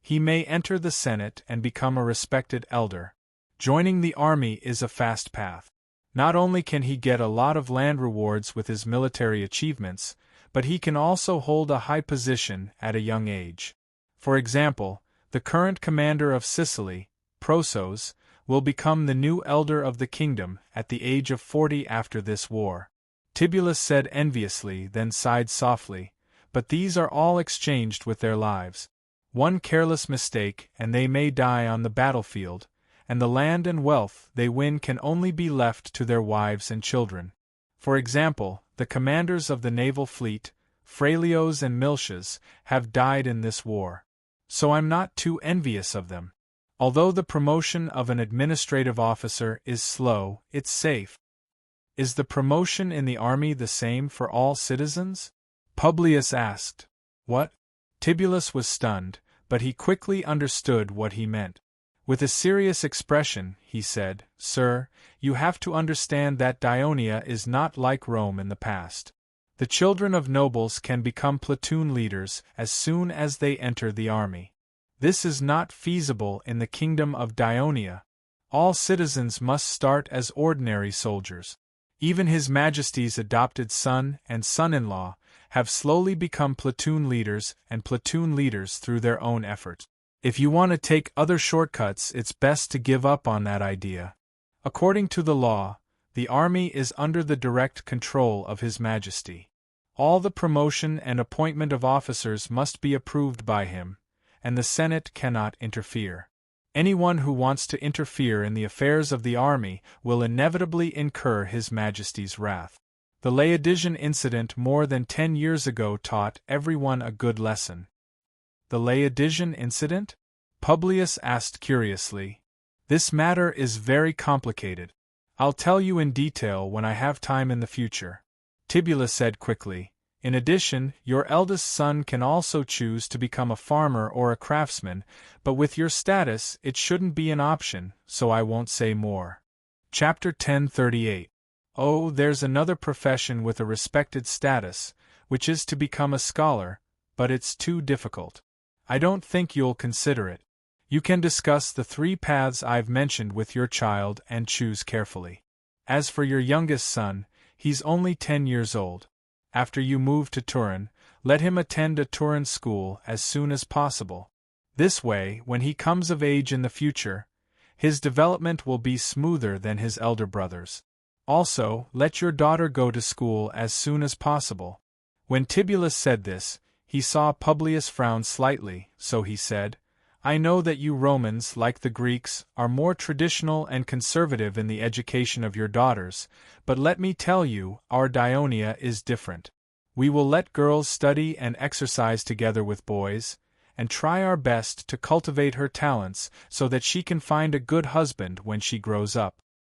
he may enter the Senate and become a respected elder. Joining the army is a fast path. Not only can he get a lot of land rewards with his military achievements, but he can also hold a high position at a young age. For example, the current commander of Sicily, Prosos, will become the new elder of the kingdom at the age of 40 after this war. Tibullus said enviously, then sighed softly, but these are all exchanged with their lives. One careless mistake and they may die on the battlefield, and the land and wealth they win can only be left to their wives and children. For example, the commanders of the naval fleet, Phralios and Miltias, have died in this war. So I'm not too envious of them. Although the promotion of an administrative officer is slow, it's safe. Is the promotion in the army the same for all citizens? Publius asked. What? Tibullus was stunned, but he quickly understood what he meant. With a serious expression, he said, Sir, you have to understand that Dionia is not like Rome in the past. The children of nobles can become platoon leaders as soon as they enter the army. This is not feasible in the kingdom of Dionia. All citizens must start as ordinary soldiers. Even His Majesty's adopted son and son-in-law have slowly become platoon leaders and platoon leaders through their own efforts. If you want to take other shortcuts, it's best to give up on that idea. According to the law, the army is under the direct control of His Majesty. All the promotion and appointment of officers must be approved by him, and the Senate cannot interfere. Anyone who wants to interfere in the affairs of the army will inevitably incur His Majesty's wrath. The Laodicean incident more than 10 years ago taught everyone a good lesson. The Laodicean incident? Publius asked curiously. This matter is very complicated. I'll tell you in detail when I have time in the future. Tibullus said quickly. In addition, your eldest son can also choose to become a farmer or a craftsman, but with your status it shouldn't be an option, so I won't say more. Chapter 1038. Oh, there's another profession with a respected status, which is to become a scholar, but it's too difficult. I don't think you'll consider it. You can discuss the 3 paths I've mentioned with your child and choose carefully. As for your youngest son, he's only 10 years old. After you move to Turin, let him attend a Turin school as soon as possible. This way, when he comes of age in the future, his development will be smoother than his elder brother's. Also, let your daughter go to school as soon as possible. When Tibullus said this, he saw Publius frown slightly, so he said, I know that you Romans, like the Greeks, are more traditional and conservative in the education of your daughters, but let me tell you, our Dionia is different. We will let girls study and exercise together with boys, and try our best to cultivate her talents so that she can find a good husband when she grows up.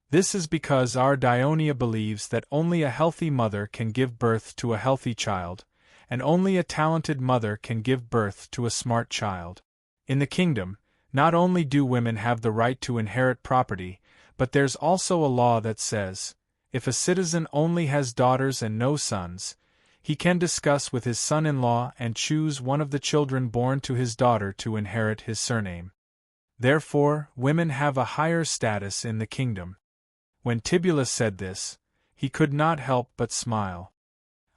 This is because our Dionia believes that only a healthy mother can give birth to a healthy child, and only a talented mother can give birth to a smart child. In the kingdom, not only do women have the right to inherit property, but there's also a law that says, if a citizen only has daughters and no sons, he can discuss with his son-in-law and choose one of the children born to his daughter to inherit his surname. Therefore, women have a higher status in the kingdom. When Tibullus said this, he could not help but smile.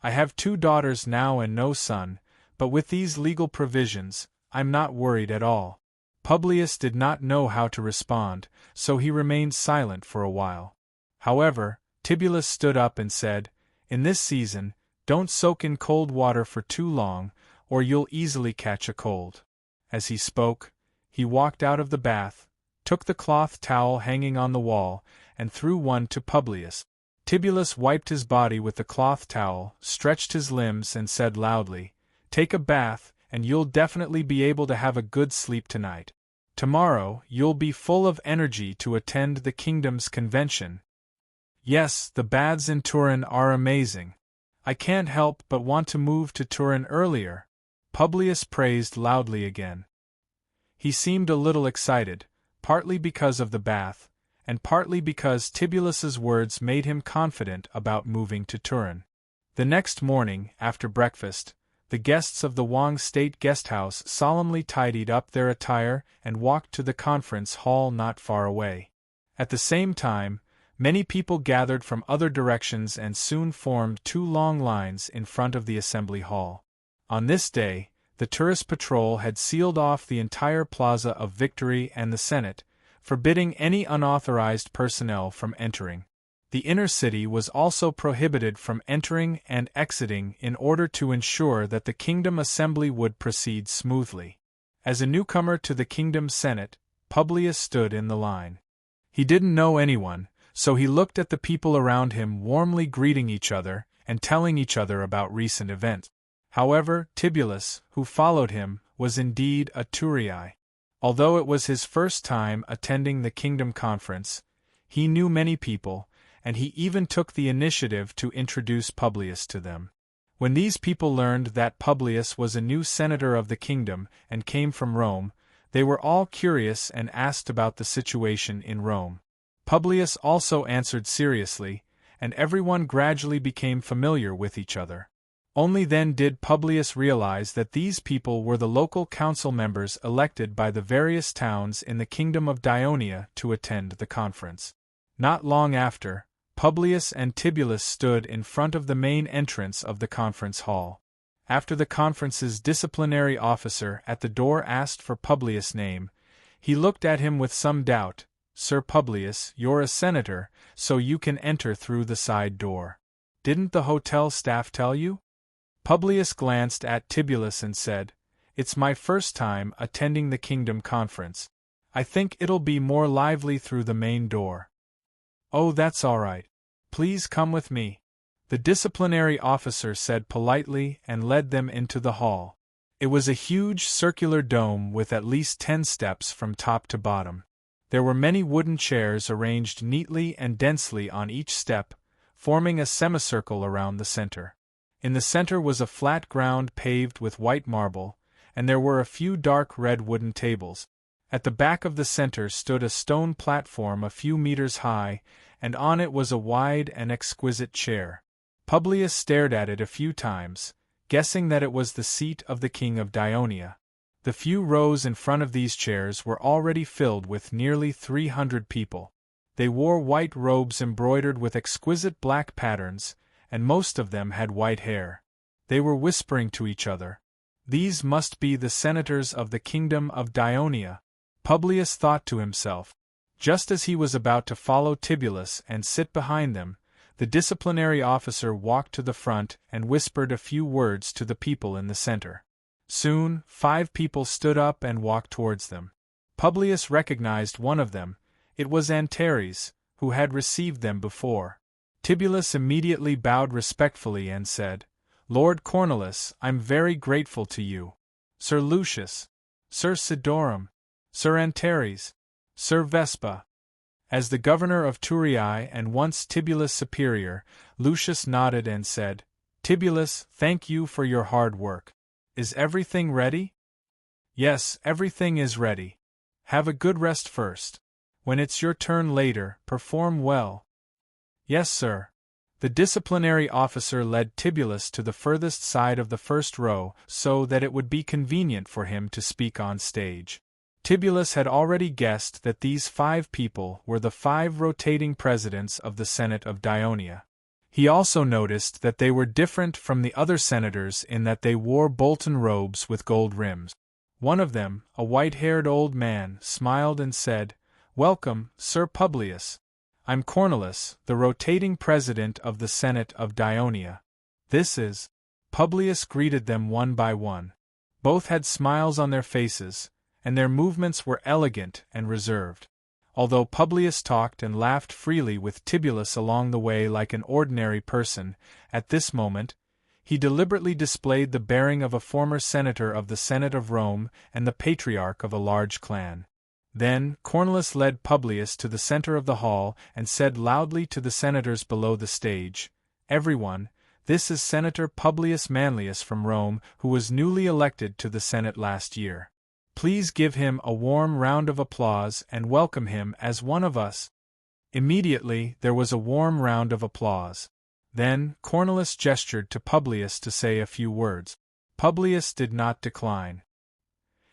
I have 2 daughters now and no son, but with these legal provisions, I'm not worried at all. Publius did not know how to respond, so he remained silent for a while. However, Tibullus stood up and said, in this season, don't soak in cold water for too long, or you'll easily catch a cold. As he spoke, he walked out of the bath, took the cloth towel hanging on the wall, and threw one to Publius. Tibullus wiped his body with the cloth towel, stretched his limbs and said loudly, take a bath, and you'll definitely be able to have a good sleep tonight. Tomorrow, you'll be full of energy to attend the kingdom's convention. Yes, the baths in Turin are amazing. I can't help but want to move to Turin earlier. Publius praised loudly again. He seemed a little excited, partly because of the bath, and partly because Tibulus's words made him confident about moving to Turin. The next morning, after breakfast, the guests of the Wang State Guesthouse solemnly tidied up their attire and walked to the conference hall not far away. At the same time, many people gathered from other directions and soon formed 2 long lines in front of the assembly hall. On this day, the tourist patrol had sealed off the entire Plaza of Victory and the Senate, forbidding any unauthorized personnel from entering. The inner city was also prohibited from entering and exiting in order to ensure that the Kingdom Assembly would proceed smoothly. As a newcomer to the Kingdom Senate, Publius stood in the line. He didn't know anyone, so he looked at the people around him warmly greeting each other and telling each other about recent events. However, Tibullus, who followed him, was indeed a Turii. Although it was his first time attending the Kingdom Conference, he knew many people, and he even took the initiative to introduce Publius to them. When these people learned that Publius was a new senator of the kingdom and came from Rome, they were all curious and asked about the situation in Rome. Publius also answered seriously, and everyone gradually became familiar with each other. Only then did Publius realize that these people were the local council members elected by the various towns in the Kingdom of Dionia to attend the conference. Not long after, Publius and Tibullus stood in front of the main entrance of the conference hall. After the conference's disciplinary officer at the door asked for Publius' name, he looked at him with some doubt. Sir Publius, you're a senator, so you can enter through the side door. Didn't the hotel staff tell you? Publius glanced at Tibullus and said, it's my first time attending the Kingdom Conference. I think it'll be more lively through the main door. Oh, that's all right. Please come with me. The disciplinary officer said politely and led them into the hall. It was a huge circular dome with at least 10 steps from top to bottom. There were many wooden chairs arranged neatly and densely on each step, forming a semicircle around the center. In the center was a flat ground paved with white marble, and there were a few dark red wooden tables. At the back of the center stood a stone platform a few meters high, and on it was a wide and exquisite chair. Publius stared at it a few times, guessing that it was the seat of the king of Dionia. The few rows in front of these chairs were already filled with nearly 300 people. They wore white robes embroidered with exquisite black patterns, and most of them had white hair. They were whispering to each other. These must be the senators of the Kingdom of Dionia, Publius thought to himself. Just as he was about to follow Tibullus and sit behind them, the disciplinary officer walked to the front and whispered a few words to the people in the center. Soon, 5 people stood up and walked towards them. Publius recognized one of them. It was Antares, who had received them before. Tibullus immediately bowed respectfully and said, Lord Cornelis, I'm very grateful to you. Sir Lucius, Sir Sidorum, Sir Antares, Sir Vespa. As the governor of Turiae and once Tibulus Superior, Lucius nodded and said, "Tibulus, thank you for your hard work. Is everything ready?" "Yes, everything is ready. Have a good rest first. When it's your turn later, perform well." "Yes, sir." The disciplinary officer led Tibulus to the furthest side of the first row so that it would be convenient for him to speak on stage. Tibulus had already guessed that these 5 people were the 5 rotating presidents of the Senate of Dionia. He also noticed that they were different from the other senators in that they wore Bolton robes with gold rims. One of them, a white-haired old man, smiled and said, "Welcome, Sir Publius. I'm Cornelius, the rotating president of the Senate of Dionia. This is—" Publius greeted them one by one. Both had smiles on their faces, and their movements were elegant and reserved. Although Publius talked and laughed freely with Tibulus along the way like an ordinary person, at this moment, he deliberately displayed the bearing of a former senator of the Senate of Rome and the patriarch of a large clan. Then, Cornelius led Publius to the center of the hall and said loudly to the senators below the stage, "Everyone, this is Senator Publius Manlius from Rome, who was newly elected to the Senate last year. Please give him a warm round of applause and welcome him as one of us." Immediately, there was a warm round of applause. Then, Cornelius gestured to Publius to say a few words. Publius did not decline.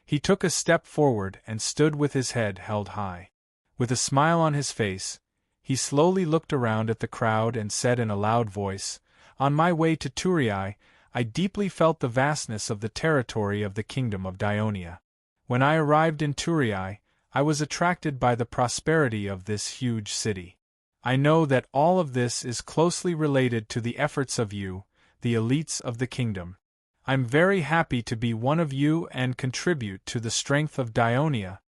He took a step forward and stood with his head held high. With a smile on his face, he slowly looked around at the crowd and said in a loud voice, "On my way to Turiae, I deeply felt the vastness of the territory of the kingdom of Dionia. When I arrived in Turiae, I was attracted by the prosperity of this huge city. I know that all of this is closely related to the efforts of you, the elites of the kingdom. I'm very happy to be one of you and contribute to the strength of Dionia."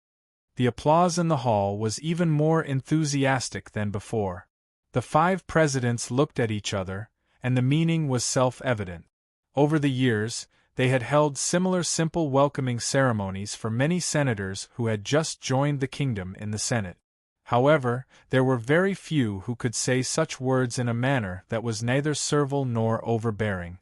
The applause in the hall was even more enthusiastic than before. The 5 presidents looked at each other, and the meaning was self-evident. Over the years, they had held similar simple welcoming ceremonies for many senators who had just joined the kingdom in the Senate. However, there were very few who could say such words in a manner that was neither servile nor overbearing.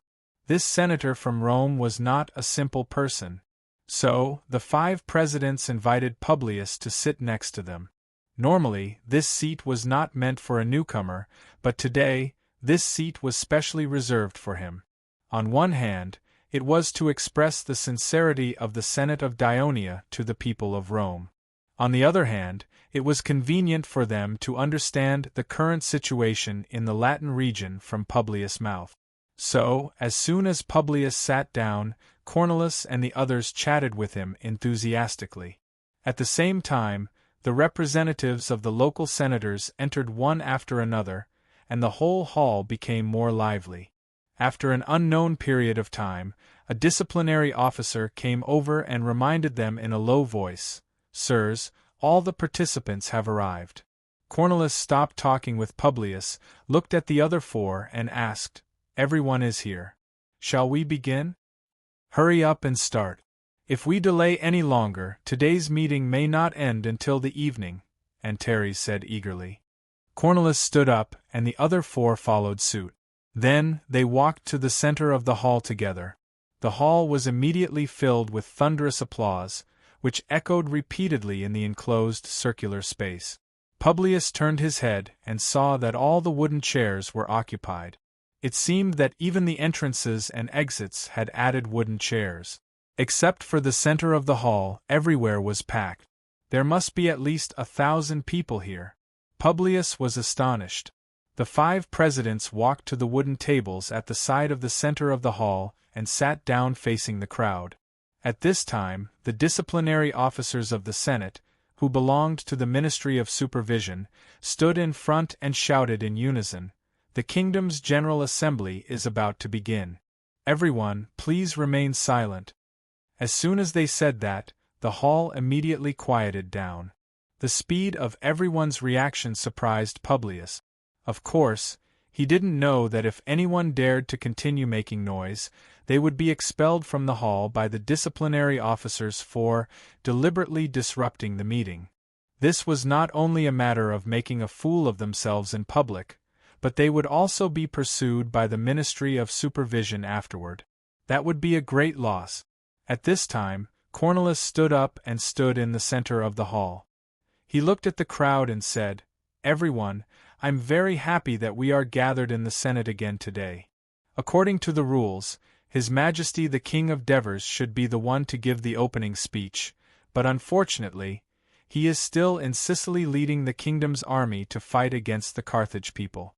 This senator from Rome was not a simple person. So, the 5 presidents invited Publius to sit next to them. Normally, this seat was not meant for a newcomer, but today, this seat was specially reserved for him. On one hand, it was to express the sincerity of the Senate of Dionia to the people of Rome. On the other hand, it was convenient for them to understand the current situation in the Latin region from Publius' mouth. So, as soon as Publius sat down, Cornelius and the others chatted with him enthusiastically. At the same time, the representatives of the local senators entered one after another, and the whole hall became more lively. After an unknown period of time, a disciplinary officer came over and reminded them in a low voice, "Sirs, all the participants have arrived." Cornelius stopped talking with Publius, looked at the other 4 and asked, "Everyone is here. Shall we begin?" "Hurry up and start. If we delay any longer, today's meeting may not end until the evening," Antares said eagerly. Cornelius stood up, and the other 4 followed suit. Then, they walked to the center of the hall together. The hall was immediately filled with thunderous applause, which echoed repeatedly in the enclosed circular space. Publius turned his head and saw that all the wooden chairs were occupied. It seemed that even the entrances and exits had added wooden chairs. Except for the center of the hall, everywhere was packed. There must be at least 1,000 people here. Publius was astonished. The 5 presidents walked to the wooden tables at the side of the center of the hall and sat down facing the crowd. At this time, the disciplinary officers of the Senate, who belonged to the Ministry of Supervision, stood in front and shouted in unison, "The kingdom's General Assembly is about to begin. Everyone, please remain silent." As soon as they said that, the hall immediately quieted down. The speed of everyone's reaction surprised Publius. Of course, he didn't know that if anyone dared to continue making noise, they would be expelled from the hall by the disciplinary officers for deliberately disrupting the meeting. This was not only a matter of making a fool of themselves in public, but they would also be pursued by the Ministry of Supervision afterward. That would be a great loss. At this time, Cornelius stood up and stood in the center of the hall. He looked at the crowd and said, "Everyone, I'm very happy that we are gathered in the Senate again today. According to the rules, His Majesty the King of Devers should be the one to give the opening speech, but unfortunately, he is still in Sicily leading the kingdom's army to fight against the Carthage people.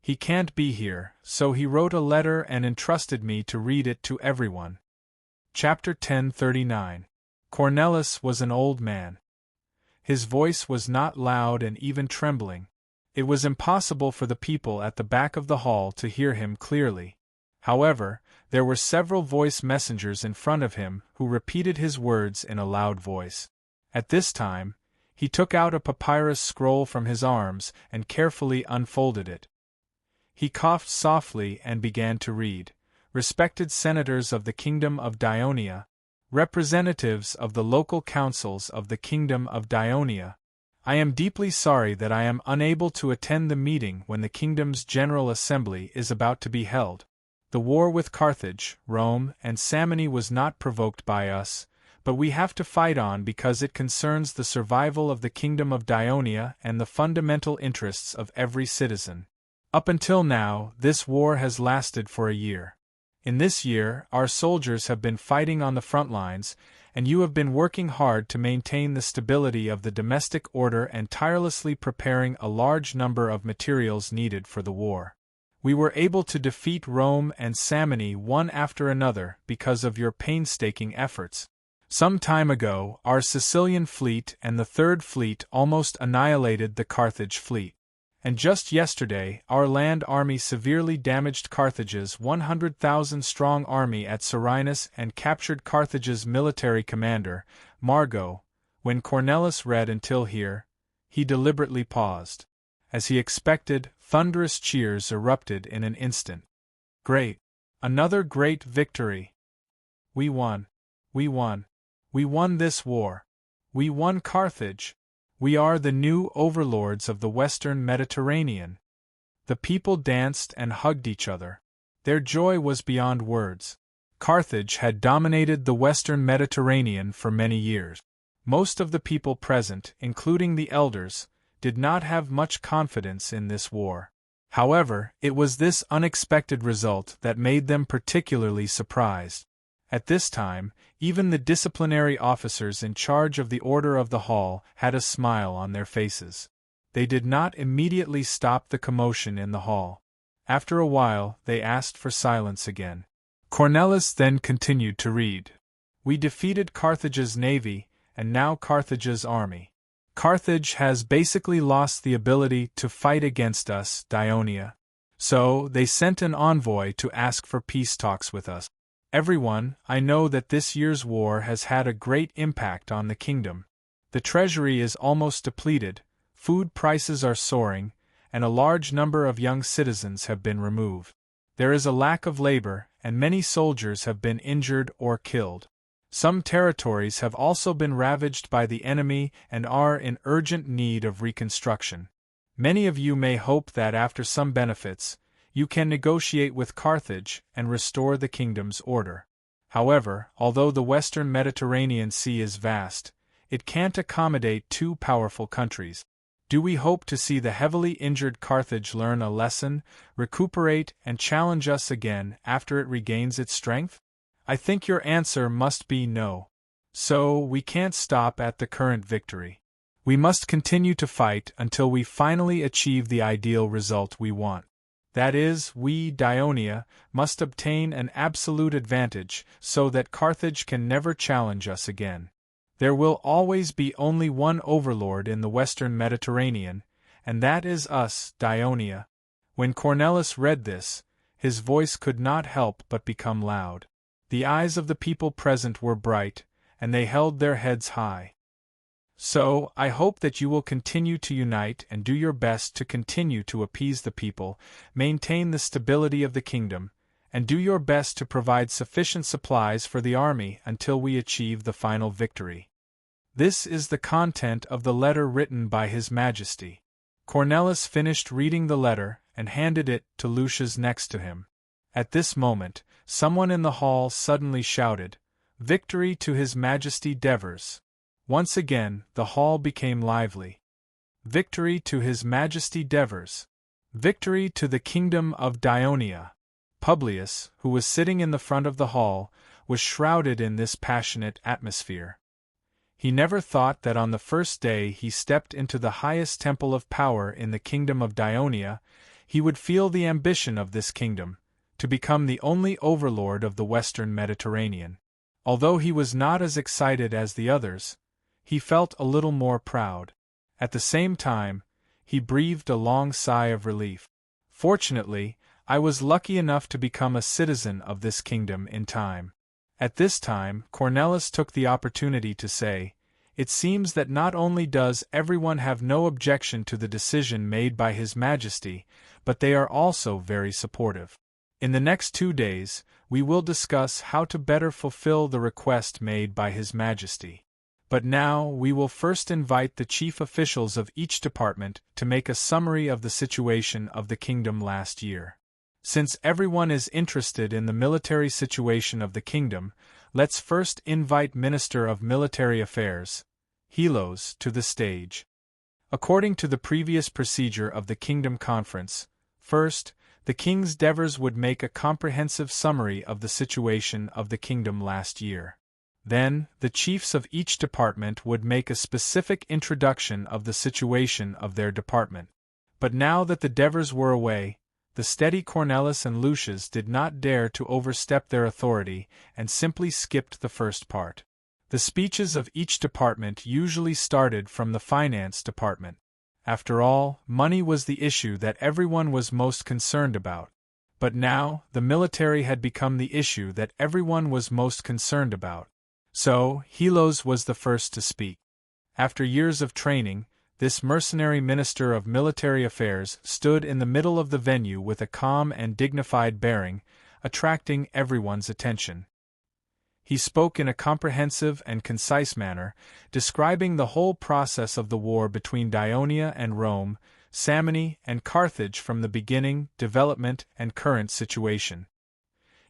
He can't be here, so he wrote a letter and entrusted me to read it to everyone." Chapter 1039. Cornelius was an old man. His voice was not loud and even trembling. It was impossible for the people at the back of the hall to hear him clearly. However, there were several voice messengers in front of him who repeated his words in a loud voice. At this time, he took out a papyrus scroll from his arms and carefully unfolded it. He coughed softly and began to read, "Respected senators of the Kingdom of Dionia, representatives of the local councils of the Kingdom of Dionia, I am deeply sorry that I am unable to attend the meeting when the kingdom's General Assembly is about to be held. The war with Carthage, Rome, and Samni was not provoked by us, but we have to fight on because it concerns the survival of the Kingdom of Dionia and the fundamental interests of every citizen. Up until now, this war has lasted for a year. In this year, our soldiers have been fighting on the front lines, and you have been working hard to maintain the stability of the domestic order and tirelessly preparing a large number of materials needed for the war. We were able to defeat Rome and Samni one after another because of your painstaking efforts. Some time ago, our Sicilian fleet and the Third Fleet almost annihilated the Carthage fleet. And just yesterday, our land army severely damaged Carthage's 100,000-strong army at Serenus and captured Carthage's military commander, Margo." When Cornelius read until here, he deliberately paused. As he expected, thunderous cheers erupted in an instant. "Great! Another great victory! We won! We won! We won this war! We won Carthage! We are the new overlords of the Western Mediterranean." The people danced and hugged each other. Their joy was beyond words. Carthage had dominated the Western Mediterranean for many years. Most of the people present, including the elders, did not have much confidence in this war. However, it was this unexpected result that made them particularly surprised. At this time, even the disciplinary officers in charge of the order of the hall had a smile on their faces. They did not immediately stop the commotion in the hall. After a while, they asked for silence again. Cornelius then continued to read. "We defeated Carthage's navy, and now Carthage's army. Carthage has basically lost the ability to fight against us, Dionia. So, they sent an envoy to ask for peace talks with us. Everyone, I know that this year's war has had a great impact on the kingdom. The treasury is almost depleted, food prices are soaring, and a large number of young citizens have been removed. There is a lack of labor, and many soldiers have been injured or killed. Some territories have also been ravaged by the enemy and are in urgent need of reconstruction. Many of you may hope that after some benefits, you can negotiate with Carthage and restore the kingdom's order. However, although the Western Mediterranean Sea is vast, it can't accommodate two powerful countries. Do we hope to see the heavily injured Carthage learn a lesson, recuperate, and challenge us again after it regains its strength? I think your answer must be no. So, we can't stop at the current victory. We must continue to fight until we finally achieve the ideal result we want. That is, we, Dionia, must obtain an absolute advantage so that Carthage can never challenge us again. There will always be only one overlord in the Western Mediterranean, and that is us, Dionia." When Cornelius read this, his voice could not help but become loud. The eyes of the people present were bright, and they held their heads high. "So, I hope that you will continue to unite and do your best to continue to appease the people, maintain the stability of the kingdom, and do your best to provide sufficient supplies for the army until we achieve the final victory. This is the content of the letter written by His Majesty. Cornelis finished reading the letter and handed it to Lucius next to him. At this moment, someone in the hall suddenly shouted, "Victory to His Majesty Devers!" Once again, the hall became lively. Victory to His Majesty Devers! Victory to the Kingdom of Dionia! Publius, who was sitting in the front of the hall, was shrouded in this passionate atmosphere. He never thought that on the first day he stepped into the highest temple of power in the Kingdom of Dionia, he would feel the ambition of this kingdom, to become the only overlord of the Western Mediterranean. Although he was not as excited as the others, he felt a little more proud. At the same time, he breathed a long sigh of relief. Fortunately, I was lucky enough to become a citizen of this kingdom in time. At this time, Cornelis took the opportunity to say, "It seems that not only does everyone have no objection to the decision made by His Majesty, but they are also very supportive. In the next 2 days, we will discuss how to better fulfill the request made by His Majesty. But now we will first invite the chief officials of each department to make a summary of the situation of the kingdom last year. Since everyone is interested in the military situation of the kingdom, let's first invite Minister of Military Affairs, Helos, to the stage." According to the previous procedure of the Kingdom Conference, first, the King's Devers would make a comprehensive summary of the situation of the kingdom last year. Then, the chiefs of each department would make a specific introduction of the situation of their department. But now that the Devers were away, the steady Cornelis and Lucius did not dare to overstep their authority and simply skipped the first part. The speeches of each department usually started from the finance department. After all, money was the issue that everyone was most concerned about. But now, the military had become the issue that everyone was most concerned about. So, Helos was the first to speak. After years of training, this mercenary minister of military affairs stood in the middle of the venue with a calm and dignified bearing, attracting everyone's attention. He spoke in a comprehensive and concise manner, describing the whole process of the war between Dionia and Rome, Samni and Carthage from the beginning, development, and current situation.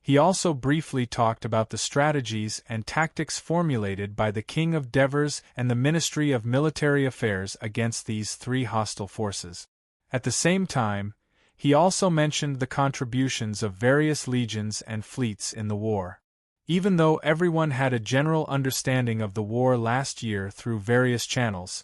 He also briefly talked about the strategies and tactics formulated by the King of Devers and the Ministry of Military Affairs against these 3 hostile forces. At the same time, he also mentioned the contributions of various legions and fleets in the war. Even though everyone had a general understanding of the war last year through various channels,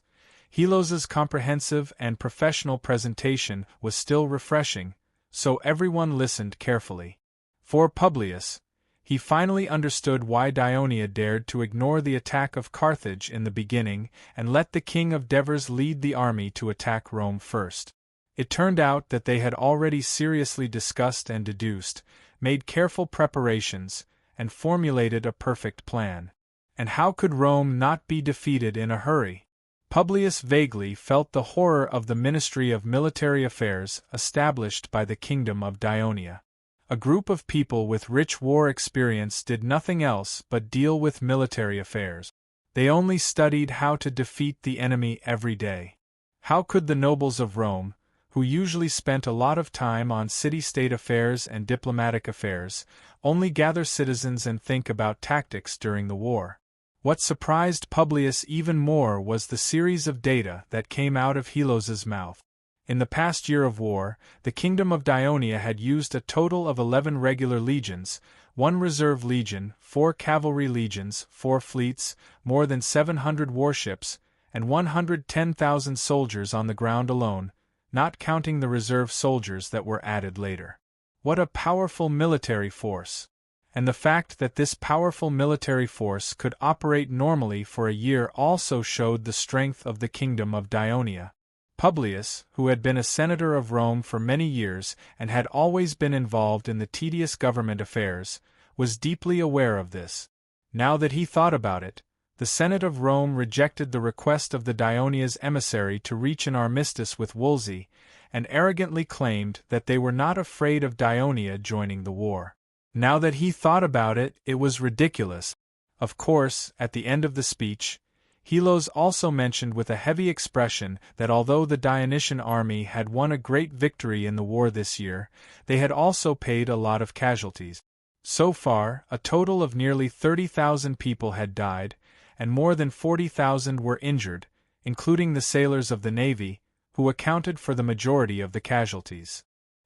Helos's comprehensive and professional presentation was still refreshing, so everyone listened carefully. For Publius, he finally understood why Dionia dared to ignore the attack of Carthage in the beginning and let the King of Devers lead the army to attack Rome first. It turned out that they had already seriously discussed and deduced, made careful preparations, and formulated a perfect plan. And how could Rome not be defeated in a hurry? Publius vaguely felt the horror of the Ministry of Military Affairs established by the Kingdom of Dionia. A group of people with rich war experience did nothing else but deal with military affairs. They only studied how to defeat the enemy every day. How could the nobles of Rome, who usually spent a lot of time on city-state affairs and diplomatic affairs, only gather citizens and think about tactics during the war? What surprised Publius even more was the series of data that came out of Helos's mouth. In the past year of war, the Kingdom of Dionia had used a total of 11 regular legions, 1 reserve legion, 4 cavalry legions, 4 fleets, more than 700 warships, and 110,000 soldiers on the ground alone, not counting the reserve soldiers that were added later. What a powerful military force! And the fact that this powerful military force could operate normally for a year also showed the strength of the Kingdom of Dionia. Publius, who had been a senator of Rome for many years and had always been involved in the tedious government affairs, was deeply aware of this. Now that he thought about it, the Senate of Rome rejected the request of the Dionia's emissary to reach an armistice with Wolsey, and arrogantly claimed that they were not afraid of Dionia joining the war. Now that he thought about it, it was ridiculous. Of course, at the end of the speech, Helos also mentioned with a heavy expression that although the Dionysian army had won a great victory in the war this year, they had also paid a lot of casualties. So far, a total of nearly 30,000 people had died, and more than 40,000 were injured, including the sailors of the Navy, who accounted for the majority of the casualties.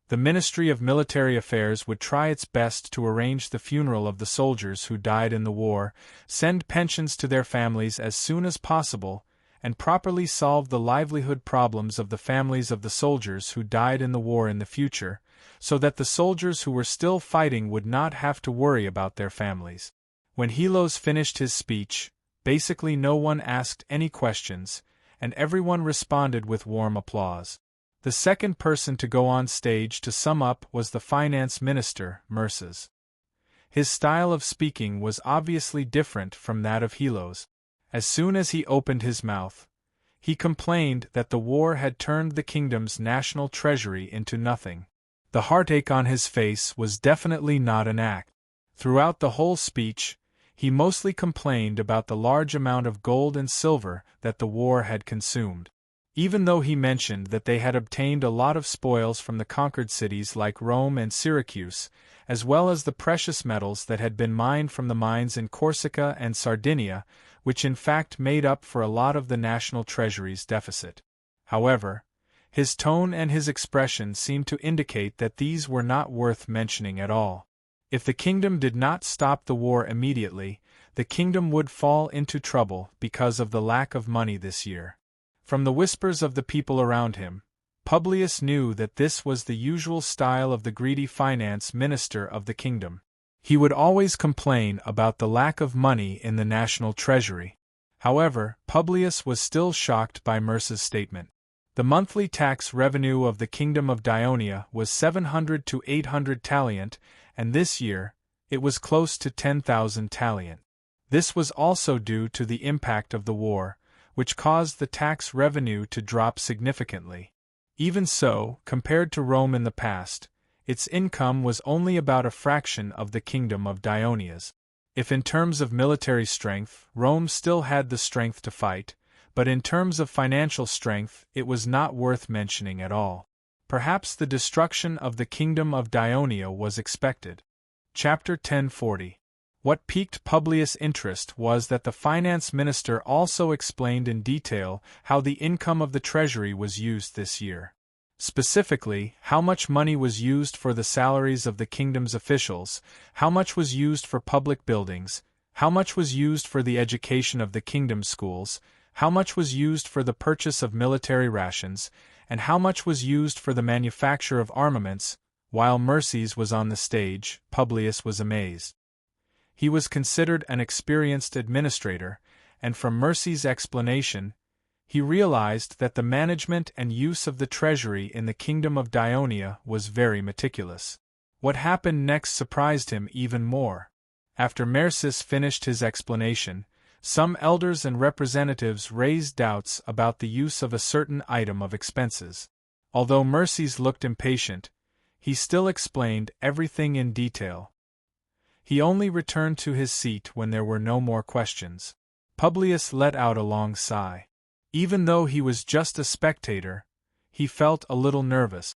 The Ministry of Military Affairs would try its best to arrange the funeral of the soldiers who died in the war, send pensions to their families as soon as possible, and properly solve the livelihood problems of the families of the soldiers who died in the war in the future, so that the soldiers who were still fighting would not have to worry about their families. When Helos finished his speech, basically no one asked any questions, and everyone responded with warm applause. The second person to go on stage to sum up was the finance minister, Merces. His style of speaking was obviously different from that of Helos. As soon as he opened his mouth, he complained that the war had turned the kingdom's national treasury into nothing. The heartache on his face was definitely not an act. Throughout the whole speech, he mostly complained about the large amount of gold and silver that the war had consumed. Even though he mentioned that they had obtained a lot of spoils from the conquered cities like Rome and Syracuse, as well as the precious metals that had been mined from the mines in Corsica and Sardinia, which in fact made up for a lot of the national treasury's deficit. However, his tone and his expression seemed to indicate that these were not worth mentioning at all. If the kingdom did not stop the war immediately, the kingdom would fall into trouble because of the lack of money this year. From the whispers of the people around him, Publius knew that this was the usual style of the greedy finance minister of the kingdom. He would always complain about the lack of money in the national treasury. However, Publius was still shocked by Merces' statement. The monthly tax revenue of the kingdom of Dionia was 700 to 800 talent, and this year, it was close to 10,000 talent. This was also due to the impact of the war, which caused the tax revenue to drop significantly. Even so, compared to Rome in the past, its income was only about a fraction of the kingdom of Dionia's. If in terms of military strength, Rome still had the strength to fight, but in terms of financial strength, it was not worth mentioning at all. Perhaps the destruction of the kingdom of Dionia was expected. Chapter 1040. What piqued Publius' interest was that the finance minister also explained in detail how the income of the treasury was used this year. Specifically, how much money was used for the salaries of the kingdom's officials, how much was used for public buildings, how much was used for the education of the kingdom's schools, how much was used for the purchase of military rations, and how much was used for the manufacture of armaments. While Merces was on the stage, Publius was amazed. He was considered an experienced administrator, and from Merces' explanation, he realized that the management and use of the treasury in the kingdom of Dionia was very meticulous. What happened next surprised him even more. After Merces finished his explanation, some elders and representatives raised doubts about the use of a certain item of expenses. Although Merces looked impatient, he still explained everything in detail. He only returned to his seat when there were no more questions. Publius let out a long sigh. Even though he was just a spectator, he felt a little nervous.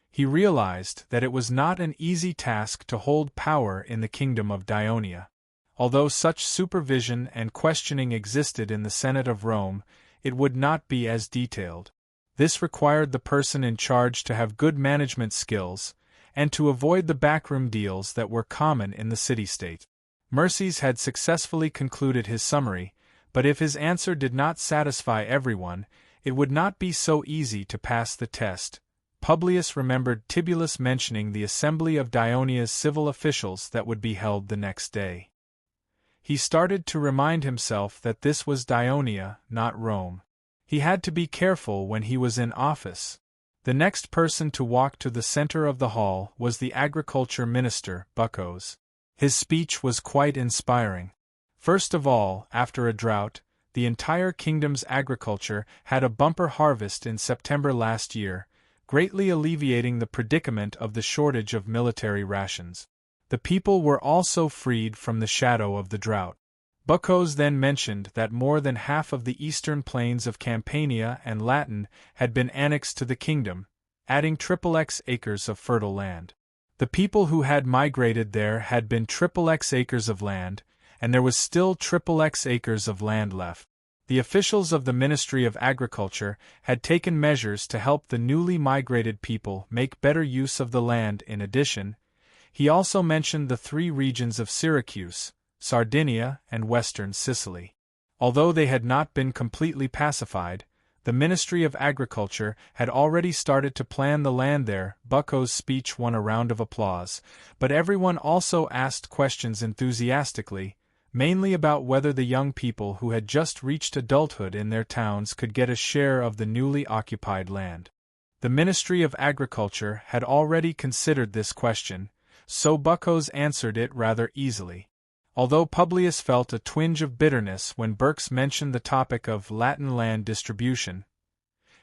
He realized that it was not an easy task to hold power in the kingdom of Dionia. Although such supervision and questioning existed in the Senate of Rome, it would not be as detailed. This required the person in charge to have good management skills, and to avoid the backroom deals that were common in the city-state. Merces had successfully concluded his summary, but if his answer did not satisfy everyone, it would not be so easy to pass the test. Publius remembered Tibullus mentioning the assembly of Dionia's civil officials that would be held the next day. He started to remind himself that this was Dionia, not Rome. He had to be careful when he was in office. The next person to walk to the center of the hall was the agriculture minister, Bucos. His speech was quite inspiring. First of all, after a drought, the entire kingdom's agriculture had a bumper harvest in September last year, greatly alleviating the predicament of the shortage of military rations. The people were also freed from the shadow of the drought. Bucos then mentioned that more than half of the eastern plains of Campania and Latin had been annexed to the kingdom, adding XXX acres of fertile land. The people who had migrated there had been XXX acres of land, and there was still XXX acres of land left. The officials of the Ministry of Agriculture had taken measures to help the newly migrated people make better use of the land. In addition, he also mentioned the three regions of Syracuse, Sardinia, and western Sicily. Although they had not been completely pacified, the Ministry of Agriculture had already started to plan the land there. Bucco's speech won a round of applause, but everyone also asked questions enthusiastically, mainly about whether the young people who had just reached adulthood in their towns could get a share of the newly occupied land. The Ministry of Agriculture had already considered this question, so Bucos answered it rather easily. Although Publius felt a twinge of bitterness when Berks mentioned the topic of Latin land distribution,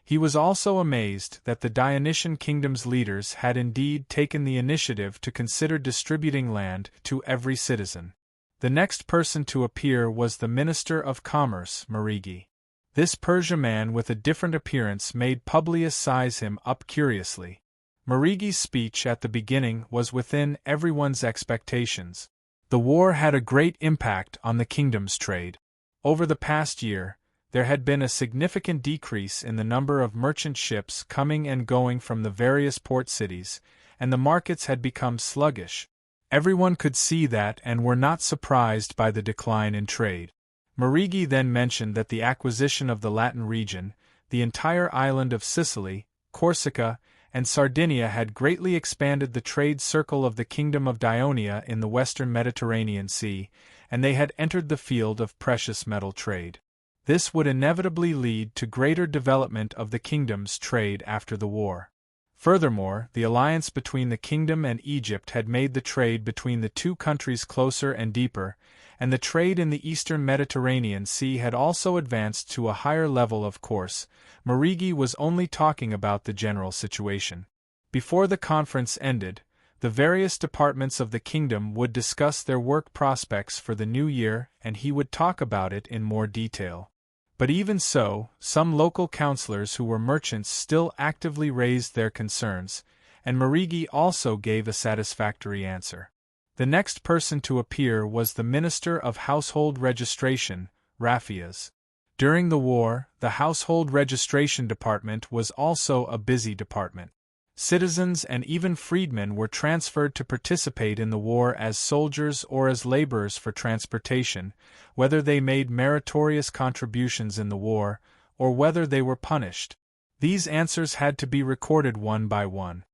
he was also amazed that the Dionysian kingdom's leaders had indeed taken the initiative to consider distributing land to every citizen. The next person to appear was the Minister of Commerce, Marigi. This Persian man with a different appearance made Publius size him up curiously. Marigi's speech at the beginning was within everyone's expectations. The war had a great impact on the kingdom's trade. Over the past year, there had been a significant decrease in the number of merchant ships coming and going from the various port cities, and the markets had become sluggish. Everyone could see that and were not surprised by the decline in trade. Marigi then mentioned that the acquisition of the Latin region, the entire island of Sicily, Corsica, and Sardinia had greatly expanded the trade circle of the Kingdom of Dionia in the western Mediterranean Sea, and they had entered the field of precious metal trade. This would inevitably lead to greater development of the kingdom's trade after the war. Furthermore, the alliance between the kingdom and Egypt had made the trade between the two countries closer and deeper, and the trade in the eastern Mediterranean Sea had also advanced to a higher level. Of course, Marigi was only talking about the general situation. Before the conference ended, the various departments of the kingdom would discuss their work prospects for the new year, and he would talk about it in more detail. But even so, some local councillors who were merchants still actively raised their concerns, and Marigi also gave a satisfactory answer. The next person to appear was the Minister of Household Registration, Raphias. During the war, the Household Registration Department was also a busy department. Citizens and even freedmen were transferred to participate in the war as soldiers or as laborers for transportation, whether they made meritorious contributions in the war, or whether they were punished. These answers had to be recorded one by one.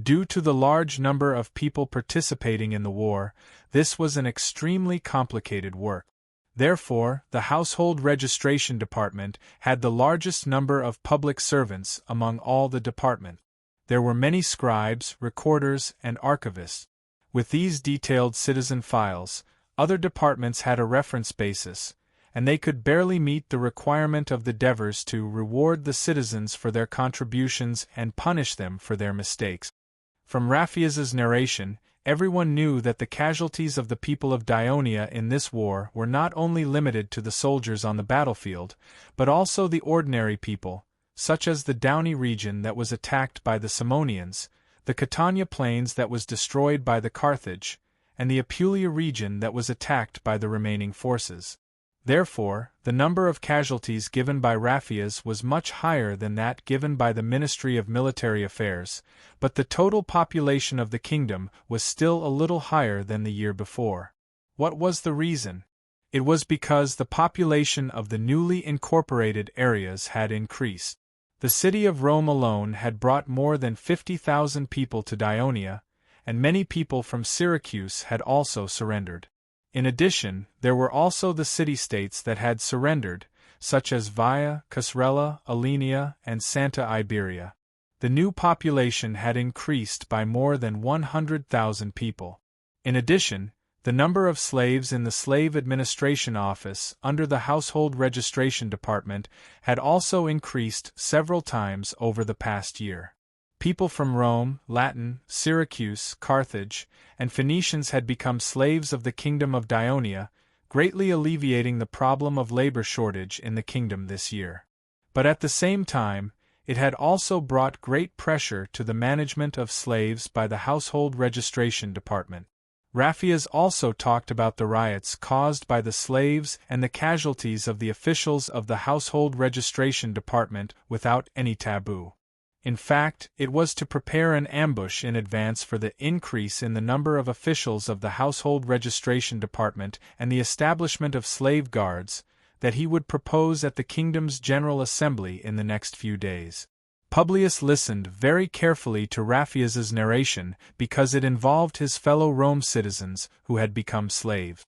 Due to the large number of people participating in the war, this was an extremely complicated work. Therefore, the Household Registration Department had the largest number of public servants among all the departments. There were many scribes, recorders, and archivists. With these detailed citizen files, other departments had a reference basis, and they could barely meet the requirement of the devers to reward the citizens for their contributions and punish them for their mistakes. From Raphias's narration, everyone knew that the casualties of the people of Dionia in this war were not only limited to the soldiers on the battlefield, but also the ordinary people, such as the Dauni region that was attacked by the Simonians, the Catania plains that was destroyed by the Carthage, and the Apulia region that was attacked by the remaining forces. Therefore, the number of casualties given by Raphias was much higher than that given by the Ministry of Military Affairs, but the total population of the kingdom was still a little higher than the year before. What was the reason? It was because the population of the newly incorporated areas had increased. The city of Rome alone had brought more than 50,000 people to Dionia, and many people from Syracuse had also surrendered. In addition, there were also the city-states that had surrendered, such as Via, Casrella, Alenia, and Santa Iberia. The new population had increased by more than 100,000 people. In addition, the number of slaves in the Slave Administration Office under the Household Registration Department had also increased several times over the past year. People from Rome, Latin, Syracuse, Carthage, and Phoenicians had become slaves of the kingdom of Dionia, greatly alleviating the problem of labor shortage in the kingdom this year. But at the same time, it had also brought great pressure to the management of slaves by the Household Registration Department. Raphaeus also talked about the riots caused by the slaves and the casualties of the officials of the Household Registration Department without any taboo. In fact, it was to prepare an ambush in advance for the increase in the number of officials of the Household Registration Department and the establishment of slave guards that he would propose at the kingdom's General Assembly in the next few days. Publius listened very carefully to Raphaeus's narration because it involved his fellow Rome citizens who had become slaves.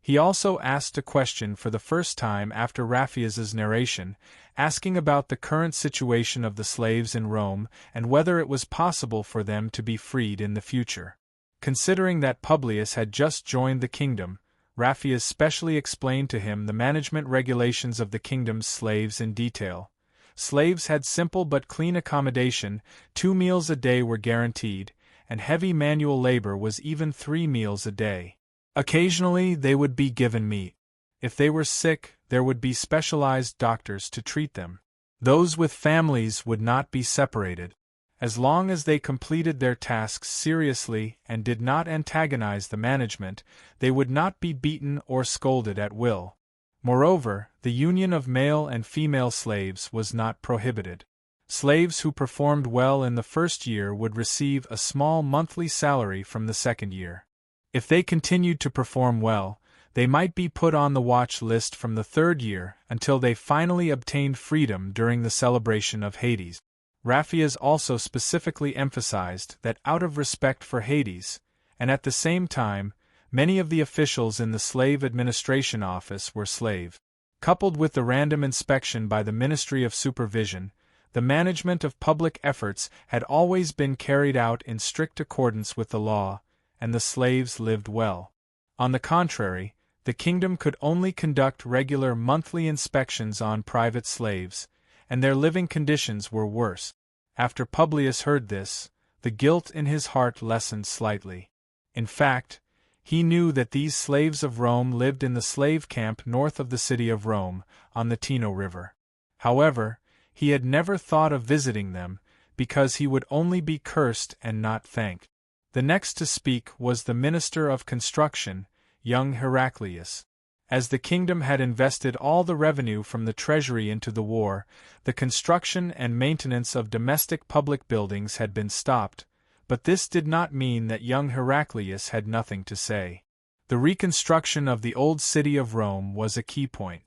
He also asked a question for the first time after Raphaeus's narration, asking about the current situation of the slaves in Rome and whether it was possible for them to be freed in the future. Considering that Publius had just joined the kingdom, Raphaeus specially explained to him the management regulations of the kingdom's slaves in detail. Slaves had simple but clean accommodation, 2 meals a day were guaranteed, and heavy manual labor was even 3 meals a day. Occasionally they would be given meat. If they were sick, there would be specialized doctors to treat them. Those with families would not be separated. As long as they completed their tasks seriously and did not antagonize the management, they would not be beaten or scolded at will. Moreover, the union of male and female slaves was not prohibited. Slaves who performed well in the first year would receive a small monthly salary from the second year. If they continued to perform well, they might be put on the watch list from the third year until they finally obtained freedom during the celebration of Hades. Raphaeus also specifically emphasized that out of respect for Hades, and at the same time, many of the officials in the slave administration office were slaves. Coupled with the random inspection by the Ministry of Supervision, the management of public efforts had always been carried out in strict accordance with the law, and the slaves lived well. On the contrary, the kingdom could only conduct regular monthly inspections on private slaves, and their living conditions were worse. After Publius heard this, the guilt in his heart lessened slightly. In fact, he knew that these slaves of Rome lived in the slave camp north of the city of Rome, on the Tino River. However, he had never thought of visiting them, because he would only be cursed and not thanked. The next to speak was the minister of construction, young Heraclius. As the kingdom had invested all the revenue from the treasury into the war, the construction and maintenance of domestic public buildings had been stopped, but this did not mean that young Heraclius had nothing to say. The reconstruction of the old city of Rome was a key point.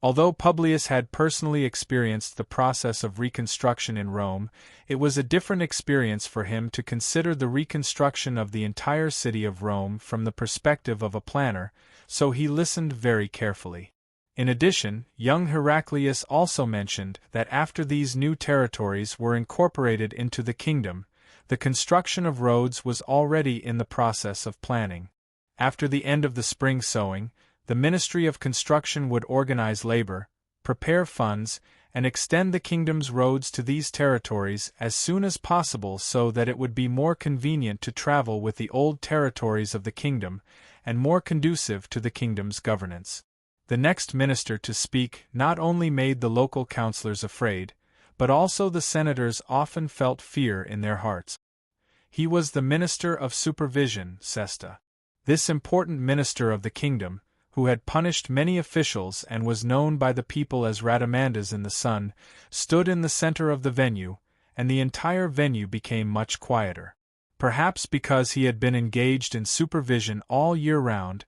Although Publius had personally experienced the process of reconstruction in Rome, it was a different experience for him to consider the reconstruction of the entire city of Rome from the perspective of a planner, so he listened very carefully. In addition, young Heraclius also mentioned that after these new territories were incorporated into the kingdom, the construction of roads was already in the process of planning. After the end of the spring sowing, the Ministry of Construction would organize labor, prepare funds, and extend the kingdom's roads to these territories as soon as possible so that it would be more convenient to travel with the old territories of the kingdom, and more conducive to the kingdom's governance. The next minister to speak not only made the local councillors afraid, but also the senators often felt fear in their hearts. He was the minister of supervision, Sesta. This important minister of the kingdom, who had punished many officials and was known by the people as Radamandas in the sun, stood in the center of the venue, and the entire venue became much quieter. Perhaps because he had been engaged in supervision all year round,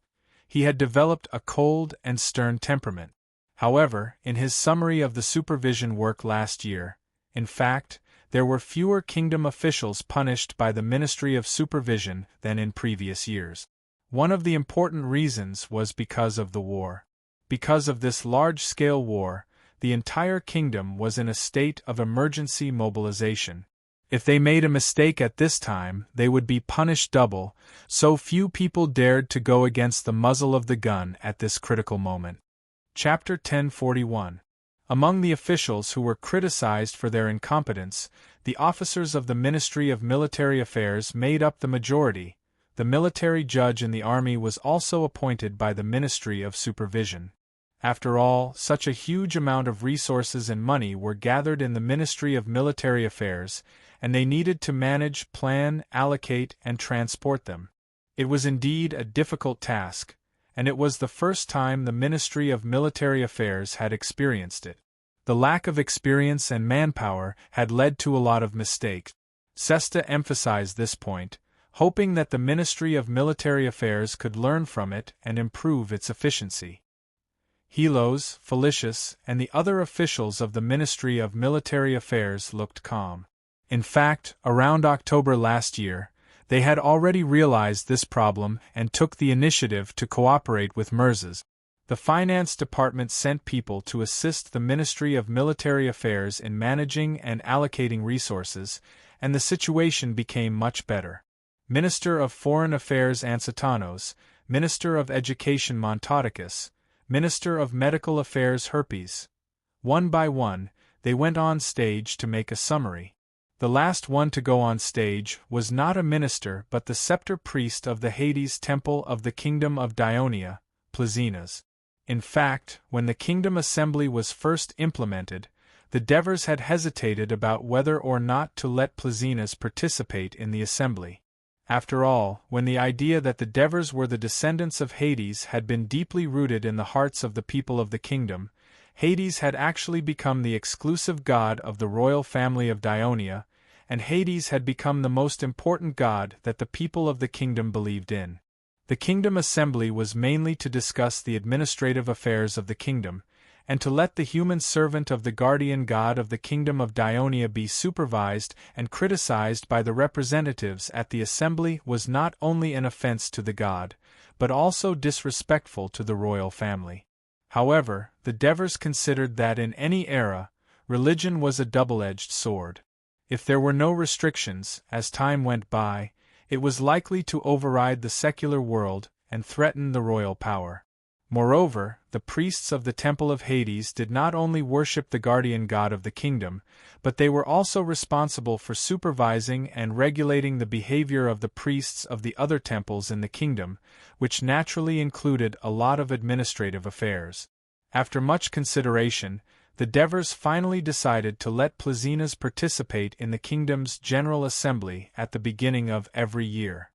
he had developed a cold and stern temperament. However, in his summary of the supervision work last year, in fact, there were fewer kingdom officials punished by the Ministry of Supervision than in previous years. One of the important reasons was because of the war. Because of this large-scale war, the entire kingdom was in a state of emergency mobilization. If they made a mistake at this time, they would be punished double, so few people dared to go against the muzzle of the gun at this critical moment. Chapter 1041. Among the officials who were criticized for their incompetence, the officers of the Ministry of Military Affairs made up the majority. The military judge in the army was also appointed by the Ministry of Supervision. After all, such a huge amount of resources and money were gathered in the Ministry of Military Affairs, and they needed to manage, plan, allocate, and transport them. It was indeed a difficult task, and it was the first time the Ministry of Military Affairs had experienced it. The lack of experience and manpower had led to a lot of mistakes. Sesta emphasized this point, hoping that the Ministry of Military Affairs could learn from it and improve its efficiency. Helos, Felicius, and the other officials of the Ministry of Military Affairs looked calm. In fact, around October last year, they had already realized this problem and took the initiative to cooperate with Mirzas. The finance department sent people to assist the Ministry of Military Affairs in managing and allocating resources, and the situation became much better. Minister of Foreign Affairs Ansitanos, Minister of Education Montodicus, Minister of Medical Affairs Herpes. One by one, they went on stage to make a summary. The last one to go on stage was not a minister but the scepter priest of the Hades temple of the Kingdom of Dionia, Plazinas. In fact, when the Kingdom Assembly was first implemented, the Devers had hesitated about whether or not to let Plazinas participate in the assembly. After all, when the idea that the Devers were the descendants of Hades had been deeply rooted in the hearts of the people of the kingdom, Hades had actually become the exclusive god of the royal family of Dionia, and Hades had become the most important god that the people of the kingdom believed in. The Kingdom Assembly was mainly to discuss the administrative affairs of the kingdom, and to let the human servant of the guardian god of the Kingdom of Dionia be supervised and criticized by the representatives at the assembly was not only an offense to the god, but also disrespectful to the royal family. However, the Devers considered that in any era, religion was a double-edged sword. If there were no restrictions, as time went by, it was likely to override the secular world and threaten the royal power. Moreover, the priests of the Temple of Hades did not only worship the guardian god of the kingdom, but they were also responsible for supervising and regulating the behavior of the priests of the other temples in the kingdom, which naturally included a lot of administrative affairs. After much consideration, the Devers finally decided to let Plazinas participate in the kingdom's General Assembly at the beginning of every year.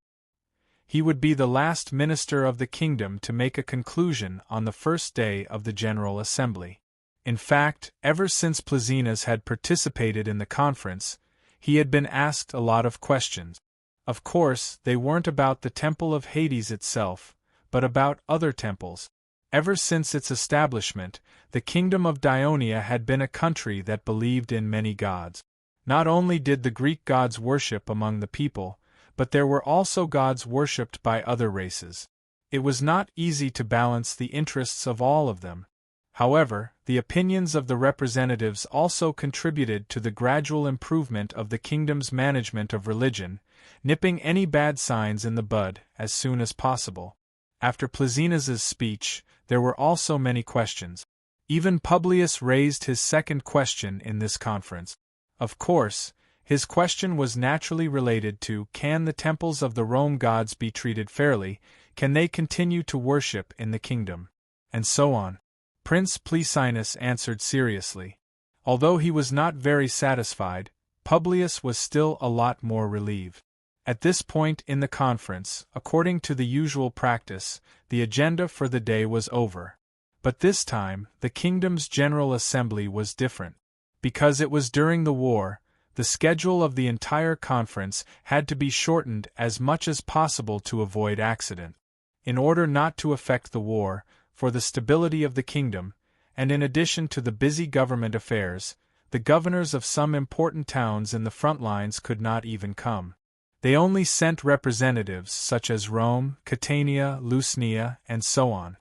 He would be the last minister of the kingdom to make a conclusion on the first day of the General Assembly. In fact, ever since Plazinas had participated in the conference, he had been asked a lot of questions. Of course, they weren't about the Temple of Hades itself, but about other temples. Ever since its establishment, the Kingdom of Dionia had been a country that believed in many gods. Not only did the Greek gods worship among the people, but there were also gods worshipped by other races. It was not easy to balance the interests of all of them. However, the opinions of the representatives also contributed to the gradual improvement of the kingdom's management of religion, nipping any bad signs in the bud as soon as possible. After Plazinas's speech, there were also many questions. Even Publius raised his second question in this conference. Of course, his question was naturally related to, can the temples of the Rome gods be treated fairly, can they continue to worship in the kingdom, and so on. Prince Plesinus answered seriously. Although he was not very satisfied, Publius was still a lot more relieved. At this point in the conference, according to the usual practice, the agenda for the day was over. But this time, the kingdom's General Assembly was different. Because it was during the war, the schedule of the entire conference had to be shortened as much as possible to avoid accident. In order not to affect the war, for the stability of the kingdom, and in addition to the busy government affairs, the governors of some important towns in the front lines could not even come. They only sent representatives such as Rome, Catania, Lusnia, and so on.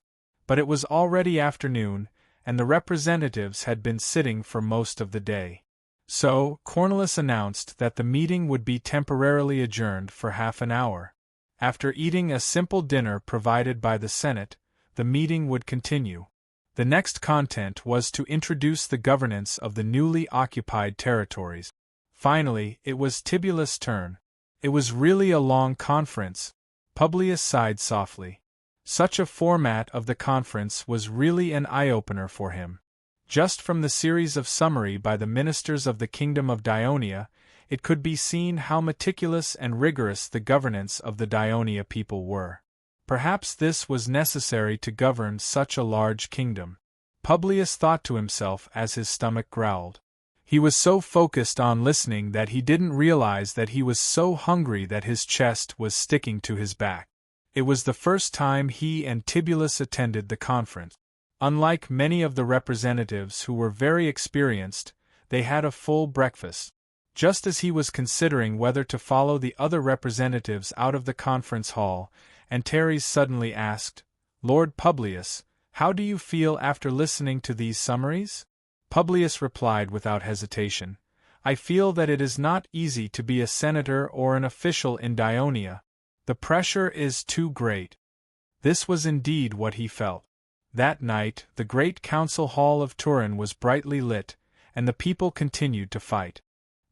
But it was already afternoon, and the representatives had been sitting for most of the day. So, Cornelis announced that the meeting would be temporarily adjourned for half an hour. After eating a simple dinner provided by the Senate, the meeting would continue. The next content was to introduce the governance of the newly occupied territories. Finally, it was Tibullus' turn. It was really a long conference, Publius sighed softly. Such a format of the conference was really an eye-opener for him. Just from the series of summary by the ministers of the Kingdom of Dionia, it could be seen how meticulous and rigorous the governance of the Dionia people were. Perhaps this was necessary to govern such a large kingdom. Publius thought to himself as his stomach growled. He was so focused on listening that he didn't realize that he was so hungry that his chest was sticking to his back. It was the first time he and Tibullus attended the conference. Unlike many of the representatives who were very experienced, they had a full breakfast. Just as he was considering whether to follow the other representatives out of the conference hall, Antares suddenly asked, "Lord Publius, how do you feel after listening to these summaries?" Publius replied without hesitation, "I feel that it is not easy to be a senator or an official in Dionia. The pressure is too great." This was indeed what he felt. That night, the great council hall of Turin was brightly lit, and the people continued to fight.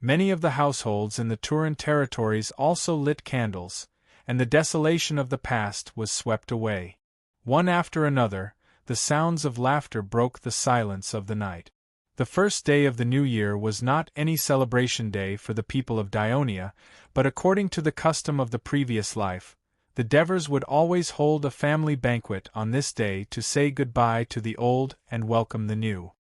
Many of the households in the Turin territories also lit candles, and the desolation of the past was swept away. One after another, the sounds of laughter broke the silence of the night. The first day of the new year was not any celebration day for the people of Dionia, but according to the custom of the previous life, the Devers would always hold a family banquet on this day to say goodbye to the old and welcome the new.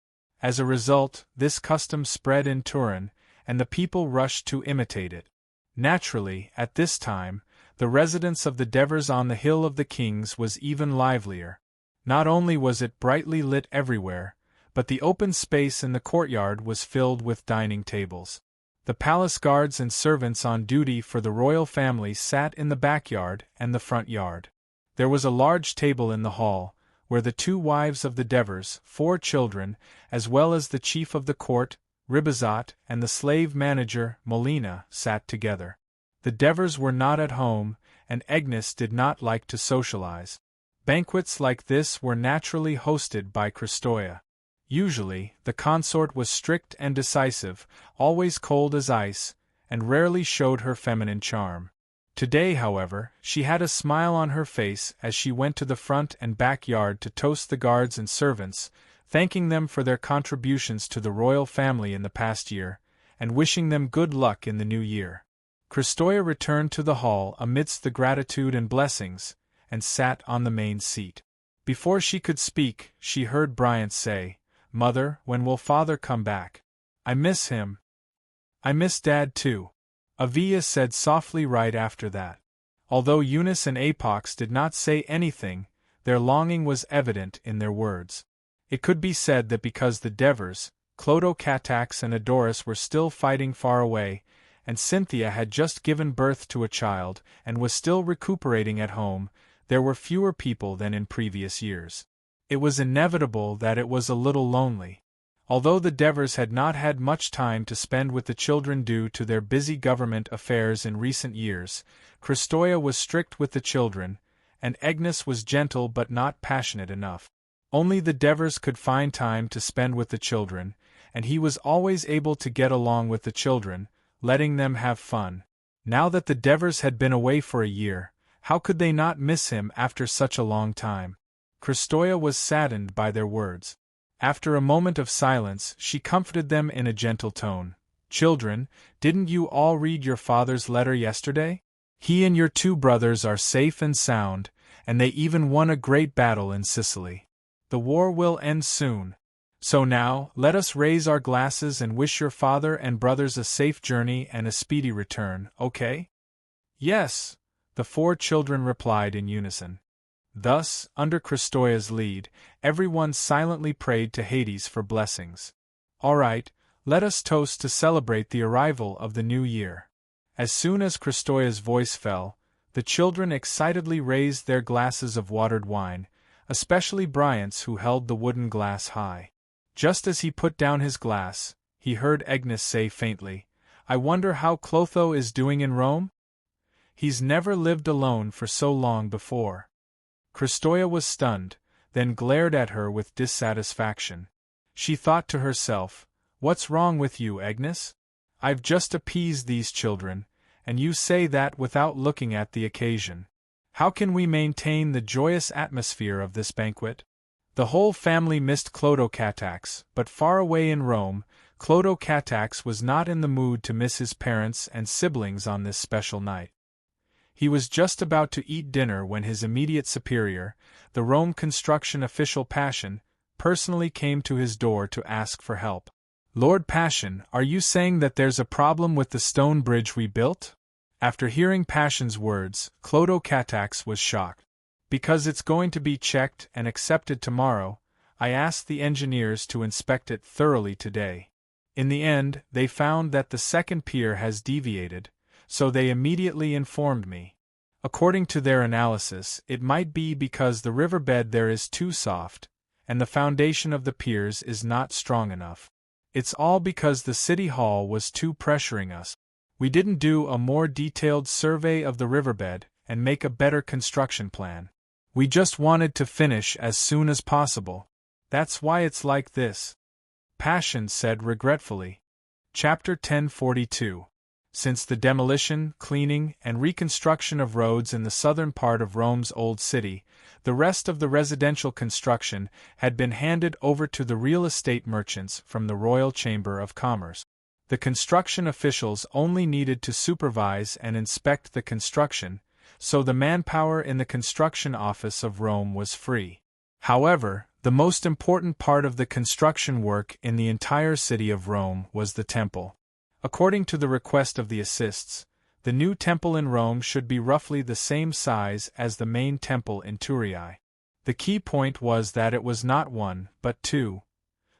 As a result, this custom spread in Turin, and the people rushed to imitate it. Naturally, at this time, the residence of the Devers on the Hill of the Kings was even livelier. Not only was it brightly lit everywhere, but the open space in the courtyard was filled with dining tables. The palace guards and servants on duty for the royal family sat in the backyard and the front yard. There was a large table in the hall, where the 2 wives of the Devers, 4 children, as well as the chief of the court, Ribazat, and the slave manager, Molina, sat together. The Devers were not at home, and Agnes did not like to socialize. Banquets like this were naturally hosted by Christoia. Usually, the consort was strict and decisive, always cold as ice, and rarely showed her feminine charm. Today, however, she had a smile on her face as she went to the front and backyard to toast the guards and servants, thanking them for their contributions to the royal family in the past year, and wishing them good luck in the new year. Christoia returned to the hall amidst the gratitude and blessings, and sat on the main seat. Before she could speak, she heard Bryant say, "Mother, when will Father come back? I miss him." "I miss Dad too," Avia said softly right after that. Although Eunice and Apox did not say anything, their longing was evident in their words. It could be said that because the Devers, Clodo Catax and Adoris were still fighting far away, and Cynthia had just given birth to a child and was still recuperating at home, there were fewer people than in previous years. It was inevitable that it was a little lonely. Although the Devers had not had much time to spend with the children due to their busy government affairs in recent years, Christoia was strict with the children, and Agnes was gentle but not passionate enough. Only the Devers could find time to spend with the children, and he was always able to get along with the children, letting them have fun. Now that the Devers had been away for a year, how could they not miss him after such a long time? Christoia was saddened by their words. After a moment of silence, she comforted them in a gentle tone. "Children, didn't you all read your father's letter yesterday? He and your 2 brothers are safe and sound, and they even won a great battle in Sicily. The war will end soon. So now, let us raise our glasses and wish your father and brothers a safe journey and a speedy return, okay?" "Yes," the 4 children replied in unison. Thus, under Christoia's lead, everyone silently prayed to Hades for blessings. "All right, let us toast to celebrate the arrival of the new year." As soon as Christoia's voice fell, the children excitedly raised their glasses of watered wine, especially Bryant's, who held the wooden glass high. Just as he put down his glass, he heard Agnes say faintly, "I wonder how Clotho is doing in Rome? He's never lived alone for so long before." Christoia was stunned. then glared at her with dissatisfaction. She thought to herself, "What's wrong with you, Agnes? I've just appeased these children, and you say that without looking at the occasion. How can we maintain the joyous atmosphere of this banquet?" The whole family missed Clodocatax, but far away in Rome, Clodocatax was not in the mood to miss his parents and siblings on this special night. He was just about to eat dinner when his immediate superior, the Rome construction official Passion, personally came to his door to ask for help. "Lord Passion, are you saying that there's a problem with the stone bridge we built?" After hearing Passion's words, Clodocatax was shocked. "Because it's going to be checked and accepted tomorrow, I asked the engineers to inspect it thoroughly today. In the end, they found that the second pier has deviated, so they immediately informed me. According to their analysis, it might be because the riverbed there is too soft, and the foundation of the piers is not strong enough. It's all because the City Hall was too pressuring us. We didn't do a more detailed survey of the riverbed and make a better construction plan. We just wanted to finish as soon as possible. That's why it's like this," Passion said regretfully. Chapter 1042. Since the demolition, cleaning, and reconstruction of roads in the southern part of Rome's Old City, the rest of the residential construction had been handed over to the real estate merchants from the Royal Chamber of Commerce. The construction officials only needed to supervise and inspect the construction, so the manpower in the construction office of Rome was free. However, the most important part of the construction work in the entire city of Rome was the temple. According to the request of the assists, the new temple in Rome should be roughly the same size as the main temple in Turii. The key point was that it was not one, but two: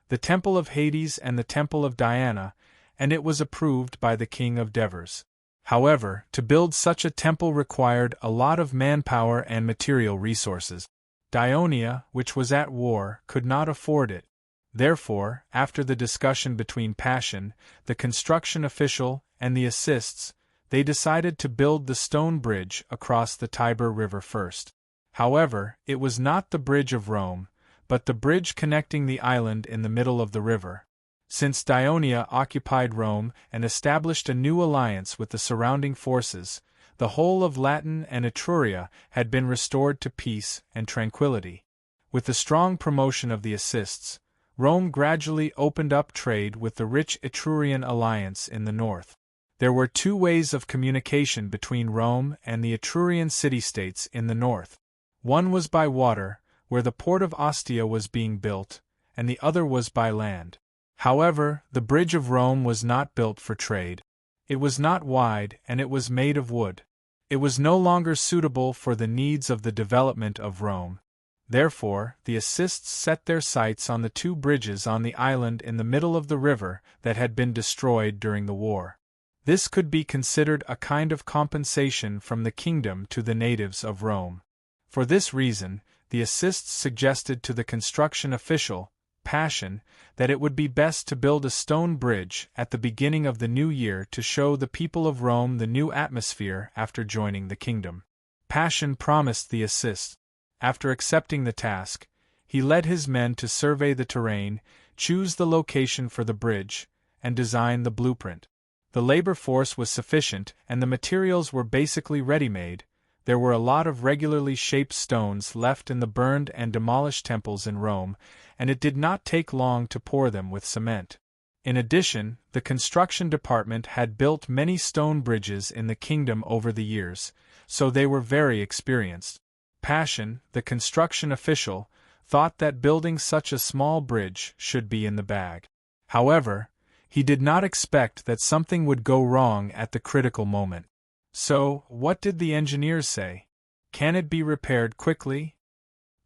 the Temple of Hades and the Temple of Diana, and it was approved by the King of Devers. However, to build such a temple required a lot of manpower and material resources. Dionia, which was at war, could not afford it. Therefore, after the discussion between Passion, the construction official, and the assists, they decided to build the stone bridge across the Tiber River first. However, it was not the bridge of Rome, but the bridge connecting the island in the middle of the river. Since Dionia occupied Rome and established a new alliance with the surrounding forces, the whole of Latin and Etruria had been restored to peace and tranquility. With the strong promotion of the assists, Rome gradually opened up trade with the rich Etrurian alliance in the north. There were two ways of communication between Rome and the Etrurian city-states in the north. One was by water, where the port of Ostia was being built, and the other was by land. However, the bridge of Rome was not built for trade. It was not wide, and it was made of wood. It was no longer suitable for the needs of the development of Rome. Therefore, the assists set their sights on the two bridges on the island in the middle of the river that had been destroyed during the war. This could be considered a kind of compensation from the kingdom to the natives of Rome. For this reason, the assists suggested to the construction official, Passion, that it would be best to build a stone bridge at the beginning of the new year to show the people of Rome the new atmosphere after joining the kingdom. Passion promised the assists. After accepting the task, he led his men to survey the terrain, choose the location for the bridge, and design the blueprint. The labor force was sufficient and the materials were basically ready-made. There were a lot of regularly shaped stones left in the burned and demolished temples in Rome, and it did not take long to pour them with cement. In addition, the construction department had built many stone bridges in the kingdom over the years, so they were very experienced. Passion, the construction official, thought that building such a small bridge should be in the bag. However, he did not expect that something would go wrong at the critical moment. So, what did the engineers say? Can it be repaired quickly?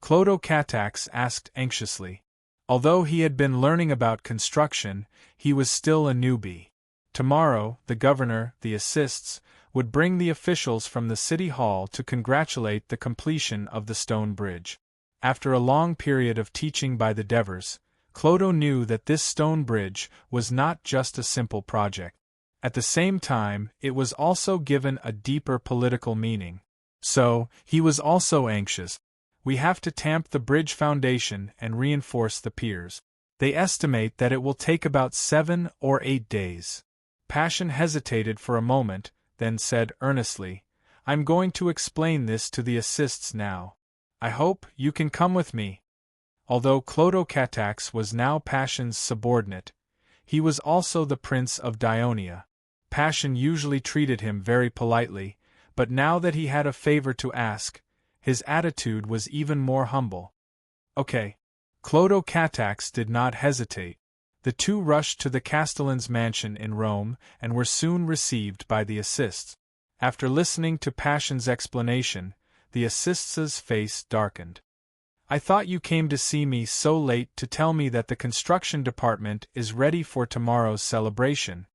Clodocatax asked anxiously. Although he had been learning about construction, he was still a newbie. Tomorrow, the governor, the assists, would bring the officials from the city hall to congratulate the completion of the stone bridge. After a long period of teaching by the Devers, Clodo knew that this stone bridge was not just a simple project. At the same time, it was also given a deeper political meaning. So, he was also anxious. We have to tamp the bridge foundation and reinforce the piers. They estimate that it will take about 7 or 8 days. Passion hesitated for a moment, then said earnestly, I'm going to explain this to the assists now. I hope you can come with me. Although Clodocatax was now Passion's subordinate, he was also the Prince of Dionia. Passion usually treated him very politely, but now that he had a favor to ask, his attitude was even more humble. Okay. Clodocatax did not hesitate. The two rushed to the Castellan's mansion in Rome and were soon received by the assists. After listening to Passion's explanation, the assists' face darkened. I thought you came to see me so late to tell me that the construction department is ready for tomorrow's celebration.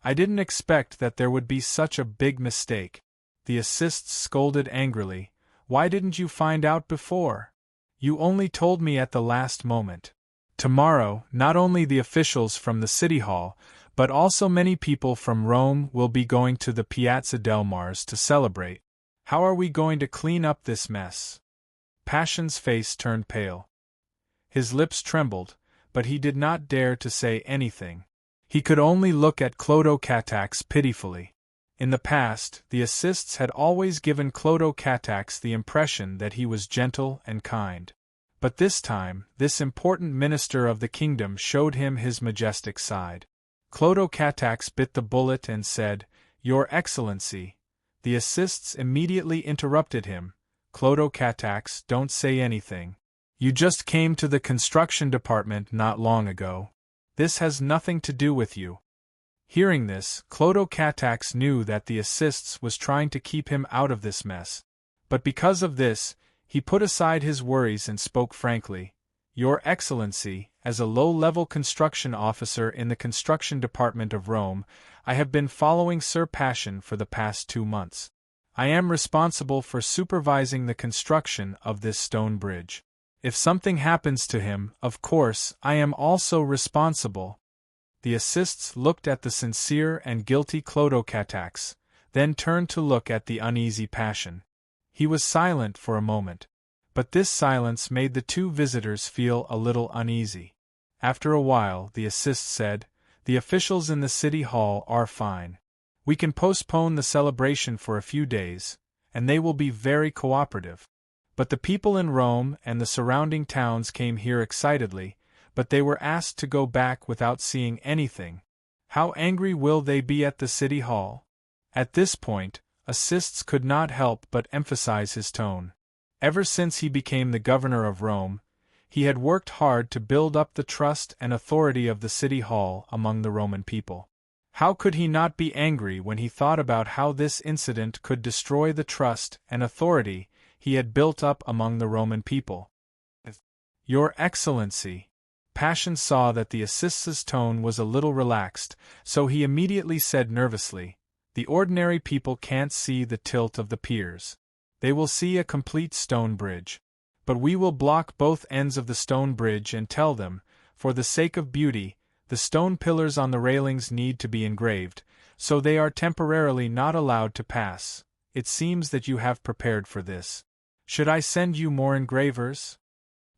I didn't expect that there would be such a big mistake. The assists scolded angrily. Why didn't you find out before? You only told me at the last moment. Tomorrow, not only the officials from the City Hall, but also many people from Rome will be going to the Piazza del Mars to celebrate. How are we going to clean up this mess? Passion's face turned pale. His lips trembled, but he did not dare to say anything. He could only look at Clodocatax pitifully. In the past, the assists had always given Clodocatax the impression that he was gentle and kind. But this time, this important minister of the kingdom showed him his majestic side. Clodocatax bit the bullet and said, Your Excellency. The assists immediately interrupted him. Clodocatax, don't say anything. You just came to the construction department not long ago. This has nothing to do with you. Hearing this, Clodocatax knew that the assists was trying to keep him out of this mess. But because of this, he put aside his worries and spoke frankly. Your Excellency, as a low-level construction officer in the construction department of Rome, I have been following Sir Passion for the past 2 months. I am responsible for supervising the construction of this stone bridge. If something happens to him, of course, I am also responsible. The assists looked at the sincere and guilty Clodocatax, then turned to look at the uneasy Passion. He was silent for a moment, but this silence made the two visitors feel a little uneasy. After a while, the assists said, The officials in the city hall are fine. We can postpone the celebration for a few days, and they will be very cooperative. But the people in Rome and the surrounding towns came here excitedly, but they were asked to go back without seeing anything. How angry will they be at the city hall? At this point, assists could not help but emphasize his tone. Ever since he became the governor of Rome, he had worked hard to build up the trust and authority of the city hall among the Roman people. How could he not be angry when he thought about how this incident could destroy the trust and authority he had built up among the Roman people? Your Excellency. Passion saw that the assist's tone was a little relaxed, so he immediately said nervously, The ordinary people can't see the tilt of the piers. They will see a complete stone bridge. But we will block both ends of the stone bridge and tell them, for the sake of beauty, the stone pillars on the railings need to be engraved, so they are temporarily not allowed to pass. It seems that you have prepared for this. Should I send you more engravers?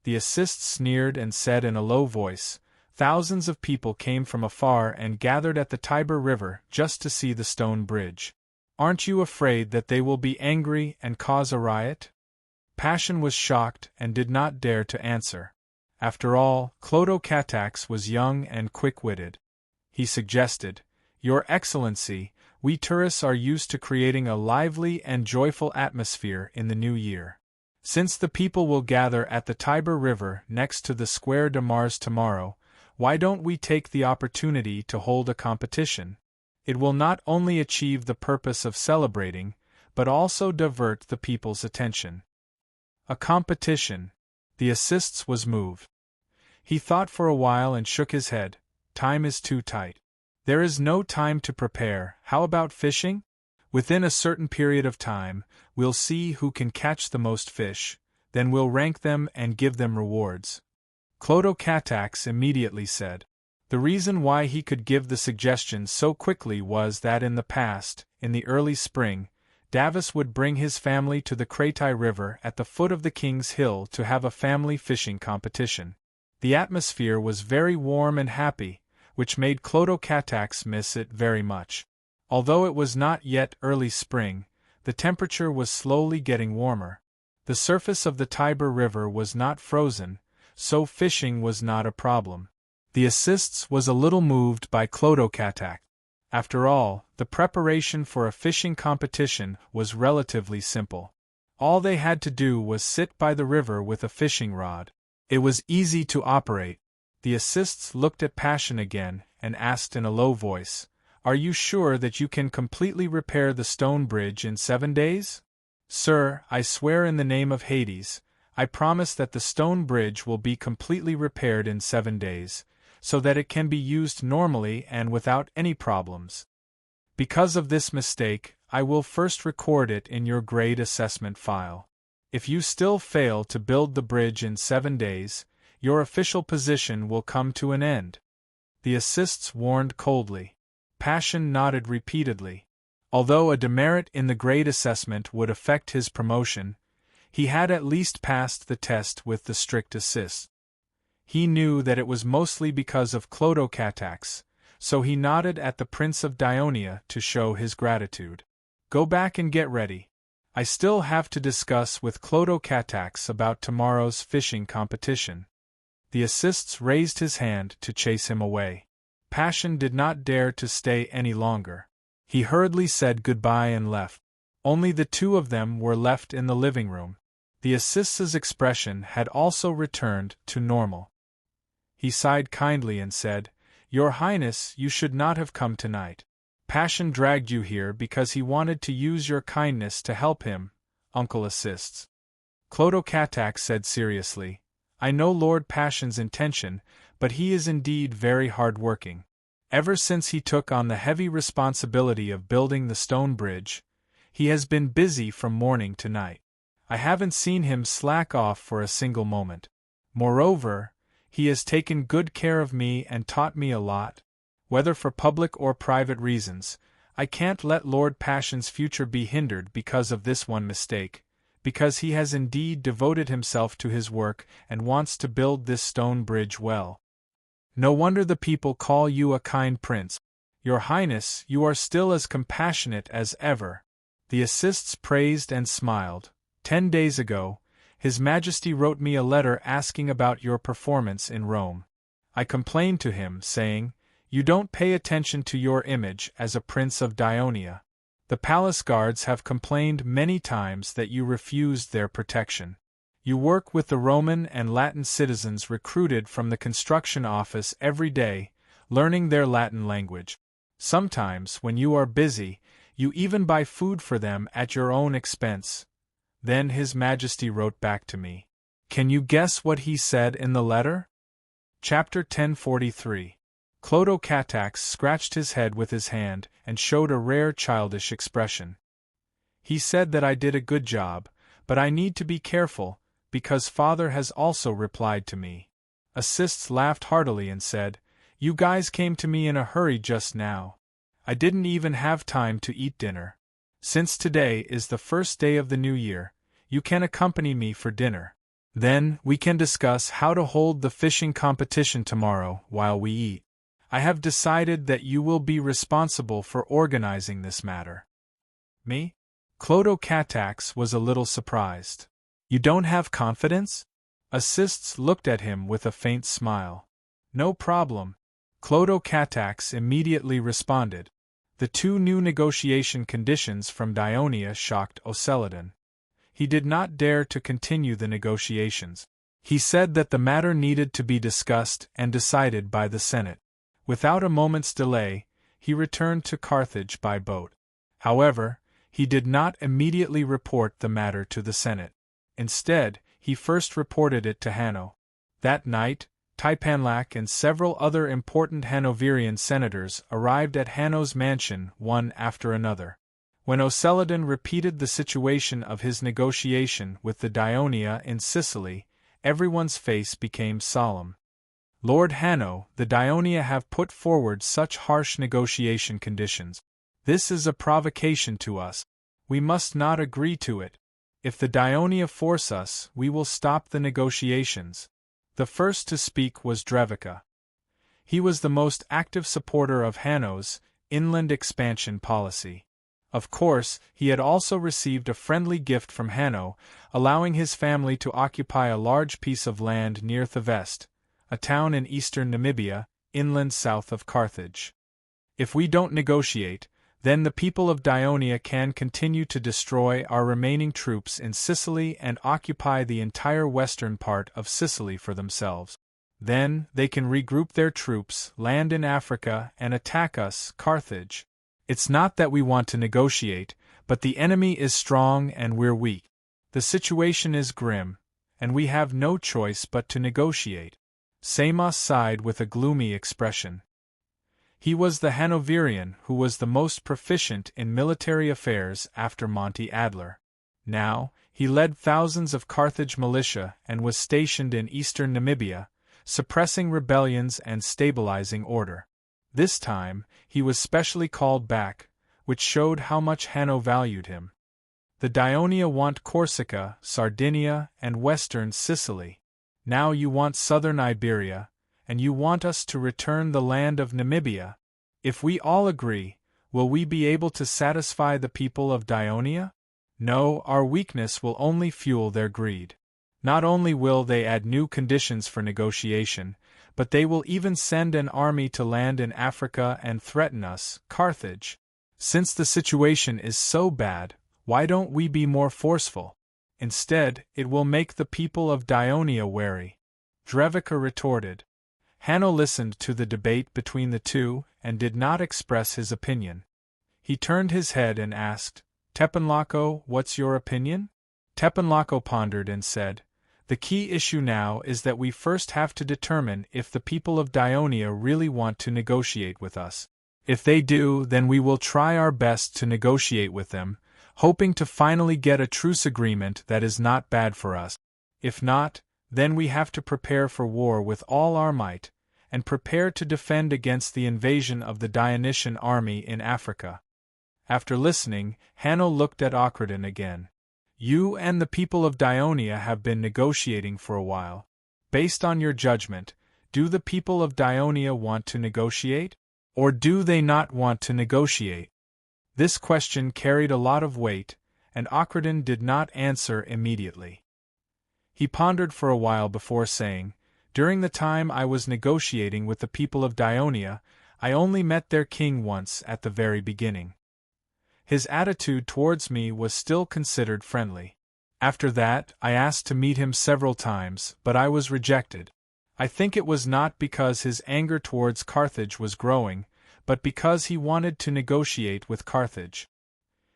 The assist sneered and said in a low voice, Thousands of people came from afar and gathered at the Tiber River just to see the stone bridge. Aren't you afraid that they will be angry and cause a riot? Passion was shocked and did not dare to answer. After all, Clodocatax was young and quick-witted. He suggested, Your Excellency, we tourists are used to creating a lively and joyful atmosphere in the new year. Since the people will gather at the Tiber River next to the Square de Mars tomorrow, why don't we take the opportunity to hold a competition? It will not only achieve the purpose of celebrating, but also divert the people's attention. A competition. The assists was moved. He thought for a while and shook his head. Time is too tight. There is no time to prepare. How about fishing? Within a certain period of time, we'll see who can catch the most fish, then we'll rank them and give them rewards. Clodocatax immediately said. The reason why he could give the suggestion so quickly was that in the past, in the early spring, Davos would bring his family to the Kratai River at the foot of the King's Hill to have a family fishing competition. The atmosphere was very warm and happy, which made Clodocatax miss it very much. Although it was not yet early spring, the temperature was slowly getting warmer. The surface of the Tiber River was not frozen, so fishing was not a problem. The assists was a little moved by Clodocatax. After all, the preparation for a fishing competition was relatively simple. All they had to do was sit by the river with a fishing rod. It was easy to operate. The assists looked at Passion again and asked in a low voice, "Are you sure that you can completely repair the stone bridge in 7 days?" "Sir, I swear in the name of Hades, I promise that the stone bridge will be completely repaired in 7 days, so that it can be used normally and without any problems. Because of this mistake, I will first record it in your grade assessment file. If you still fail to build the bridge in 7 days, your official position will come to an end." The assists warned coldly. Passion nodded repeatedly. Although a demerit in the grade assessment would affect his promotion, he had at least passed the test with the strict assists. He knew that it was mostly because of Clodocatax, so he nodded at the Prince of Dionia to show his gratitude. "Go back and get ready. I still have to discuss with Clodocatax about tomorrow's fishing competition." The assists raised his hand to chase him away. Passion did not dare to stay any longer. He hurriedly said goodbye and left. Only the two of them were left in the living room. The assist's expression had also returned to normal. He sighed kindly and said, "Your Highness, you should not have come tonight. Passion dragged you here because he wanted to use your kindness to help him, Uncle Assists." Clodocatax said seriously, "I know Lord Passion's intention, but he is indeed very hard-working. Ever since he took on the heavy responsibility of building the stone bridge, he has been busy from morning to night. I haven't seen him slack off for a single moment. Moreover, he has taken good care of me and taught me a lot. Whether for public or private reasons, I can't let Lord Passion's future be hindered because of this one mistake, because he has indeed devoted himself to his work and wants to build this stone bridge well. No wonder the people call you a kind prince. Your Highness, you are still as compassionate as ever." The assists praised and smiled. 10 days ago, His Majesty wrote me a letter asking about your performance in Rome. I complained to him, saying, "You don't pay attention to your image as a Prince of Dionia. The palace guards have complained many times that you refused their protection. You work with the Roman and Latin citizens recruited from the construction office every day, learning their Latin language. Sometimes, when you are busy, you even buy food for them at your own expense." Then His Majesty wrote back to me. Can you guess what he said in the letter? Chapter 1043. Clodocatax scratched his head with his hand and showed a rare childish expression. He said that I did a good job, but I need to be careful, because Father has also replied to me. Assists laughed heartily and said, "You guys came to me in a hurry just now. I didn't even have time to eat dinner. Since today is the first day of the new year, you can accompany me for dinner. Then, we can discuss how to hold the fishing competition tomorrow while we eat. I have decided that you will be responsible for organizing this matter." Me? Clodocatax was a little surprised. "You don't have confidence?" Assists looked at him with a faint smile. "No problem." Clodocatax immediately responded. The 2 new negotiation conditions from Dionia shocked Oceladon. He did not dare to continue the negotiations. He said that the matter needed to be discussed and decided by the Senate. Without a moment's delay, he returned to Carthage by boat. However, he did not immediately report the matter to the Senate. Instead, he first reported it to Hanno. That night, Typanlak and several other important Hanoverian senators arrived at Hanno's mansion one after another. When Oceladon repeated the situation of his negotiation with the Dionia in Sicily, everyone's face became solemn. "Lord Hanno, the Dionia have put forward such harsh negotiation conditions. This is a provocation to us. We must not agree to it. If the Daionia force us, we will stop the negotiations. The first to speak was Drevika. He was the most active supporter of Hanno's inland expansion policy. Of course, he had also received a friendly gift from Hanno, allowing his family to occupy a large piece of land near Thevest, a town in eastern Namibia, inland south of Carthage. If we don't negotiate, then the people of Daionia can continue to destroy our remaining troops in Sicily and occupy the entire western part of Sicily for themselves. Then, they can regroup their troops, land in Africa, and attack us, Carthage. It's not that we want to negotiate, but the enemy is strong and we're weak. The situation is grim, and we have no choice but to negotiate. Samos sighed with a gloomy expression. He was the Hanoverian who was the most proficient in military affairs after Monty Adler. Now, he led thousands of Carthage militia and was stationed in eastern Namibia, suppressing rebellions and stabilizing order. This time, he was specially called back, which showed how much Hanno valued him. The Daionia want Corsica, Sardinia, and western Sicily. Now you want southern Iberia, and you want us to return the land of Namibia. If we all agree, will we be able to satisfy the people of Daionia? No, our weakness will only fuel their greed. Not only will they add new conditions for negotiation, but they will even send an army to land in Africa and threaten us, Carthage. Since the situation is so bad, why don't we be more forceful? Instead, it will make the people of Daionia wary. Drevika retorted. Hanno listened to the debate between the two and did not express his opinion. He turned his head and asked, Tepenlako, what's your opinion? Tepenlako pondered and said, the key issue now is that we first have to determine if the people of Daionia really want to negotiate with us. If they do, then we will try our best to negotiate with them, hoping to finally get a truce agreement that is not bad for us. If not, then we have to prepare for war with all our might, and prepare to defend against the invasion of the Dionysian army in Africa. After listening, Hanno looked at Ocradin again. You and the people of Daionia have been negotiating for a while. Based on your judgment, do the people of Daionia want to negotiate? Or do they not want to negotiate? This question carried a lot of weight, and Ocradin did not answer immediately. He pondered for a while before saying, During the time I was negotiating with the people of Daionia, I only met their king once at the very beginning. His attitude towards me was still considered friendly. After that, I asked to meet him several times, but I was rejected. I think it was not because his anger towards Carthage was growing, but because he wanted to negotiate with Carthage.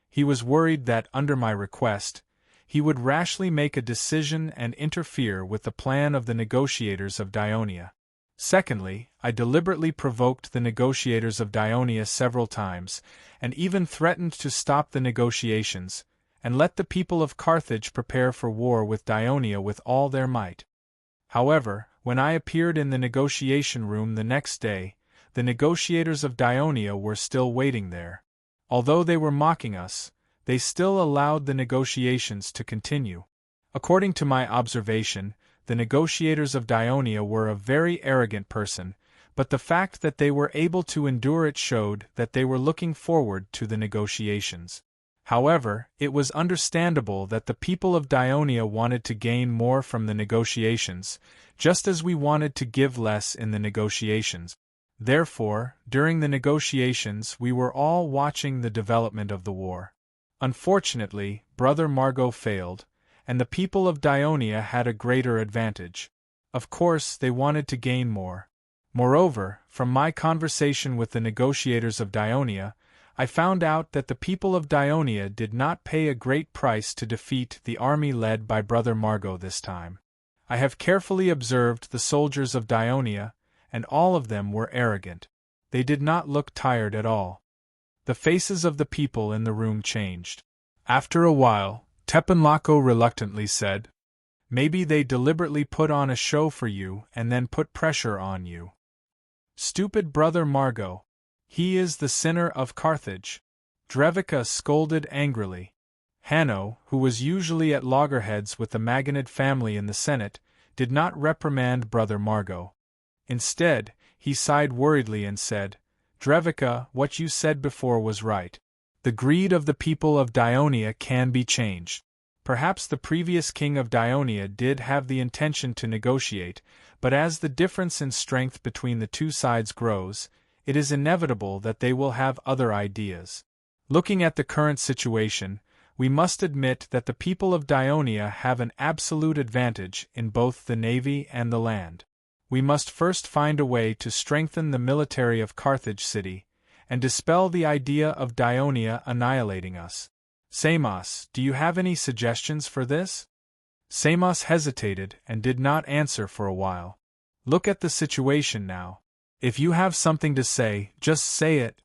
He was worried that, under my request, he would rashly make a decision and interfere with the plan of the negotiators of Daionia. Secondly, I deliberately provoked the negotiators of Daionia several times, and even threatened to stop the negotiations, and let the people of Carthage prepare for war with Daionia with all their might. However, when I appeared in the negotiation room the next day, the negotiators of Daionia were still waiting there. Although they were mocking us, they still allowed the negotiations to continue. According to my observation, the negotiators of Daionia were a very arrogant person, but the fact that they were able to endure it showed that they were looking forward to the negotiations. However, it was understandable that the people of Daionia wanted to gain more from the negotiations, just as we wanted to give less in the negotiations. Therefore, during the negotiations we were all watching the development of the war. Unfortunately, Brother Margot failed, and the people of Daionia had a greater advantage. Of course, they wanted to gain more. Moreover, from my conversation with the negotiators of Daionia, I found out that the people of Daionia did not pay a great price to defeat the army led by Brother Margot this time. I have carefully observed the soldiers of Daionia, and all of them were arrogant. They did not look tired at all. The faces of the people in the room changed. After a while, Tepenlako reluctantly said, Maybe they deliberately put on a show for you and then put pressure on you. Stupid Brother Margot. He is the sinner of Carthage. Drevika scolded angrily. Hanno, who was usually at loggerheads with the Magonid family in the Senate, did not reprimand Brother Margot. Instead, he sighed worriedly and said, "Drevika, what you said before was right. The greed of the people of Dionia can be changed. Perhaps the previous king of Dionia did have the intention to negotiate, but as the difference in strength between the two sides grows, it is inevitable that they will have other ideas. Looking at the current situation, we must admit that the people of Dionia have an absolute advantage in both the navy and the land. We must first find a way to strengthen the military of Carthage city, and dispel the idea of Dionia annihilating us. Samos, do you have any suggestions for this?" Samos hesitated and did not answer for a while. "Look at the situation now. If you have something to say, just say it."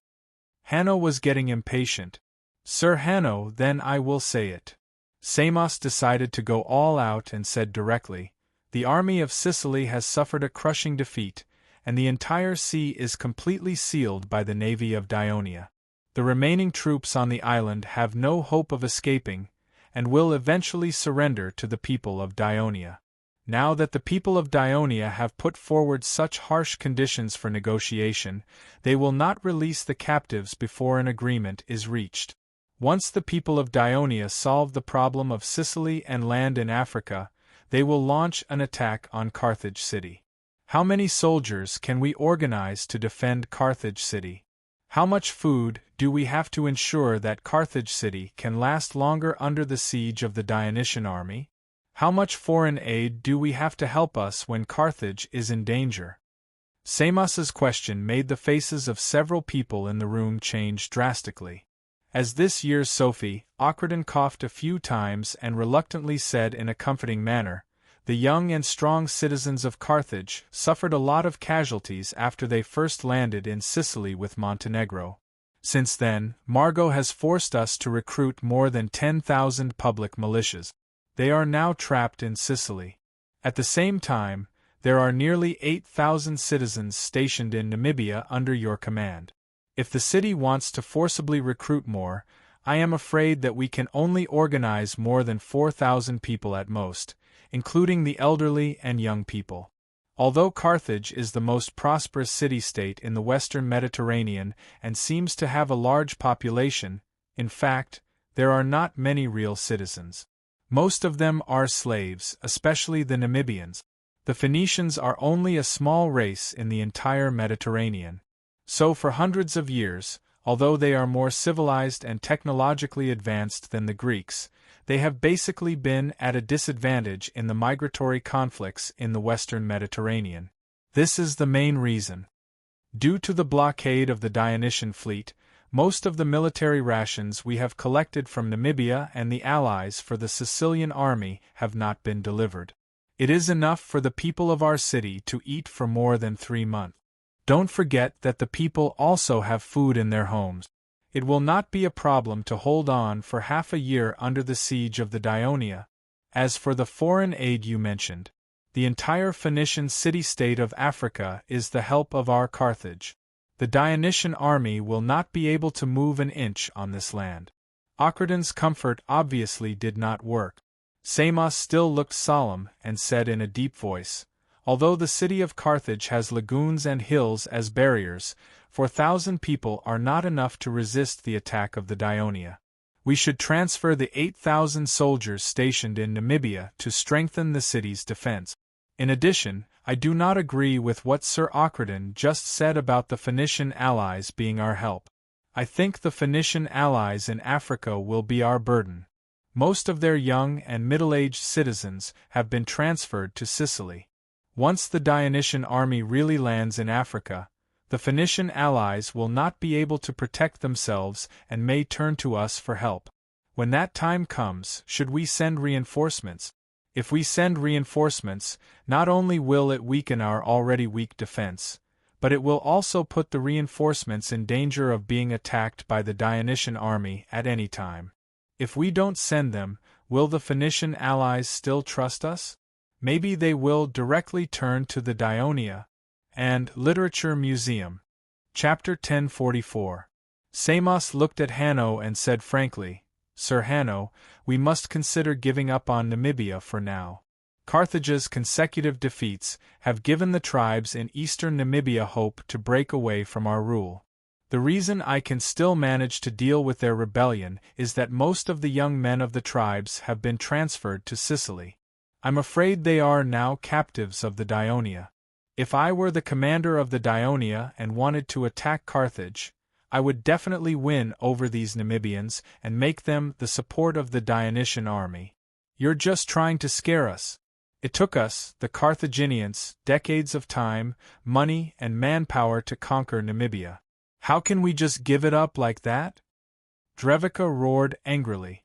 Hanno was getting impatient. "Sir Hanno, then I will say it." Samos decided to go all out and said directly, "The army of Sicily has suffered a crushing defeat, and the entire sea is completely sealed by the navy of Dionia. The remaining troops on the island have no hope of escaping, and will eventually surrender to the people of Dionia. Now that the people of Dionia have put forward such harsh conditions for negotiation, they will not release the captives before an agreement is reached. Once the people of Dionia solve the problem of Sicily and land in Africa, they will launch an attack on Carthage city. How many soldiers can we organize to defend Carthage city? How much food do we have to ensure that Carthage city can last longer under the siege of the Dionysian army? How much foreign aid do we have to help us when Carthage is in danger?" Samos's question made the faces of several people in the room change drastically. As this year's Sophie, Ocradon coughed a few times and reluctantly said in a comforting manner, "The young and strong citizens of Carthage suffered a lot of casualties after they first landed in Sicily with Montenegro. Since then, Margot has forced us to recruit more than 10,000 public militias. They are now trapped in Sicily. At the same time, there are nearly 8,000 citizens stationed in Namibia under your command. If the city wants to forcibly recruit more, I am afraid that we can only organize more than 4,000 people at most, including the elderly and young people. Although Carthage is the most prosperous city-state in the western Mediterranean and seems to have a large population, in fact, there are not many real citizens. Most of them are slaves, especially the Namibians. The Phoenicians are only a small race in the entire Mediterranean. So for hundreds of years, although they are more civilized and technologically advanced than the Greeks, they have basically been at a disadvantage in the migratory conflicts in the western Mediterranean. This is the main reason. Due to the blockade of the Dionysian fleet, most of the military rations we have collected from Namibia and the allies for the Sicilian army have not been delivered. It is enough for the people of our city to eat for more than 3 months. Don't forget that the people also have food in their homes. It will not be a problem to hold on for half a year under the siege of the Dionia. As for the foreign aid you mentioned, the entire Phoenician city-state of Africa is the help of our Carthage. The Dionysian army will not be able to move an inch on this land. Ocradon's comfort obviously did not work. Samos still looked solemn and said in a deep voice, "Although the city of Carthage has lagoons and hills as barriers, 4,000 people are not enough to resist the attack of the Dionia. We should transfer the 8,000 soldiers stationed in Namibia to strengthen the city's defense. In addition, I do not agree with what Sir Ocradon just said about the Phoenician allies being our help. I think the Phoenician allies in Africa will be our burden. Most of their young and middle-aged citizens have been transferred to Sicily. Once the Dionysian army really lands in Africa, the Phoenician allies will not be able to protect themselves and may turn to us for help. When that time comes, should we send reinforcements? If we send reinforcements, not only will it weaken our already weak defense, but it will also put the reinforcements in danger of being attacked by the Dionysian army at any time. If we don't send them, will the Phoenician allies still trust us? Maybe they will directly turn to the Dionia." And Literature Museum. Chapter 1044. Samos looked at Hanno and said frankly, Sir Hanno, we must consider giving up on Namibia for now. Carthage's consecutive defeats have given the tribes in eastern Namibia hope to break away from our rule. The reason I can still manage to deal with their rebellion is that most of the young men of the tribes have been transferred to Sicily. I'm afraid they are now captives of the Dionia. If I were the commander of the Dionia and wanted to attack Carthage, I would definitely win over these Namibians and make them the support of the Dionysian army. You're just trying to scare us. It took us, the Carthaginians, decades of time, money, and manpower to conquer Namibia. How can we just give it up like that? Drevika roared angrily.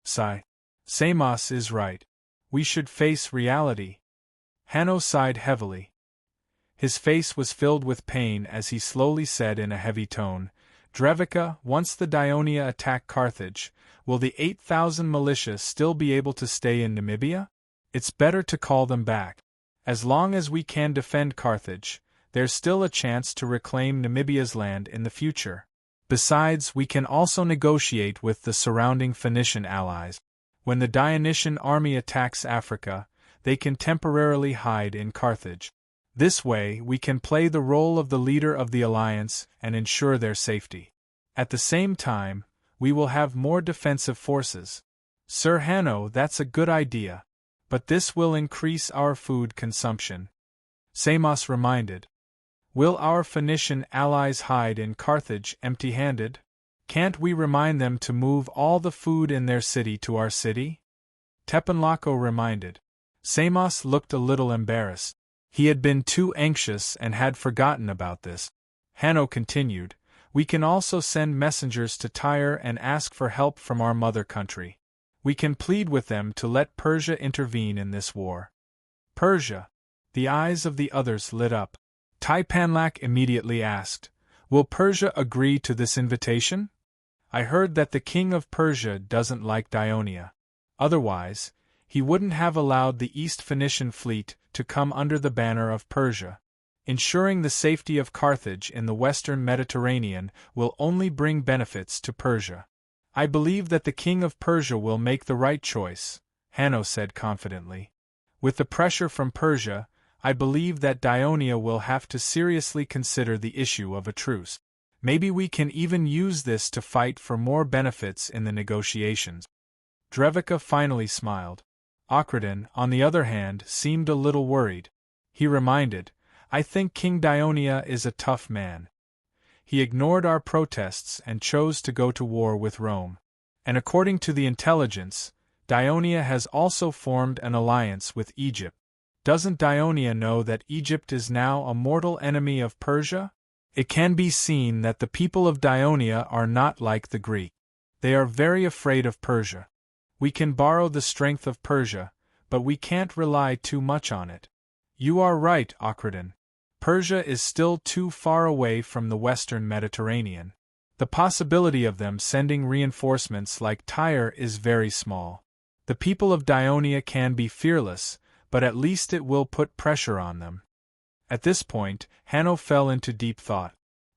Sigh. Samos is right. We should face reality. Hanno sighed heavily. His face was filled with pain as he slowly said in a heavy tone, Drevika, once the Dionia attack Carthage, will the 8,000 militia still be able to stay in Namibia? It's better to call them back. As long as we can defend Carthage, there's still a chance to reclaim Namibia's land in the future. Besides, we can also negotiate with the surrounding Phoenician allies. When the Dionysian army attacks Africa, they can temporarily hide in Carthage. This way, we can play the role of the leader of the alliance and ensure their safety. At the same time, we will have more defensive forces. Sir Hanno, that's a good idea. But this will increase our food consumption. Samos reminded. Will our Phoenician allies hide in Carthage empty-handed? Can't we remind them to move all the food in their city to our city? Tepenlako reminded. Samos looked a little embarrassed. He had been too anxious and had forgotten about this. Hanno continued, we can also send messengers to Tyre and ask for help from our mother country. We can plead with them to let Persia intervene in this war. Persia? The eyes of the others lit up. Taipanlak immediately asked, will Persia agree to this invitation? I heard that the king of Persia doesn't like Dionia. Otherwise, he wouldn't have allowed the East Phoenician fleet to come under the banner of Persia. Ensuring the safety of Carthage in the western Mediterranean will only bring benefits to Persia. I believe that the king of Persia will make the right choice, Hanno said confidently. With the pressure from Persia, I believe that Dionia will have to seriously consider the issue of a truce. Maybe we can even use this to fight for more benefits in the negotiations. Drevika finally smiled. Aukradin, on the other hand, seemed a little worried. He reminded, I think King Dionia is a tough man. He ignored our protests and chose to go to war with Rome. And according to the intelligence, Dionia has also formed an alliance with Egypt. Doesn't Dionia know that Egypt is now a mortal enemy of Persia? It can be seen that the people of Dionia are not like the Greek. They are very afraid of Persia. We can borrow the strength of Persia, but we can't rely too much on it. You are right, Aukradin. Persia is still too far away from the western Mediterranean. The possibility of them sending reinforcements like Tyre is very small. The people of Dionia can be fearless, but at least it will put pressure on them. At this point, Hanno fell into deep thought.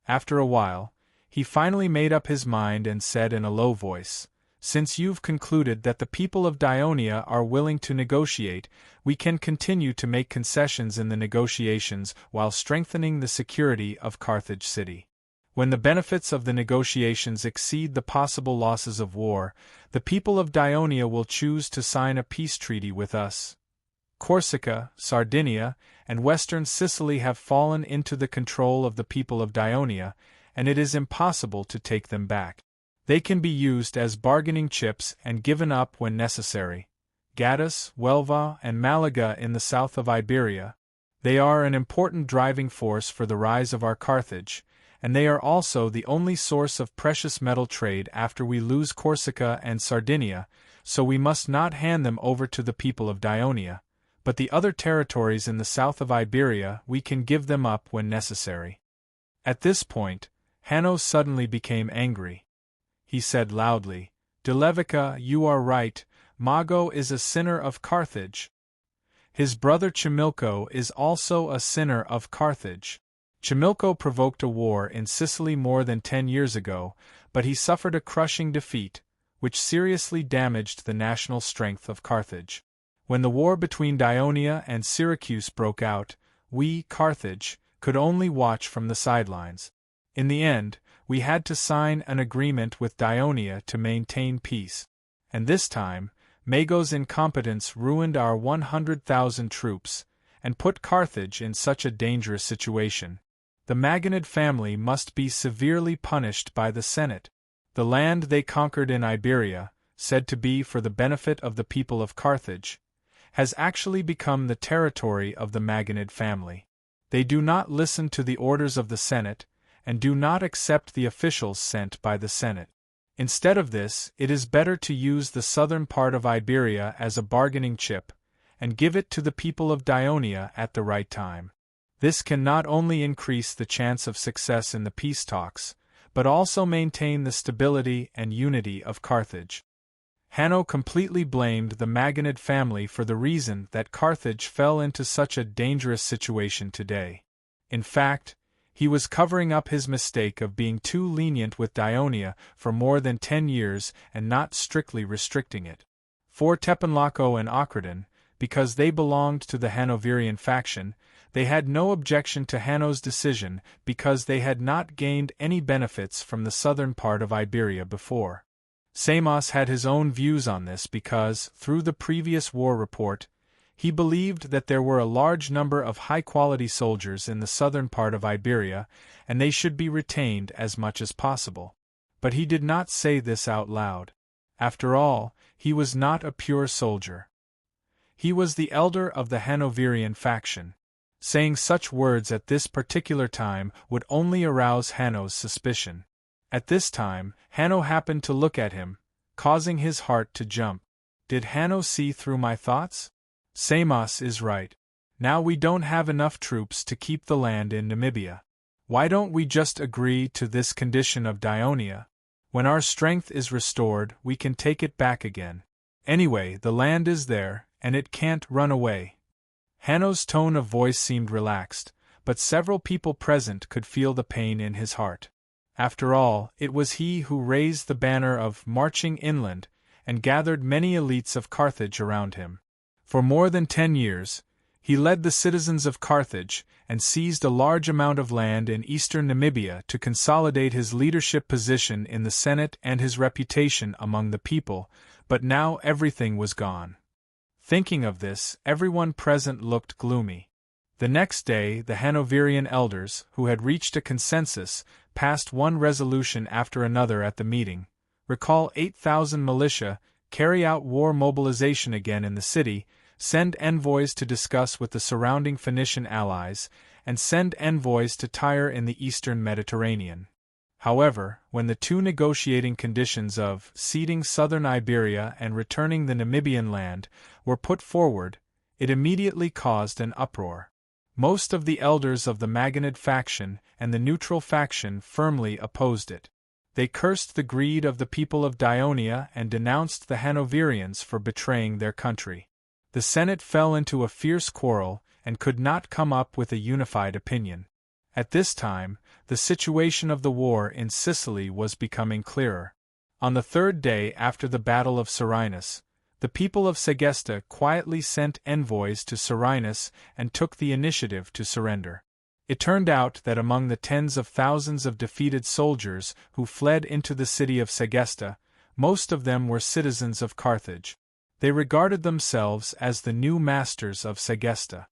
After a while, he finally made up his mind and said in a low voice, since you've concluded that the people of Dionia are willing to negotiate, we can continue to make concessions in the negotiations while strengthening the security of Carthage city. When the benefits of the negotiations exceed the possible losses of war, the people of Dionia will choose to sign a peace treaty with us. Corsica, Sardinia, and western Sicily have fallen into the control of the people of Dionia, and it is impossible to take them back. They can be used as bargaining chips and given up when necessary. Gades, Huelva, and Malaga in the south of Iberia. They are an important driving force for the rise of our Carthage, and they are also the only source of precious metal trade after we lose Corsica and Sardinia, so we must not hand them over to the people of Dionia. But the other territories in the south of Iberia we can give them up when necessary. At this point, Hanno suddenly became angry. He said loudly, Drevika, you are right, Mago is a sinner of Carthage. His brother Chimilco is also a sinner of Carthage. Chimilco provoked a war in Sicily more than 10 years ago, but he suffered a crushing defeat, which seriously damaged the national strength of Carthage. When the war between Dionia and Syracuse broke out, we, Carthage, could only watch from the sidelines. In the end, we had to sign an agreement with Dionia to maintain peace. And this time, Mago's incompetence ruined our 100,000 troops, and put Carthage in such a dangerous situation. The Maganid family must be severely punished by the Senate. The land they conquered in Iberia, said to be for the benefit of the people of Carthage, has actually become the territory of the Maganid family. They do not listen to the orders of the Senate, and do not accept the officials sent by the Senate. Instead of this, it is better to use the southern part of Iberia as a bargaining chip, and give it to the people of Dionia at the right time. This can not only increase the chance of success in the peace talks, but also maintain the stability and unity of Carthage. Hanno completely blamed the Maganid family for the reason that Carthage fell into such a dangerous situation today. In fact, he was covering up his mistake of being too lenient with Dionia for more than 10 years and not strictly restricting it. For Tepenlaco and Ochraden, because they belonged to the Hanoverian faction, they had no objection to Hanno's decision because they had not gained any benefits from the southern part of Iberia before. Samos had his own views on this because, through the previous war report, he believed that there were a large number of high-quality soldiers in the southern part of Iberia, and they should be retained as much as possible. But he did not say this out loud. After all, he was not a pure soldier. He was the elder of the Hanoverian faction. Saying such words at this particular time would only arouse Hanno's suspicion. At this time, Hanno happened to look at him, causing his heart to jump. Did Hanno see through my thoughts? Samos is right. Now we don't have enough troops to keep the land in Namibia. Why don't we just agree to this condition of Dionia? When our strength is restored, we can take it back again. Anyway, the land is there, and it can't run away. Hanno's tone of voice seemed relaxed, but several people present could feel the pain in his heart. After all, it was he who raised the banner of marching inland, and gathered many elites of Carthage around him. For more than 10 years, he led the citizens of Carthage and seized a large amount of land in eastern Namibia to consolidate his leadership position in the Senate and his reputation among the people, but now everything was gone. Thinking of this, everyone present looked gloomy. The next day, the Hanoverian elders, who had reached a consensus, passed one resolution after another at the meeting: recall 8,000 militia, carry out war mobilization again in the city, send envoys to discuss with the surrounding Phoenician allies, and send envoys to Tyre in the eastern Mediterranean. However, when the two negotiating conditions of ceding southern Iberia and returning the Namibian land were put forward, it immediately caused an uproar. Most of the elders of the Maganid faction and the neutral faction firmly opposed it. They cursed the greed of the people of Dionia and denounced the Hanoverians for betraying their country. The Senate fell into a fierce quarrel and could not come up with a unified opinion. At this time, the situation of the war in Sicily was becoming clearer. On the third day after the Battle of Serenus, the people of Segesta quietly sent envoys to Serenus and took the initiative to surrender. It turned out that among the tens of thousands of defeated soldiers who fled into the city of Segesta, most of them were citizens of Carthage. They regarded themselves as the new masters of Segesta.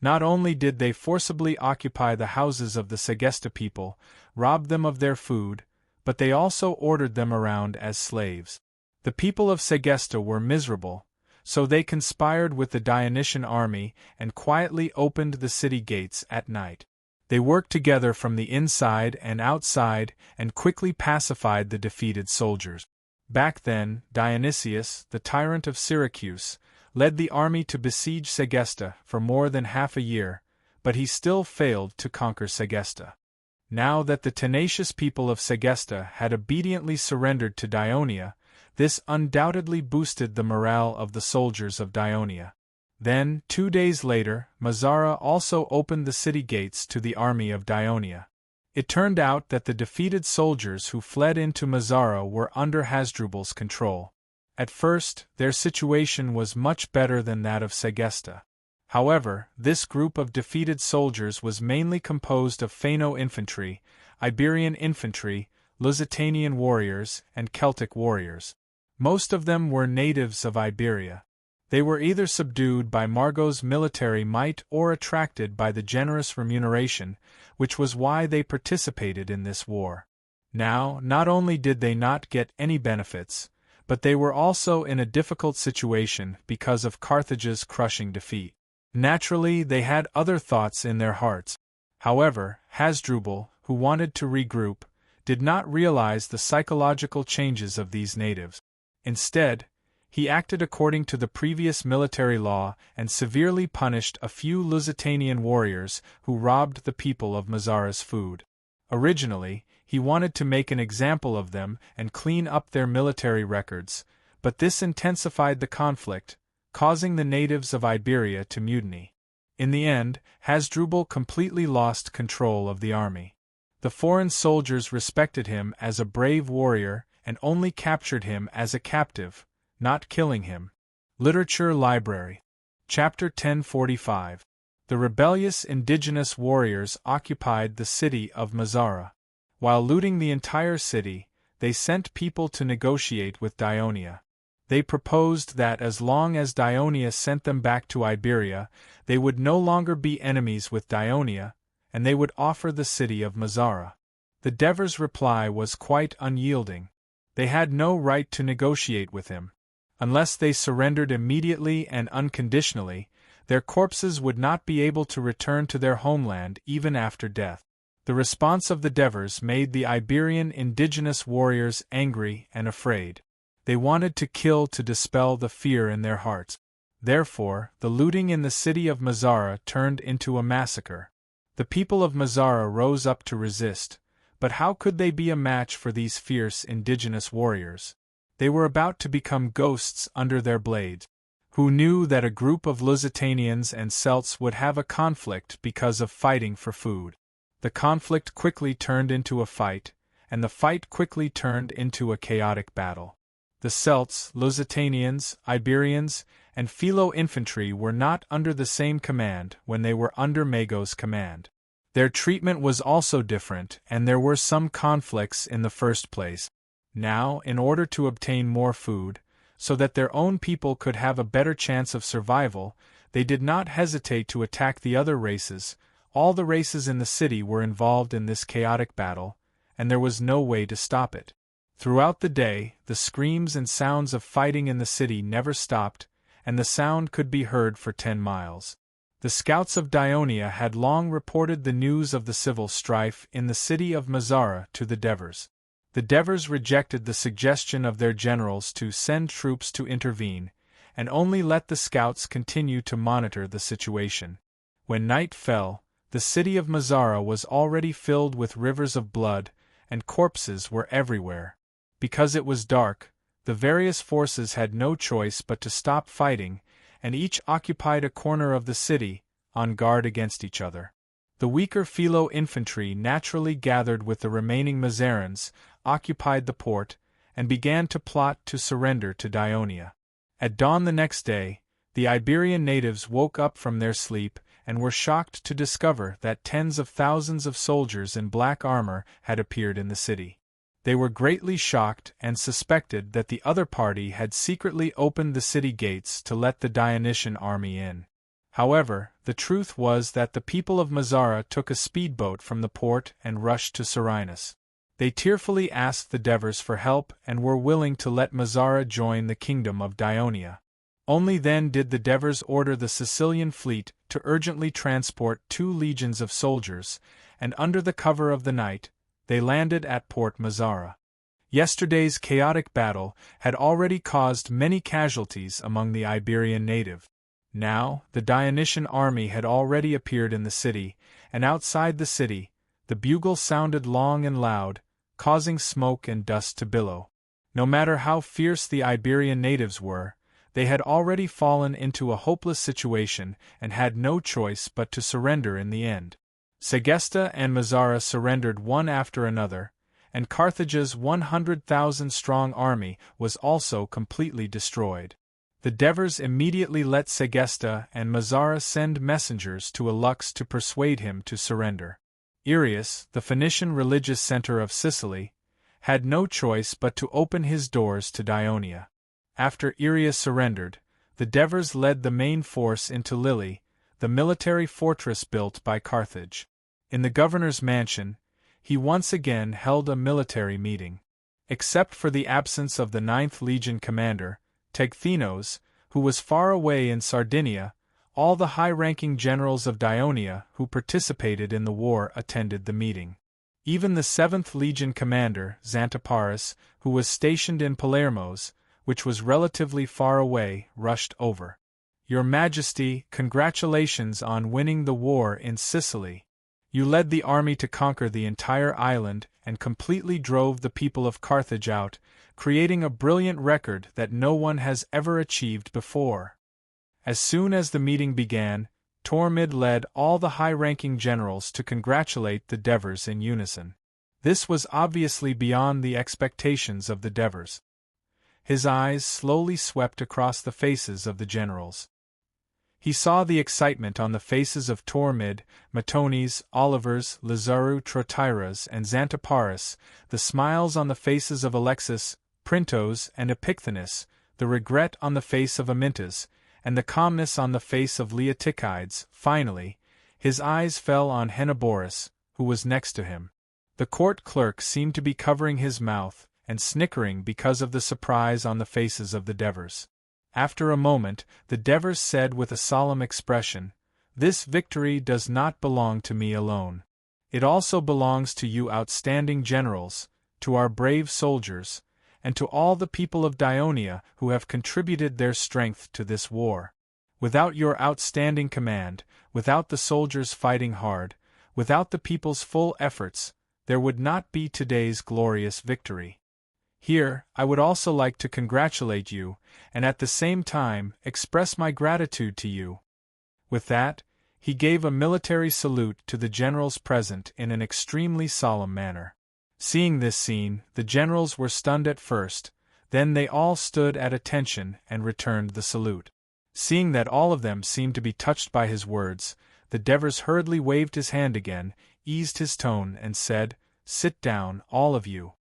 Not only did they forcibly occupy the houses of the Segesta people, rob them of their food, but they also ordered them around as slaves. The people of Segesta were miserable, so they conspired with the Dionysian army and quietly opened the city gates at night. They worked together from the inside and outside and quickly pacified the defeated soldiers. Back then, Dionysius, the tyrant of Syracuse, led the army to besiege Segesta for more than half a year, but he still failed to conquer Segesta. Now that the tenacious people of Segesta had obediently surrendered to Dionia, this undoubtedly boosted the morale of the soldiers of Dionia. Then, 2 days later, Mazara also opened the city gates to the army of Dionia. It turned out that the defeated soldiers who fled into Mazara were under Hasdrubal's control. At first, their situation was much better than that of Segesta. However, this group of defeated soldiers was mainly composed of Fano infantry, Iberian infantry, Lusitanian warriors, and Celtic warriors. Most of them were natives of Iberia. They were either subdued by Margot's military might or attracted by the generous remuneration, which was why they participated in this war. Now, not only did they not get any benefits, but they were also in a difficult situation because of Carthage's crushing defeat. Naturally, they had other thoughts in their hearts. However, Hasdrubal, who wanted to regroup, did not realize the psychological changes of these natives. Instead, he acted according to the previous military law and severely punished a few Lusitanian warriors who robbed the people of Mazara's food. Originally, he wanted to make an example of them and clean up their military records, but this intensified the conflict, causing the natives of Iberia to mutiny. In the end, Hasdrubal completely lost control of the army. The foreign soldiers respected him as a brave warrior and only captured him as a captive, not killing him. Literature Library. Chapter 1045. The rebellious indigenous warriors occupied the city of Mazara. While looting the entire city, they sent people to negotiate with Daionia. They proposed that as long as Daionia sent them back to Iberia, they would no longer be enemies with Daionia, and they would offer the city of Mazara. The Devers' reply was quite unyielding. They had no right to negotiate with him. Unless they surrendered immediately and unconditionally, their corpses would not be able to return to their homeland even after death. The response of the Devers made the Iberian indigenous warriors angry and afraid. They wanted to kill to dispel the fear in their hearts. Therefore, the looting in the city of Mazara turned into a massacre. The people of Mazara rose up to resist, but how could they be a match for these fierce indigenous warriors? They were about to become ghosts under their blades. Who knew that a group of Lusitanians and Celts would have a conflict because of fighting for food? The conflict quickly turned into a fight, and the fight quickly turned into a chaotic battle. The Celts, Lusitanians, Iberians, and Philo infantry were not under the same command when they were under Mago's command. Their treatment was also different, and there were some conflicts in the first place. Now, in order to obtain more food, so that their own people could have a better chance of survival, they did not hesitate to attack the other races. All the races in the city were involved in this chaotic battle, and there was no way to stop it. Throughout the day, the screams and sounds of fighting in the city never stopped, and the sound could be heard for 10 miles. The scouts of Daionia had long reported the news of the civil strife in the city of Mazara to the Devers. The Devers rejected the suggestion of their generals to send troops to intervene, and only let the scouts continue to monitor the situation. When night fell, the city of Mazara was already filled with rivers of blood, and corpses were everywhere. Because it was dark, the various forces had no choice but to stop fighting, and each occupied a corner of the city, on guard against each other. The weaker Philo infantry naturally gathered with the remaining Mazarans, occupied the port, and began to plot to surrender to Daionia. At dawn the next day, the Iberian natives woke up from their sleep and were shocked to discover that tens of thousands of soldiers in black armor had appeared in the city. They were greatly shocked and suspected that the other party had secretly opened the city gates to let the Dionysian army in. However, the truth was that the people of Mazara took a speedboat from the port and rushed to Serenus. They tearfully asked the Devers for help and were willing to let Mazara join the kingdom of Daionia. Only then did the Devers order the Sicilian fleet to urgently transport 2 legions of soldiers, and under the cover of the night, they landed at Port Mazara. Yesterday's chaotic battle had already caused many casualties among the Iberian native. Now, the Dionysian army had already appeared in the city, and outside the city, the bugle sounded long and loud, causing smoke and dust to billow. No matter how fierce the Iberian natives were, they had already fallen into a hopeless situation and had no choice but to surrender in the end. Segesta and Mazara surrendered one after another, and Carthage's 100,000-strong army was also completely destroyed. The Devers immediately let Segesta and Mazara send messengers to Alux to persuade him to surrender. Irius, the Phoenician religious center of Sicily, had no choice but to open his doors to Dionia. After Irius surrendered, the Devers led the main force into Lille, the military fortress built by Carthage. In the governor's mansion, he once again held a military meeting. Except for the absence of the 9th Legion commander, Tegthenos, who was far away in Sardinia, all the high-ranking generals of Dionia who participated in the war attended the meeting. Even the 7th Legion commander, Xanthippus, who was stationed in Palermos, which was relatively far away, rushed over. "Your Majesty, congratulations on winning the war in Sicily. You led the army to conquer the entire island and completely drove the people of Carthage out, creating a brilliant record that no one has ever achieved before." As soon as the meeting began, Tormid led all the high-ranking generals to congratulate the Devers in unison. This was obviously beyond the expectations of the Devers. His eyes slowly swept across the faces of the generals. He saw the excitement on the faces of Tormid, Matones, Olivers, Lazaru, Trotyras, and Xanthippus, the smiles on the faces of Alexis, Printos, and Epicthenes, the regret on the face of Amintas, and the calmness on the face of Leotychides. Finally, his eyes fell on Henneborus, who was next to him. The court clerk seemed to be covering his mouth and snickering because of the surprise on the faces of the Devers. After a moment, the Devers said with a solemn expression, "This victory does not belong to me alone. It also belongs to you outstanding generals, to our brave soldiers, and to all the people of Dionia who have contributed their strength to this war. Without your outstanding command, without the soldiers fighting hard, without the people's full efforts, there would not be today's glorious victory. Here, I would also like to congratulate you, and at the same time, express my gratitude to you." With that, he gave a military salute to the generals present in an extremely solemn manner. Seeing this scene, the generals were stunned at first, then they all stood at attention and returned the salute. Seeing that all of them seemed to be touched by his words, the Devers hurriedly waved his hand again, eased his tone, and said, "Sit down, all of you.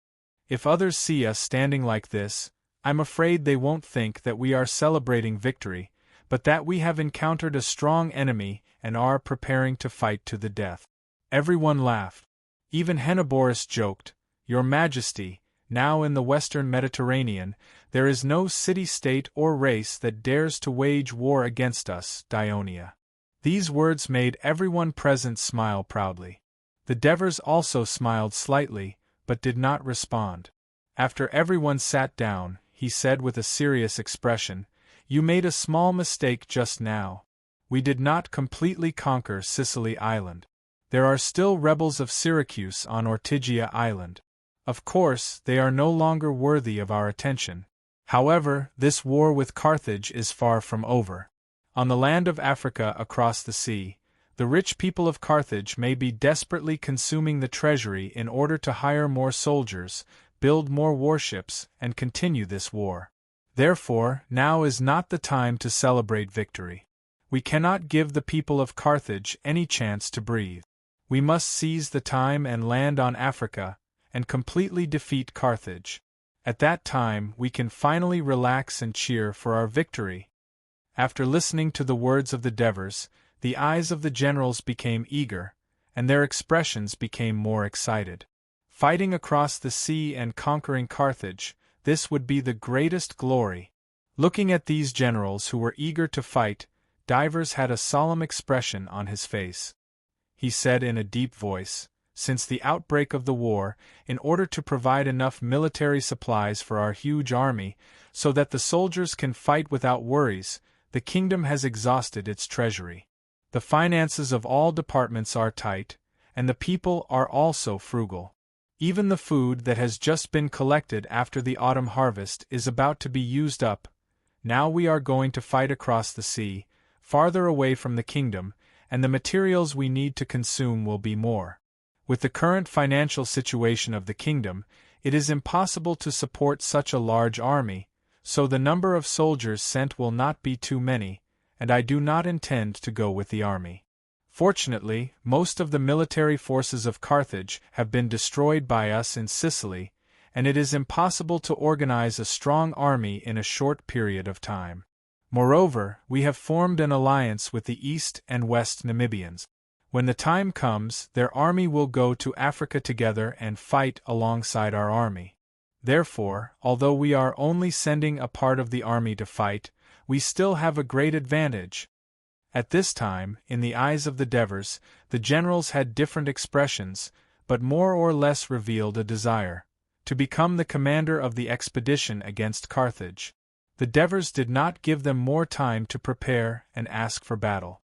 If others see us standing like this, I'm afraid they won't think that we are celebrating victory, but that we have encountered a strong enemy and are preparing to fight to the death." Everyone laughed. Even Henneborus joked, "Your Majesty, now in the western Mediterranean, there is no city-state or race that dares to wage war against us, Dionia." These words made everyone present smile proudly. The Devers also smiled slightly, but did not respond. After everyone sat down, he said with a serious expression, "You made a small mistake just now. We did not completely conquer Sicily Island. There are still rebels of Syracuse on Ortygia Island. Of course, they are no longer worthy of our attention. However, this war with Carthage is far from over. On the land of Africa across the sea, the rich people of Carthage may be desperately consuming the treasury in order to hire more soldiers, build more warships, and continue this war. Therefore, now is not the time to celebrate victory. We cannot give the people of Carthage any chance to breathe. We must seize the time and land on Africa, and completely defeat Carthage. At that time we can finally relax and cheer for our victory." After listening to the words of the Devers, the eyes of the generals became eager, and their expressions became more excited. Fighting across the sea and conquering Carthage, this would be the greatest glory. Looking at these generals who were eager to fight, Divers had a solemn expression on his face. He said in a deep voice, "Since the outbreak of the war, in order to provide enough military supplies for our huge army, so that the soldiers can fight without worries, the kingdom has exhausted its treasury. The finances of all departments are tight, and the people are also frugal. Even the food that has just been collected after the autumn harvest is about to be used up. Now we are going to fight across the sea, farther away from the kingdom, and the materials we need to consume will be more. With the current financial situation of the kingdom, it is impossible to support such a large army, so the number of soldiers sent will not be too many, and I do not intend to go with the army. Fortunately, most of the military forces of Carthage have been destroyed by us in Sicily, and it is impossible to organize a strong army in a short period of time. Moreover, we have formed an alliance with the East and West Namibians. When the time comes, their army will go to Africa together and fight alongside our army. Therefore, although we are only sending a part of the army to fight, we still have a great advantage. At this time, in the eyes of the Devers, the generals had different expressions, but more or less revealed a desire to become the commander of the expedition against Carthage. The Devers did not give them more time to prepare and ask for battle.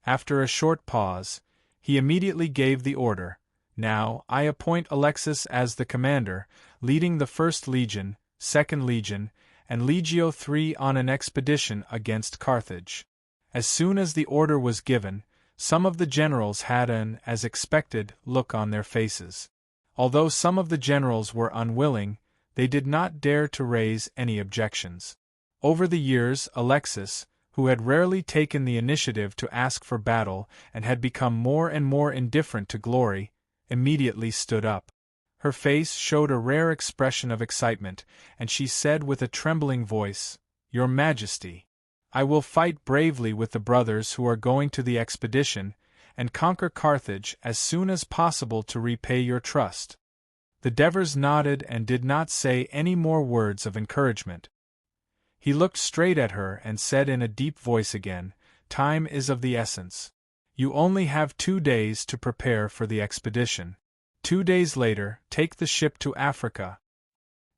After a short pause, he immediately gave the order, "Now, I appoint Alexis as the commander, leading the 1st Legion, 2nd Legion, and Legio III on an expedition against Carthage." As soon as the order was given, some of the generals had an, as expected, look on their faces. Although some of the generals were unwilling, they did not dare to raise any objections. Over the years, Alexis, who had rarely taken the initiative to ask for battle and had become more and more indifferent to glory, immediately stood up. Her face showed a rare expression of excitement, and she said with a trembling voice, "Your Majesty, I will fight bravely with the brothers who are going to the expedition, and conquer Carthage as soon as possible to repay your trust." The Devers nodded and did not say any more words of encouragement. He looked straight at her and said in a deep voice again, "Time is of the essence. You only have 2 days to prepare for the expedition. 2 days later, take the ship to Africa."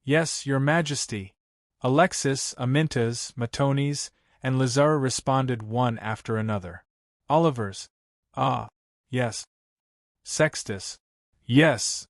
"Yes, Your Majesty." Alexis, Amintas, Matones, and Lazare responded one after another. Olivers. "Ah, yes." Sextus. "Yes."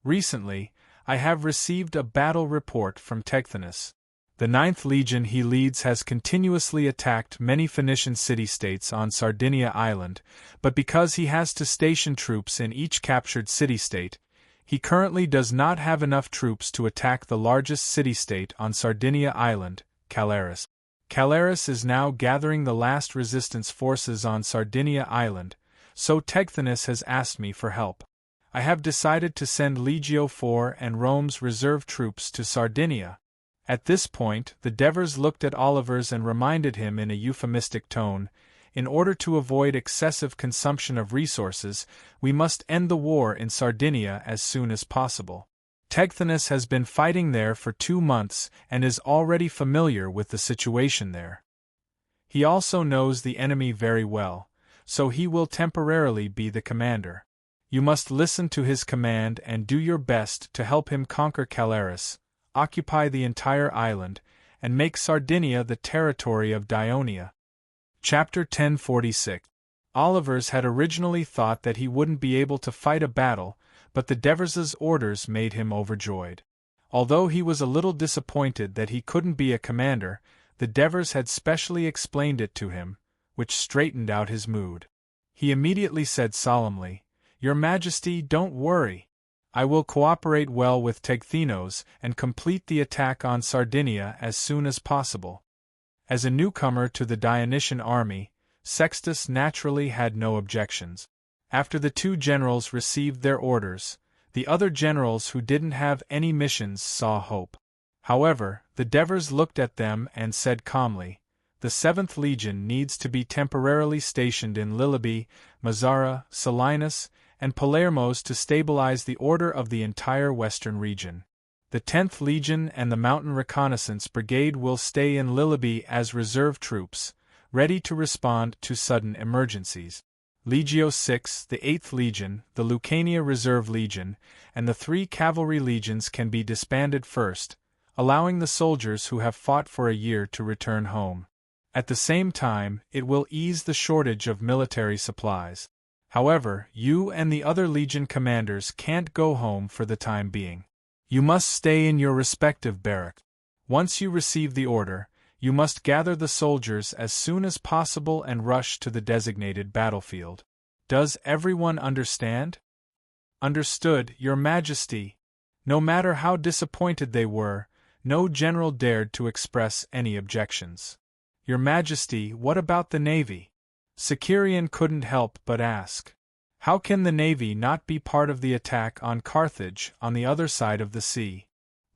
Recently, I have received a battle report from Tecthenus. The 9th Legion he leads has continuously attacked many Phoenician city-states on Sardinia Island, but because he has to station troops in each captured city-state, he currently does not have enough troops to attack the largest city-state on Sardinia Island, Calaris. Calaris is now gathering the last resistance forces on Sardinia Island, so Tecthenus has asked me for help. I have decided to send Legio IV and Rome's reserve troops to Sardinia. At this point, the Devers looked at Olivers and reminded him in a euphemistic tone, "In order to avoid excessive consumption of resources, we must end the war in Sardinia as soon as possible." Tecthenus has been fighting there for 2 months and is already familiar with the situation there. He also knows the enemy very well, so he will temporarily be the commander. You must listen to his command and do your best to help him conquer Calaris, occupy the entire island, and make Sardinia the territory of Dionia. Chapter 1046. Olivers had originally thought that he wouldn't be able to fight a battle, but the Devers' orders made him overjoyed. Although he was a little disappointed that he couldn't be a commander, the Devers had specially explained it to him, which straightened out his mood. He immediately said solemnly, "Your Majesty, don't worry. I will cooperate well with Tecthenos and complete the attack on Sardinia as soon as possible." As a newcomer to the Dionysian army, Sextus naturally had no objections. After the 2 generals received their orders, the other generals who didn't have any missions saw hope. However, the Devers looked at them and said calmly, "The 7th Legion needs to be temporarily stationed in Lilybae, Mazara, Selinus, and Palermos to stabilize the order of the entire western region. The 10th Legion and the Mountain Reconnaissance Brigade will stay in Lilybae as reserve troops, ready to respond to sudden emergencies. Legio VI, the 8th Legion, the Lucania Reserve Legion, and the 3 cavalry legions can be disbanded first, allowing the soldiers who have fought for a year to return home. At the same time, it will ease the shortage of military supplies. However, you and the other legion commanders can't go home for the time being. You must stay in your respective barrack. Once you receive the order, You must gather the soldiers as soon as possible and rush to the designated battlefield. Does everyone understand? Understood, Your Majesty. No matter how disappointed they were, no general dared to express any objections. Your Majesty, what about the navy? Sicarian couldn't help but ask. How can the navy not be part of the attack on Carthage on the other side of the sea?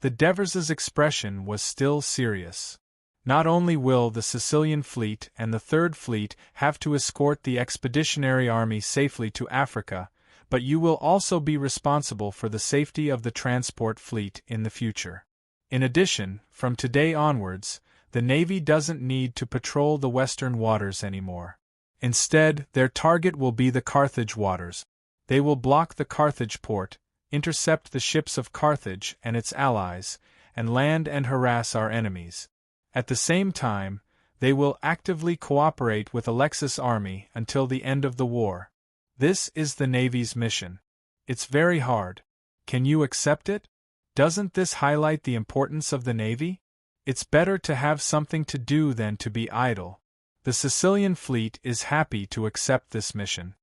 The Devers's expression was still serious. Not only will the Sicilian fleet and the Third Fleet have to escort the expeditionary army safely to Africa, but you will also be responsible for the safety of the transport fleet in the future. In addition, from today onwards, the Navy doesn't need to patrol the western waters anymore. Instead, their target will be the Carthage waters. They will block the Carthage port, intercept the ships of Carthage and its allies, and land and harass our enemies. At the same time, they will actively cooperate with Alexis' army until the end of the war. This is the Navy's mission. It's very hard. Can you accept it? Doesn't this highlight the importance of the Navy? It's better to have something to do than to be idle. The Sicilian fleet is happy to accept this mission.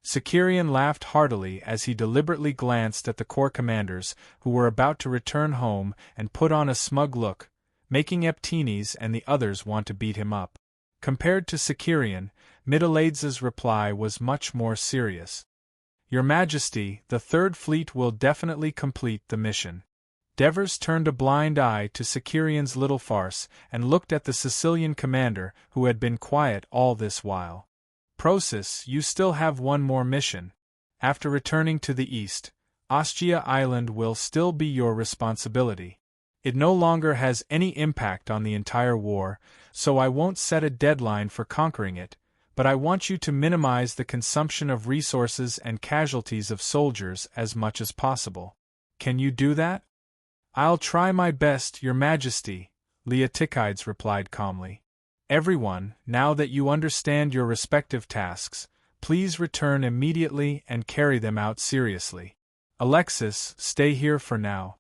Sicarian laughed heartily as he deliberately glanced at the corps commanders who were about to return home and put on a smug look, making Eptines and the others want to beat him up. Compared to Sicarian, Mitylades's reply was much more serious. Your Majesty, the Third Fleet will definitely complete the mission. Devers turned a blind eye to Sicarian's little farce and looked at the Sicilian commander who had been quiet all this while. Prosus, you still have one more mission. After returning to the east, Ostia Island will still be your responsibility. It no longer has any impact on the entire war, so I won't set a deadline for conquering it, but I want you to minimize the consumption of resources and casualties of soldiers as much as possible. Can you do that? I'll try my best, Your Majesty, Leotychides replied calmly. Everyone, now that you understand your respective tasks, please return immediately and carry them out seriously. Alexis, stay here for now.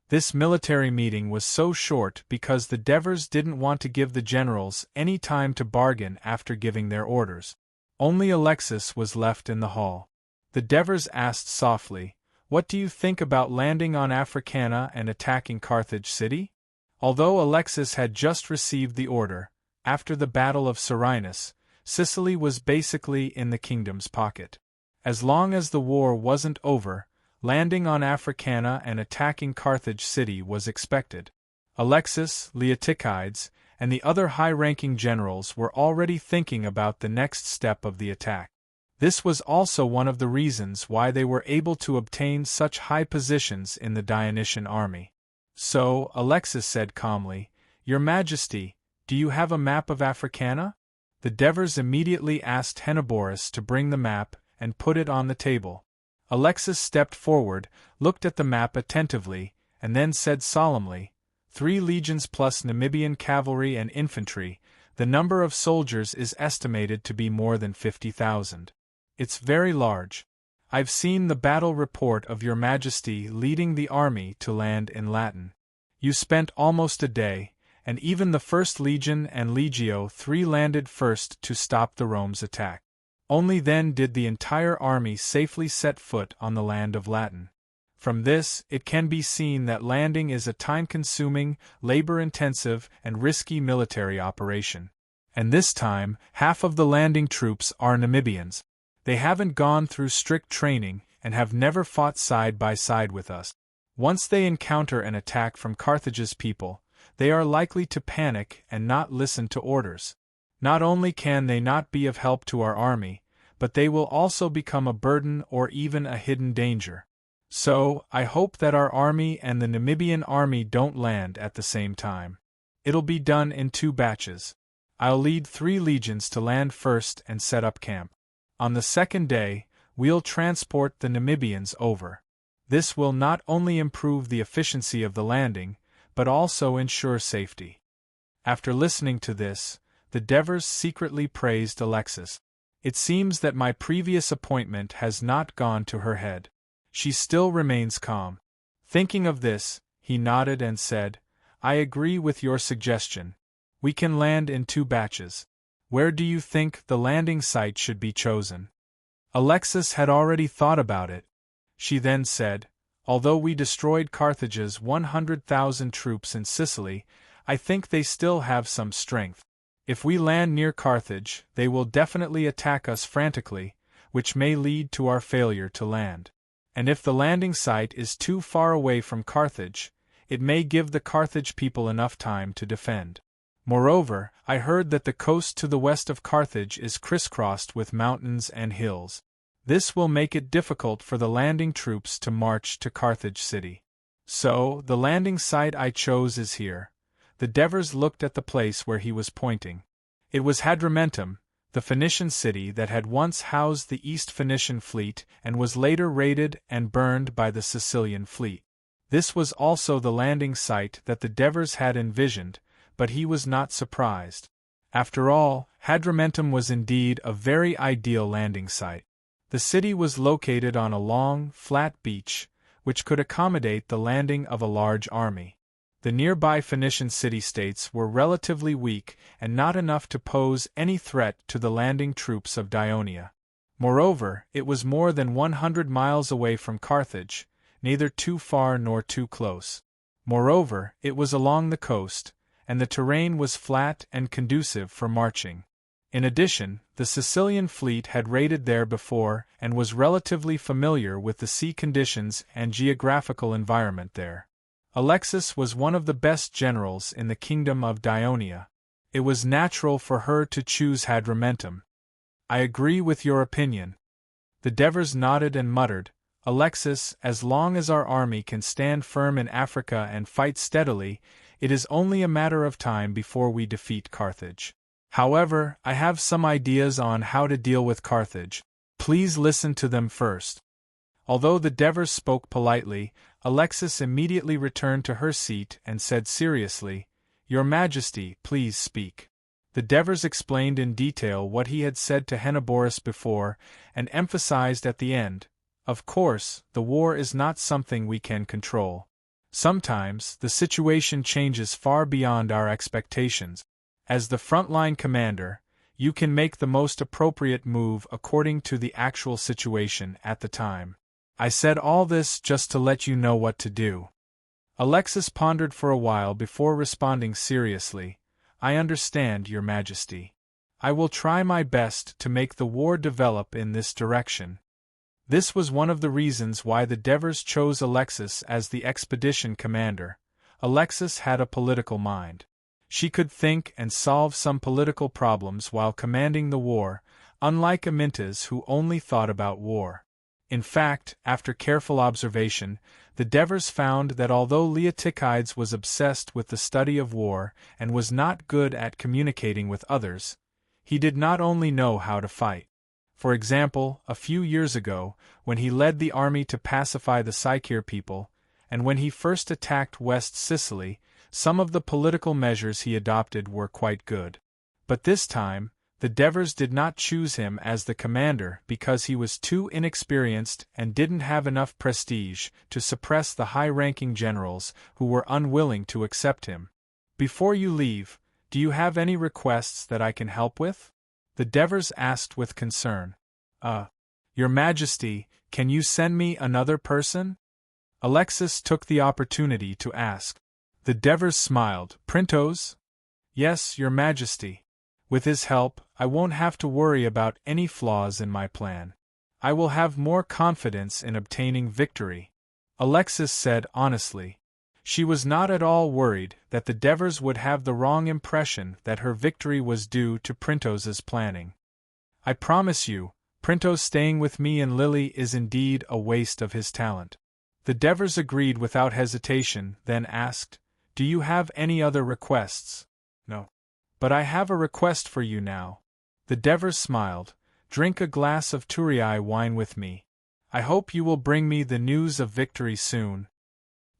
This military meeting was so short because the Devers didn't want to give the generals any time to bargain after giving their orders. Only Alexis was left in the hall. The Devers asked softly, "What do you think about landing on Africana and attacking Carthage city?" Although Alexis had just received the order, after the Battle of Serenus, Sicily was basically in the kingdom's pocket. As long as the war wasn't over, landing on Africana and attacking Carthage city was expected. Alexis, Leotychides, and the other high-ranking generals were already thinking about the next step of the attack. This was also one of the reasons why they were able to obtain such high positions in the Dionysian army. So, Alexis said calmly, "Your Majesty, do you have a map of Africana?" The Devers immediately asked Henoborus to bring the map and put it on the table. Alexis stepped forward, looked at the map attentively, and then said solemnly, 3 legions plus Namibian cavalry and infantry, the number of soldiers is estimated to be more than 50,000. It's very large. I've seen the battle report of Your Majesty leading the army to land in Latin. You spent almost a day, and even the 1st Legion and Legio III landed first to stop the Rome's attack. Only then did the entire army safely set foot on the land of Latin. From this, it can be seen that landing is a time-consuming, labor-intensive, and risky military operation. And this time, half of the landing troops are Namibians. They haven't gone through strict training and have never fought side by side with us. Once they encounter an attack from Carthage's people, they are likely to panic and not listen to orders. Not only can they not be of help to our army, but they will also become a burden or even a hidden danger. So, I hope that our army and the Namibian army don't land at the same time. It'll be done in 2 batches. I'll lead 3 legions to land first and set up camp. On the 2nd day, we'll transport the Namibians over. This will not only improve the efficiency of the landing, but also ensure safety. After listening to this, the Devers secretly praised Alexis. It seems that my previous appointment has not gone to her head. She still remains calm. Thinking of this, he nodded and said, "I agree with your suggestion. We can land in 2 batches. Where do you think the landing site should be chosen? Alexis had already thought about it. She then said, although we destroyed Carthage's 100,000 troops in Sicily, I think they still have some strength. If we land near Carthage, they will definitely attack us frantically, which may lead to our failure to land. And if the landing site is too far away from Carthage, it may give the Carthage people enough time to defend. Moreover, I heard that the coast to the west of Carthage is crisscrossed with mountains and hills. This will make it difficult for the landing troops to march to Carthage city. So, the landing site I chose is here. The Devers looked at the place where he was pointing. It was Hadrumetum, the Phoenician city that had once housed the East Phoenician fleet and was later raided and burned by the Sicilian fleet. This was also the landing site that the Devers had envisioned, but he was not surprised. After all, Hadrumetum was indeed a very ideal landing site. The city was located on a long, flat beach, which could accommodate the landing of a large army. The nearby Phoenician city-states were relatively weak and not enough to pose any threat to the landing troops of Dionia. Moreover, it was more than 100 miles away from Carthage, neither too far nor too close. Moreover, it was along the coast, and the terrain was flat and conducive for marching. In addition, the Sicilian fleet had raided there before and was relatively familiar with the sea conditions and geographical environment there. Alexis was one of the best generals in the kingdom of Dionia. It was natural for her to choose Hadrumetum. I agree with your opinion. The Devers nodded and muttered, Alexis, as long as our army can stand firm in Africa and fight steadily, it is only a matter of time before we defeat Carthage. However, I have some ideas on how to deal with Carthage. Please listen to them first. Although the Devers spoke politely, Alexis immediately returned to her seat and said seriously, Your Majesty, please speak. The Devers explained in detail what he had said to Henoboris before, and emphasized at the end, of course, the war is not something we can control. Sometimes, the situation changes far beyond our expectations. As the frontline commander, you can make the most appropriate move according to the actual situation at the time. I said all this just to let you know what to do. Alexis pondered for a while before responding seriously, I understand, Your Majesty. I will try my best to make the war develop in this direction. This was one of the reasons why the Devers chose Alexis as the expedition commander. Alexis had a political mind. She could think and solve some political problems while commanding the war, unlike Amyntas who only thought about war. In fact, after careful observation, the Devers found that although Leotychides was obsessed with the study of war and was not good at communicating with others, he did not only know how to fight. For example, a few years ago, when he led the army to pacify the Sicir people, and when he first attacked West Sicily, some of the political measures he adopted were quite good. But this time, the Devers did not choose him as the commander because he was too inexperienced and didn't have enough prestige to suppress the high-ranking generals who were unwilling to accept him. Before you leave, do you have any requests that I can help with? The Devers asked with concern. Your Majesty, can you send me another person? Alexis took the opportunity to ask. The Devers smiled. Printos? Yes, Your Majesty. With his help, I won't have to worry about any flaws in my plan. I will have more confidence in obtaining victory. Alexis said honestly. She was not at all worried that the Devers would have the wrong impression that her victory was due to Printos's planning. I promise you, Printos staying with me and Lily is indeed a waste of his talent. The Devers agreed without hesitation, then asked, Do you have any other requests? No. But I have a request for you now. The Devers smiled. Drink a glass of Turii wine with me. I hope you will bring me the news of victory soon.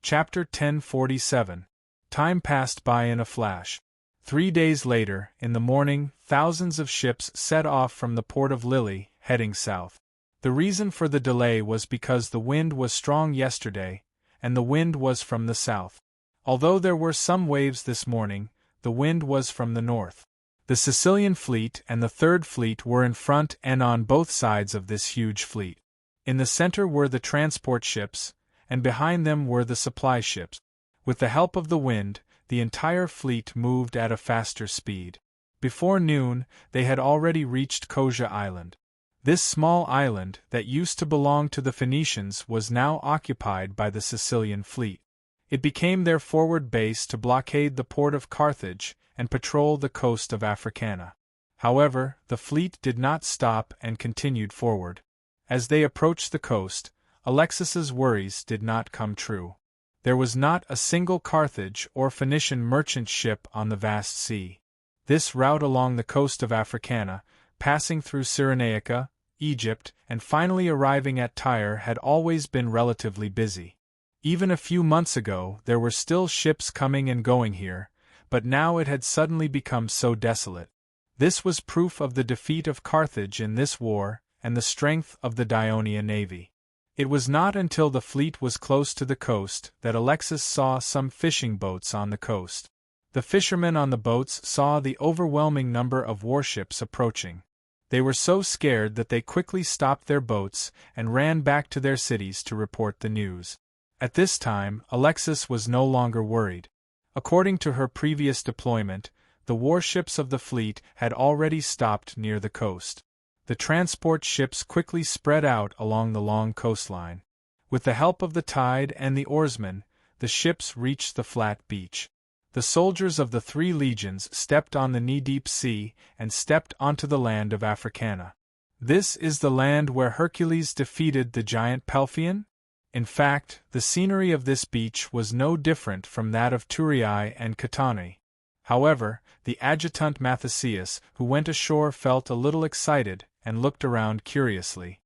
Chapter 1047. Time passed by in a flash. 3 days later, in the morning, thousands of ships set off from the port of Lille, heading south. The reason for the delay was because the wind was strong yesterday, and the wind was from the south. Although there were some waves this morning, the wind was from the north. The Sicilian fleet and the Third Fleet were in front and on both sides of this huge fleet. In the center were the transport ships, and behind them were the supply ships. With the help of the wind, the entire fleet moved at a faster speed. Before noon, they had already reached Kosia Island. This small island, that used to belong to the Phoenicians, was now occupied by the Sicilian fleet. It became their forward base to blockade the port of Carthage and patrol the coast of Africana. However, the fleet did not stop and continued forward. As they approached the coast, Alexis's worries did not come true. There was not a single Carthage or Phoenician merchant ship on the vast sea. This route along the coast of Africana, passing through Cyrenaica, Egypt, and finally arriving at Tyre, had always been relatively busy. Even a few months ago there were still ships coming and going here, but now it had suddenly become so desolate. This was proof of the defeat of Carthage in this war and the strength of the Ionia navy. It was not until the fleet was close to the coast that Alexis saw some fishing boats on the coast. The fishermen on the boats saw the overwhelming number of warships approaching. They were so scared that they quickly stopped their boats and ran back to their cities to report the news. At this time, Alexis was no longer worried. According to her previous deployment, the warships of the fleet had already stopped near the coast. The transport ships quickly spread out along the long coastline. With the help of the tide and the oarsmen, the ships reached the flat beach. The soldiers of the 3 legions stepped on the knee-deep sea and stepped onto the land of Africana. This is the land where Hercules defeated the giant Pelphion? In fact, the scenery of this beach was no different from that of Turiae and Catane. However, the adjutant Mathesius, who went ashore, felt a little excited and looked around curiously.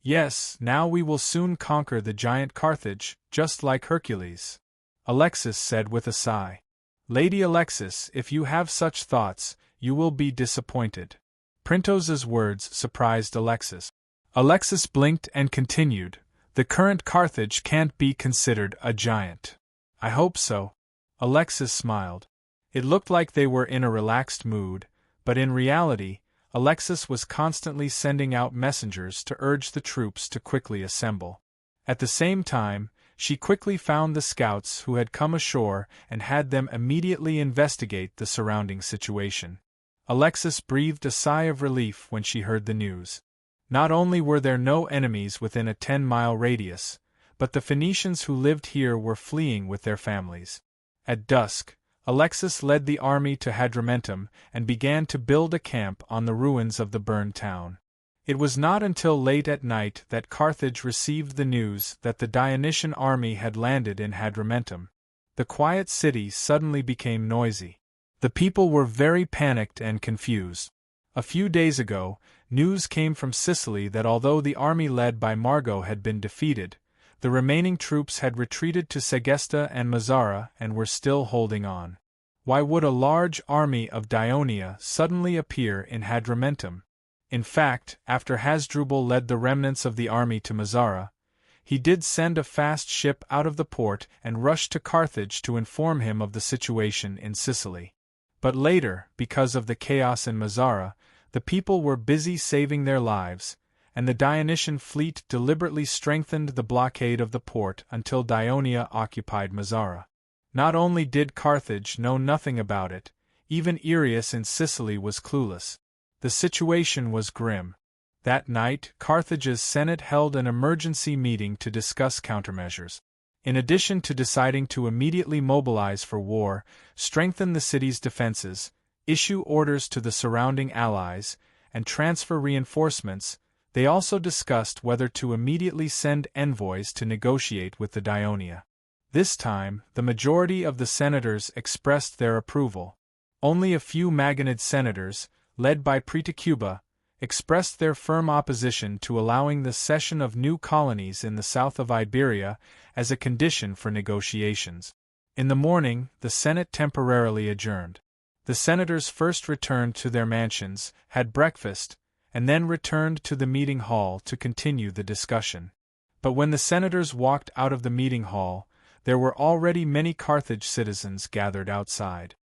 Yes, now we will soon conquer the giant Carthage, just like Hercules, Alexis said with a sigh. Lady Alexis, if you have such thoughts, you will be disappointed. Printos's words surprised Alexis. Alexis blinked and continued, the current Carthage can't be considered a giant. I hope so. Alexis smiled. It looked like they were in a relaxed mood, but in reality, Alexis was constantly sending out messengers to urge the troops to quickly assemble. At the same time, she quickly found the scouts who had come ashore and had them immediately investigate the surrounding situation. Alexis breathed a sigh of relief when she heard the news. Not only were there no enemies within a 10-mile radius, but the Phoenicians who lived here were fleeing with their families. At dusk, Alexis led the army to Hadrumetum and began to build a camp on the ruins of the burned town. It was not until late at night that Carthage received the news that the Dionysian army had landed in Hadrumetum. The quiet city suddenly became noisy. The people were very panicked and confused. A few days ago, news came from Sicily that although the army led by Margo had been defeated, the remaining troops had retreated to Segesta and Mazzara and were still holding on. Why would a large army of Dionia suddenly appear in Hadrumetum? In fact, after Hasdrubal led the remnants of the army to Mazzara, he did send a fast ship out of the port and rushed to Carthage to inform him of the situation in Sicily. But later, because of the chaos in Mazzara, the people were busy saving their lives, and the Dionysian fleet deliberately strengthened the blockade of the port until Dionia occupied Mazzara. Not only did Carthage know nothing about it, even Arius in Sicily was clueless. The situation was grim. That night, Carthage's Senate held an emergency meeting to discuss countermeasures. In addition to deciding to immediately mobilize for war, strengthen the city's defenses, issue orders to the surrounding allies, and transfer reinforcements, they also discussed whether to immediately send envoys to negotiate with the Dionia. This time, the majority of the senators expressed their approval. Only a few Magonid senators, led by Pretacuba, expressed their firm opposition to allowing the cession of new colonies in the south of Iberia as a condition for negotiations. In the morning, the Senate temporarily adjourned. The senators first returned to their mansions, had breakfast, and then returned to the meeting hall to continue the discussion. But when the senators walked out of the meeting hall, there were already many Carthage citizens gathered outside.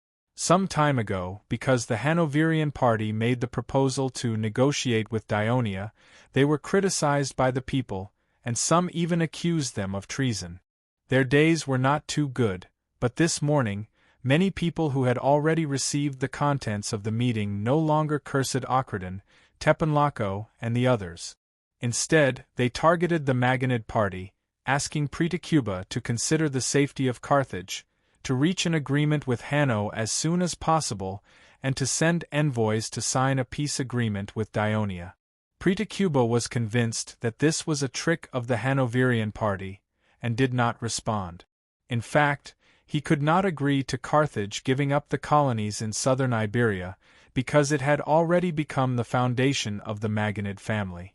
Some time ago, because the Hanoverian party made the proposal to negotiate with Dionia, they were criticized by the people, and some even accused them of treason. Their days were not too good, but this morning, many people who had already received the contents of the meeting no longer cursed Ocradon, Tepenlaco, and the others. Instead, they targeted the Maganid party, asking Pretacuba to consider the safety of Carthage, to reach an agreement with Hanno as soon as possible, and to send envoys to sign a peace agreement with Dionia. Pretacuba was convinced that this was a trick of the Hanoverian party, and did not respond. In fact, he could not agree to Carthage giving up the colonies in southern Iberia, because it had already become the foundation of the Maganid family.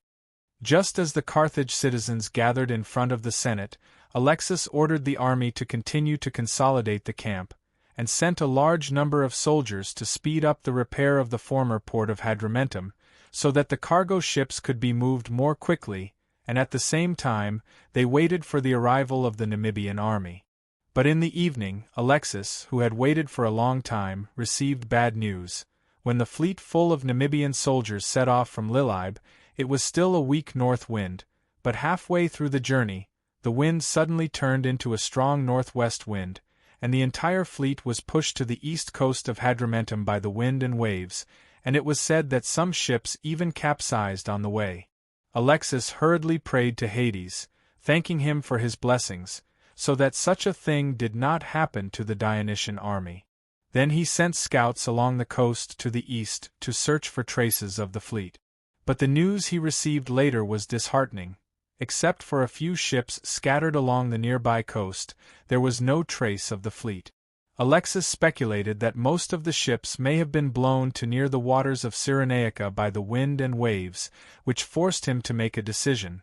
Just as the Carthage citizens gathered in front of the Senate, Alexis ordered the army to continue to consolidate the camp, and sent a large number of soldiers to speed up the repair of the former port of Hadrumetum, so that the cargo ships could be moved more quickly, and at the same time, they waited for the arrival of the Namibian army. But in the evening, Alexis, who had waited for a long time, received bad news. When the fleet full of Namibian soldiers set off from Lillib, it was still a weak north wind, but halfway through the journey, the wind suddenly turned into a strong northwest wind, and the entire fleet was pushed to the east coast of Hadrumetum by the wind and waves, and it was said that some ships even capsized on the way. Alexis hurriedly prayed to Hades, thanking him for his blessings, so that such a thing did not happen to the Dionysian army. Then he sent scouts along the coast to the east to search for traces of the fleet. But the news he received later was disheartening. Except for a few ships scattered along the nearby coast, there was no trace of the fleet. Alexis speculated that most of the ships may have been blown to near the waters of Cyrenaica by the wind and waves, which forced him to make a decision.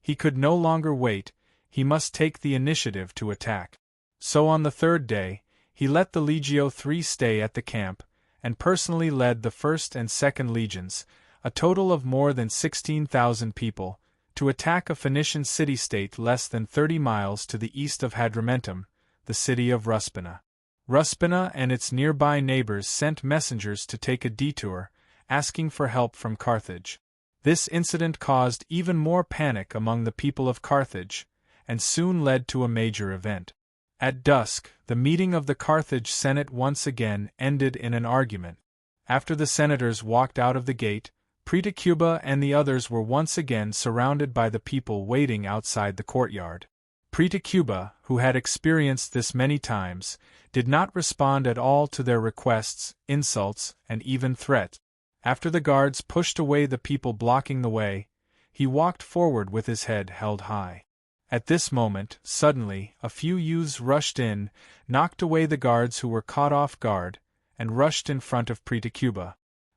He could no longer wait, he must take the initiative to attack. So on the third day, he let the Legio III stay at the camp, and personally led the 1st and 2nd legions, a total of more than 16,000 people, to attack a Phoenician city-state less than 30 miles to the east of Hadrumetum, the city of Ruspina. Ruspina and its nearby neighbors sent messengers to take a detour, asking for help from Carthage. This incident caused even more panic among the people of Carthage, and soon led to a major event. At dusk, the meeting of the Carthage Senate once again ended in an argument. After the senators walked out of the gate, Pretacuba and the others were once again surrounded by the people waiting outside the courtyard. Pretacuba, who had experienced this many times, did not respond at all to their requests, insults, and even threats. After the guards pushed away the people blocking the way, he walked forward with his head held high. At this moment, suddenly, a few youths rushed in, knocked away the guards who were caught off guard, and rushed in front of Pretacuba.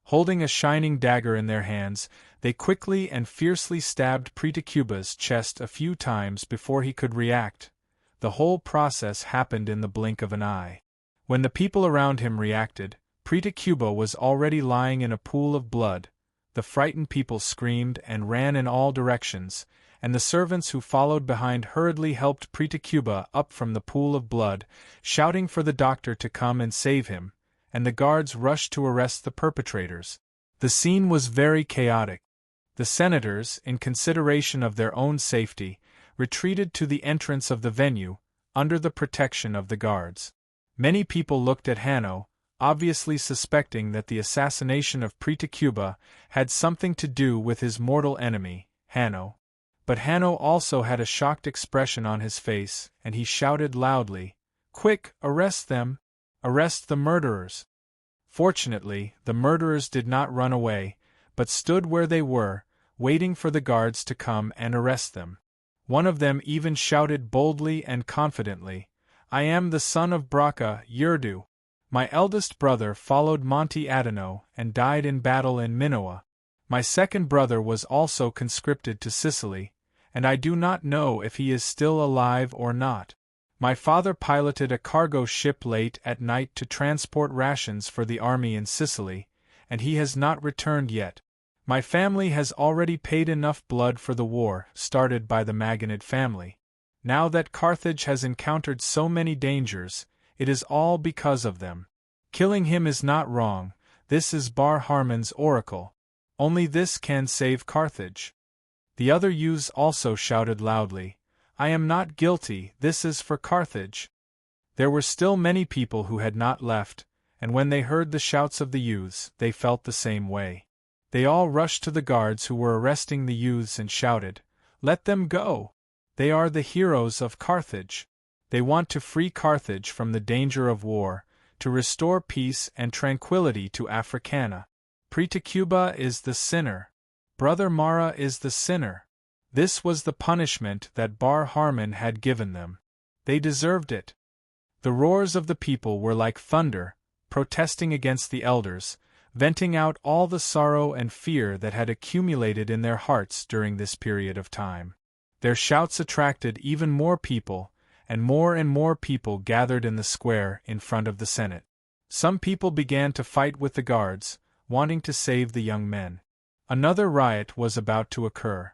Holding a shining dagger in their hands, they quickly and fiercely stabbed Pretacuba's chest a few times before he could react. The whole process happened in the blink of an eye. When the people around him reacted, Pretacuba was already lying in a pool of blood. The frightened people screamed and ran in all directions, and the servants who followed behind hurriedly helped Pretacuba up from the pool of blood, shouting for the doctor to come and save him, and the guards rushed to arrest the perpetrators. The scene was very chaotic. The senators, in consideration of their own safety, retreated to the entrance of the venue, under the protection of the guards. Many people looked at Hanno, obviously suspecting that the assassination of Pretacuba had something to do with his mortal enemy, Hanno. But Hanno also had a shocked expression on his face, and he shouted loudly, "Quick, arrest them! Arrest the murderers!" Fortunately, the murderers did not run away, but stood where they were, waiting for the guards to come and arrest them. One of them even shouted boldly and confidently, "I am the son of Braca, Urdu. My eldest brother followed Monte Adano and died in battle in Minoa. My second brother was also conscripted to Sicily, and I do not know if he is still alive or not. My father piloted a cargo ship late at night to transport rations for the army in Sicily, and he has not returned yet. My family has already paid enough blood for the war started by the Maganid family. Now that Carthage has encountered so many dangers, it is all because of them." Killing him is not wrong, this is Bar Harmon's oracle. Only this can save Carthage. The other youths also shouted loudly, I am not guilty, this is for Carthage. There were still many people who had not left, and when they heard the shouts of the youths, they felt the same way. They all rushed to the guards who were arresting the youths and shouted, Let them go! They are the heroes of Carthage. They want to free Carthage from the danger of war, to restore peace and tranquility to Africana. Pretacuba is the sinner. Brother Mara is the sinner. This was the punishment that Bar Harmon had given them. They deserved it. The roars of the people were like thunder, protesting against the elders, venting out all the sorrow and fear that had accumulated in their hearts during this period of time. Their shouts attracted even more people, and more people gathered in the square in front of the Senate. Some people began to fight with the guards, wanting to save the young men. Another riot was about to occur.